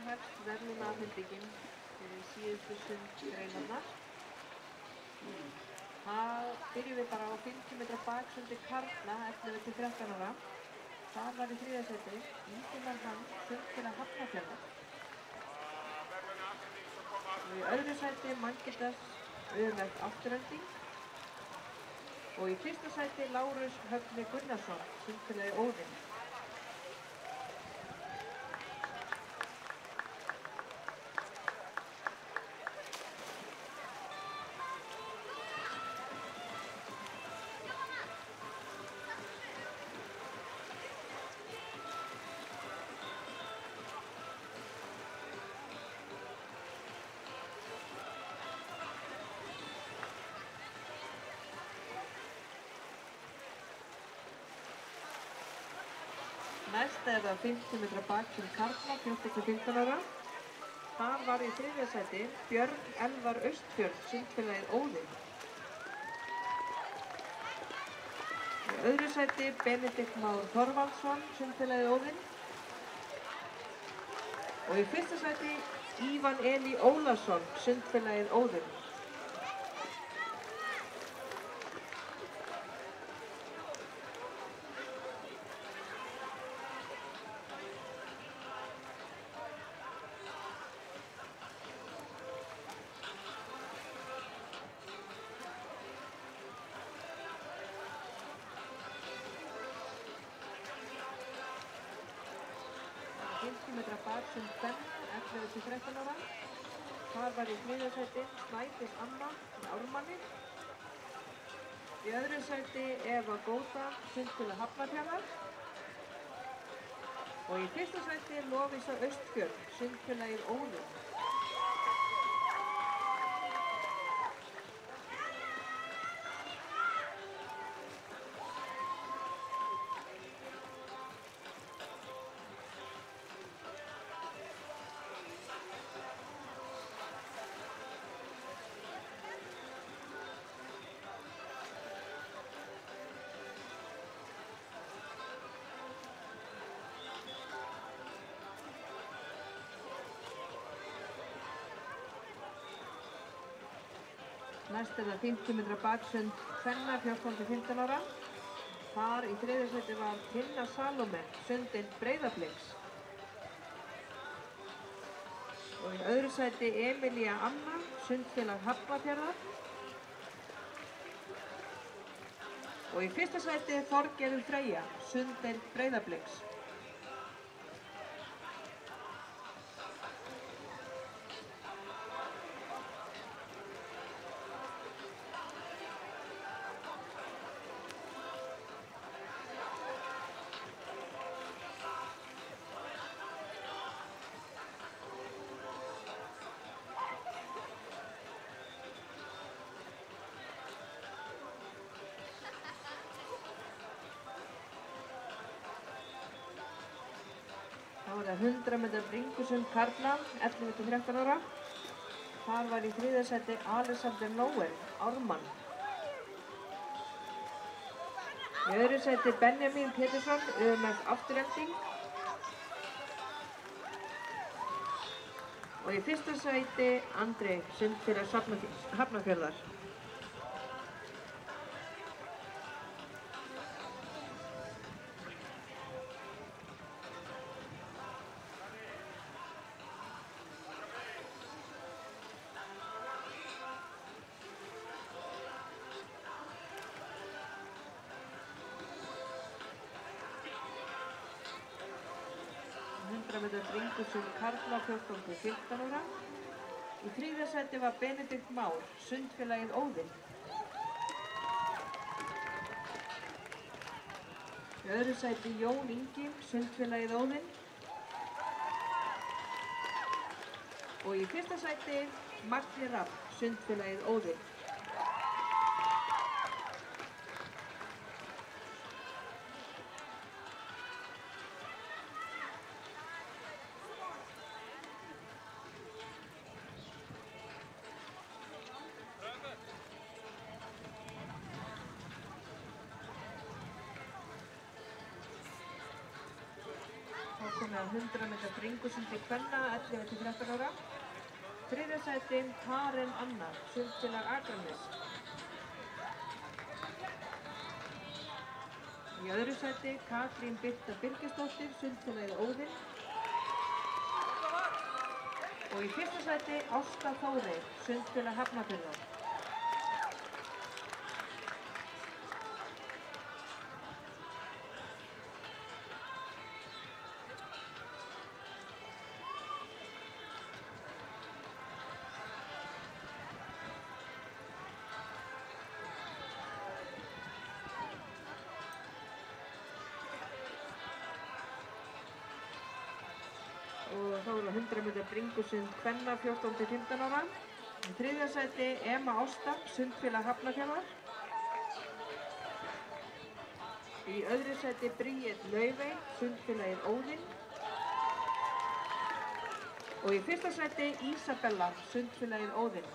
hefst verðlaunafhendingin fyrir síðustu sundgreinarnar. Það byrjum við bara á 50 metra baksundi karla 11 til 13 ára. Það var í 3. sæti Ingimar Hann, sundfélag Hafnarfjarðar. Og í 2. sæti Manngildars UMF Afturölding. Og í 1. sæti Lárus Högni Gunnarsson, sundfélagi Óðinn. Næst er það 50 metra baksund karla 14 til 15 ára. Þar var í 3. sæti Björn Elvar Austfjörð, sundfélagið Óðinn. Í 2. sæti Benedikt Már Þorvaldsson, sundfélagið Óðinn. Og í 1. sæti Ívan Elí Ólason, sundfélagið Óðinn. Metra baksund kvenna 11 til 13 ára. Þar var í 3. sæti Snædís Anna með Ármanni. Í 2. sæti Eva Góta, sundfélag Hafnarfjarðar. Og í 1. sæti Lovísa Austfjörð, sundfélagið Óðinn. Næst er það 50 metra baksund kvenna 14 til 15 ára. Þar í 3. sæti var Tinna Salome, sundin Breiðabliks. Og í 2. sæti Emilía Anna, sundfélag Hafnarfjarðar. Og í 1. sæti Þorgerður Freyja, sundin Breiðabliks. Þá er það 100 metra bringusund karla 11 til 13 ára. Þar var í 3. sæti Alexander Noel, Ármann. Í 2. sæti Benjamin Pétursson, UMF Afturölding. Og í 1. sæti Andri, sundfélag Hafnarfjarðar. Metra bringusund karla 14 til 15 ára. Í 3. sæti var Benedikt Már, sundfélagið Óðinn. Í 2. sæti Jón Ingi, sundfélagið Óðinn. Og í 1. sæti Magni Rapp, sundfélagið Óðinn. vegna 100 metra bringusundi kvenna 11 til 13 ára. Þriðja sæti Karen Anna, Sundfélag Akranes. Í öðru sæti Katrín Birta Birgisdóttir, Sundfélagið Óðinn. Og í fyrsta sæti Ásta Þórey, Sundfélag Hafnarfjarðar. Og þá er það 100 metra bringusund kvenna 14 til 15 ára. Í þriðja sæti Emma Ásta, Sundfélag Hafnarfjarðar. Í öðru sæti Bríet Laufey, Sundfélagið Óðinn. Og í fyrsta sæti Ísabella, Sundfélagið Óðinn.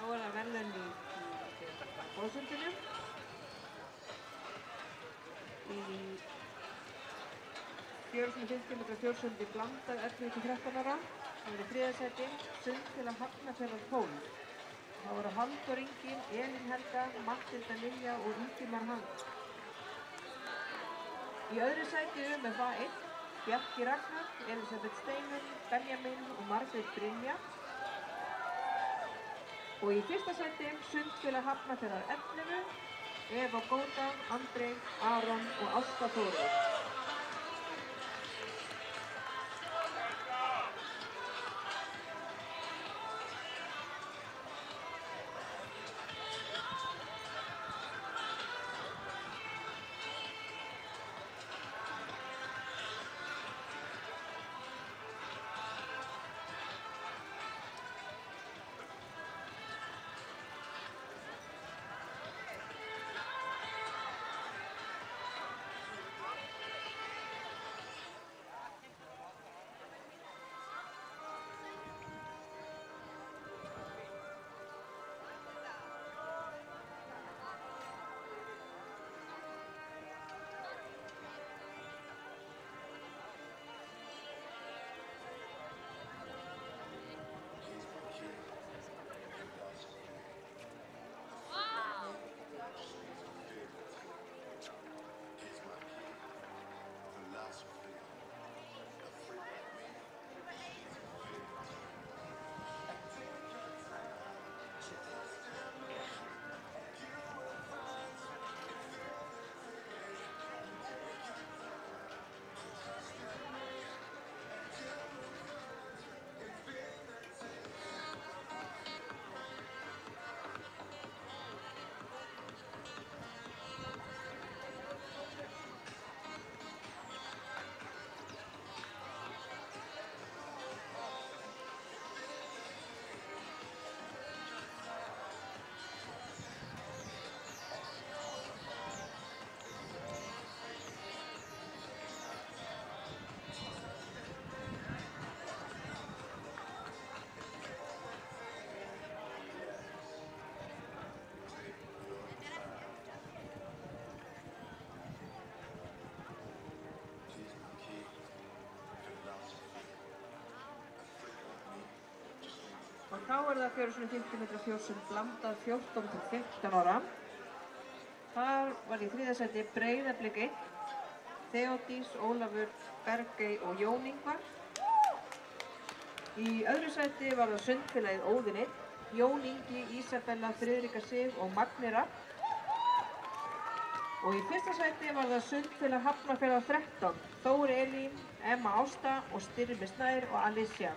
Þá er það verðlaun í boðsundinu. Í 450 metra fjórsundi blandað 11 til 13 ára. Það er í þriðja sæti Sundfélag Hafnarfjarðar 12. Það voru Halldór Ingi, Elín Helga, Matthilda Lilja og Ingimar Hand. Í öðru sæti UMFA 1 Bjarki Ragnar, Elisabeth Steinun, Benjamin og Margrét Brynja. Og í fyrsta sæti Sundfélag Hafnarfjarðar 11, Eva Góta, Andrei, Aron og Ásta Þórey. Og þá er það 450 metra fjórsund blandað 14 til 15 ára. Þar var í þriðja sæti Breiðablik 1, Theodís, Ólafur, Bergey og Jón Ingvar. Í öðru sæti var það Sundfélagið Óðinn 1, Jón Ingi, Ísabella, Friðrika Sif og Magni Rapp. Og í fyrsta sæti var það Sundfélag Hafnarfjarðar 13, Þóri Elín, Emma Ásta og Styrmi Snær og Alicia.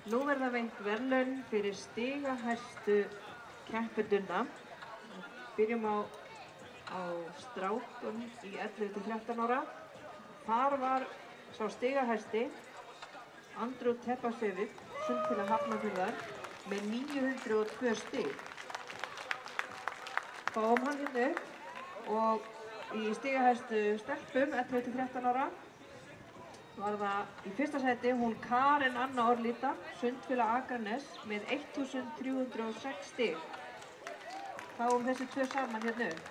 Nú verða veitt verðlaun fyrir stigahæstu keppendurna. Byrjum á strákum í 11 til 13 ára. Þar var sá stigahæsti Andrew Tepasevic, Sundfélag Hafnarfjarðar, með 902 stig. Fáum hann hérna upp og í stigahæstu stelpum 11 til 13 ára var það í fyrsta sæti hún Karen Anna Orlíta, Sundfélag Akranes, með 1306 stig. Fáum þessi tvö saman hérna upp.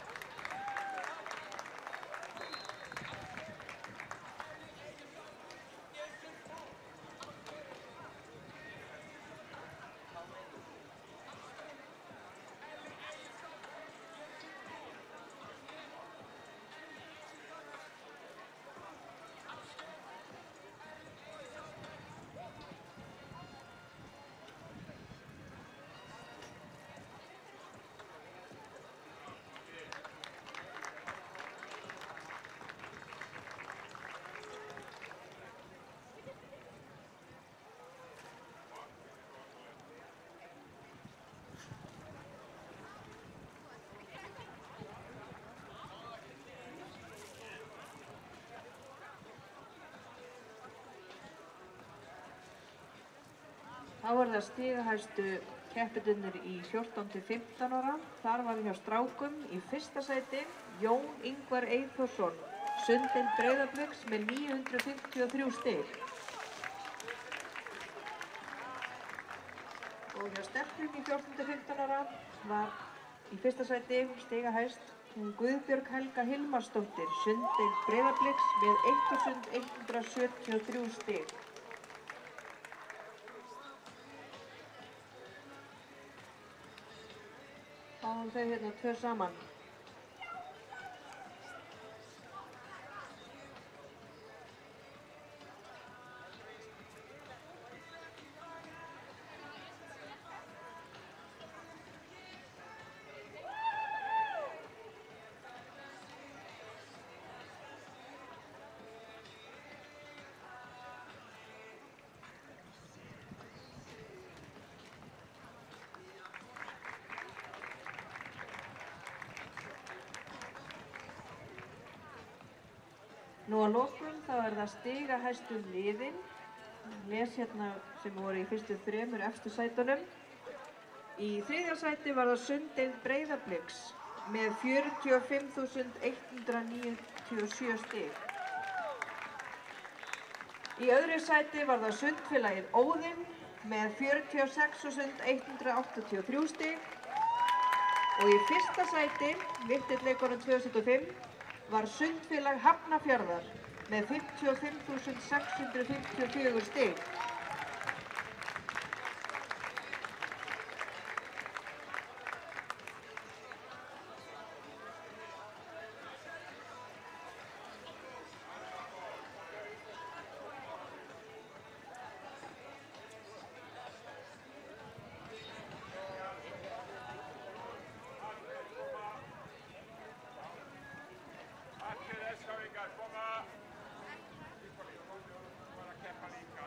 Þá er það stigahæstu keppendurnir í 14 til 15 ára. Þar var hjá strákum í fyrsta sæti Jón Ingvar Eyþórsson, Sundin Breiðabliks, með 953 stig. Og hjá stelpum í 14 til 15 ára var í fyrsta sæti stigahæst Guðbjörg Helga Hilmarsdóttir, Sundin Breiðabliks, með 1173 stig. Fáum þau hérna tvö saman. Nú að lokum þá er það stigahæstu liðin. Les hérna sem voru í fyrstu þremur efstu sætunum. Í þriðja sæti var það Sundin Breiðabliks með 45.197 stig. Í öðru sæti var það Sundfélagið Óðinn með 46.183 stig. Og í fyrsta sæti, Virtilleikonu 2005, var Sundfélag Hafnarfjarðar með 55.654 stig. Akkeles ska vi gå. Komma. Bara keppa lika.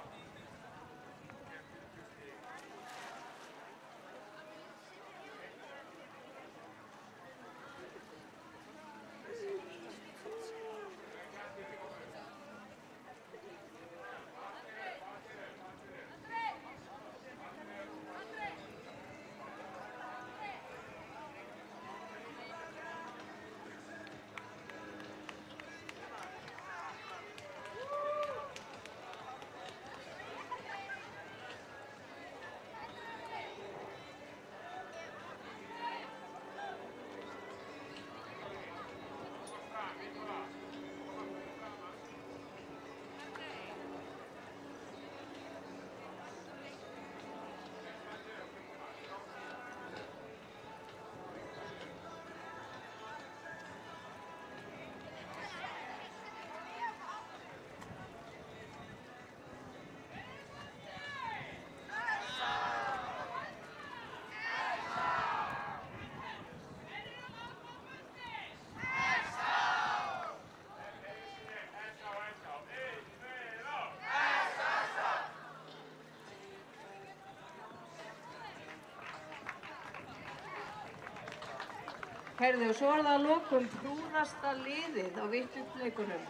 Heyrðu, og svo er það að lokum prúðasta liðið á Víkingaleikunum.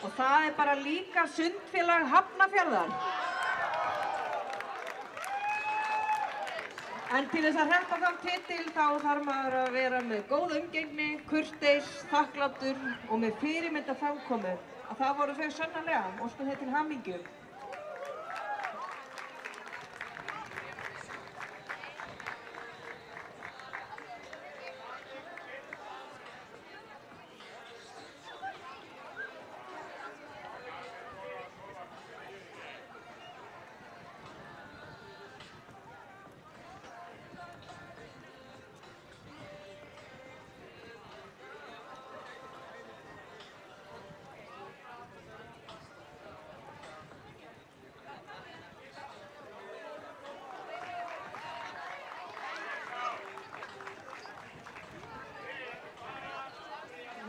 Og það er bara líka Sundfélag Hafnarfjarðar. En til þess að hreppa þann titil þá þarf maður að vera með góð umgengni, kurteis, þakklátur og með fyrirmynda framkomu. Að það voru þau sannarlega, óskum þeir til hamingju.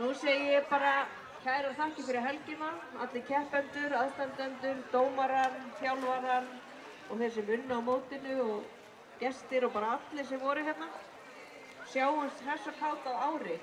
Nú segi ég bara kærar þakkir fyrir helgina, allir keppendur, aðstandendur, dómarar, þjálfarar og þeir sem unnu á mótinu og gestir og bara allir sem voru hérna. Sjáumst hress og kát á ári.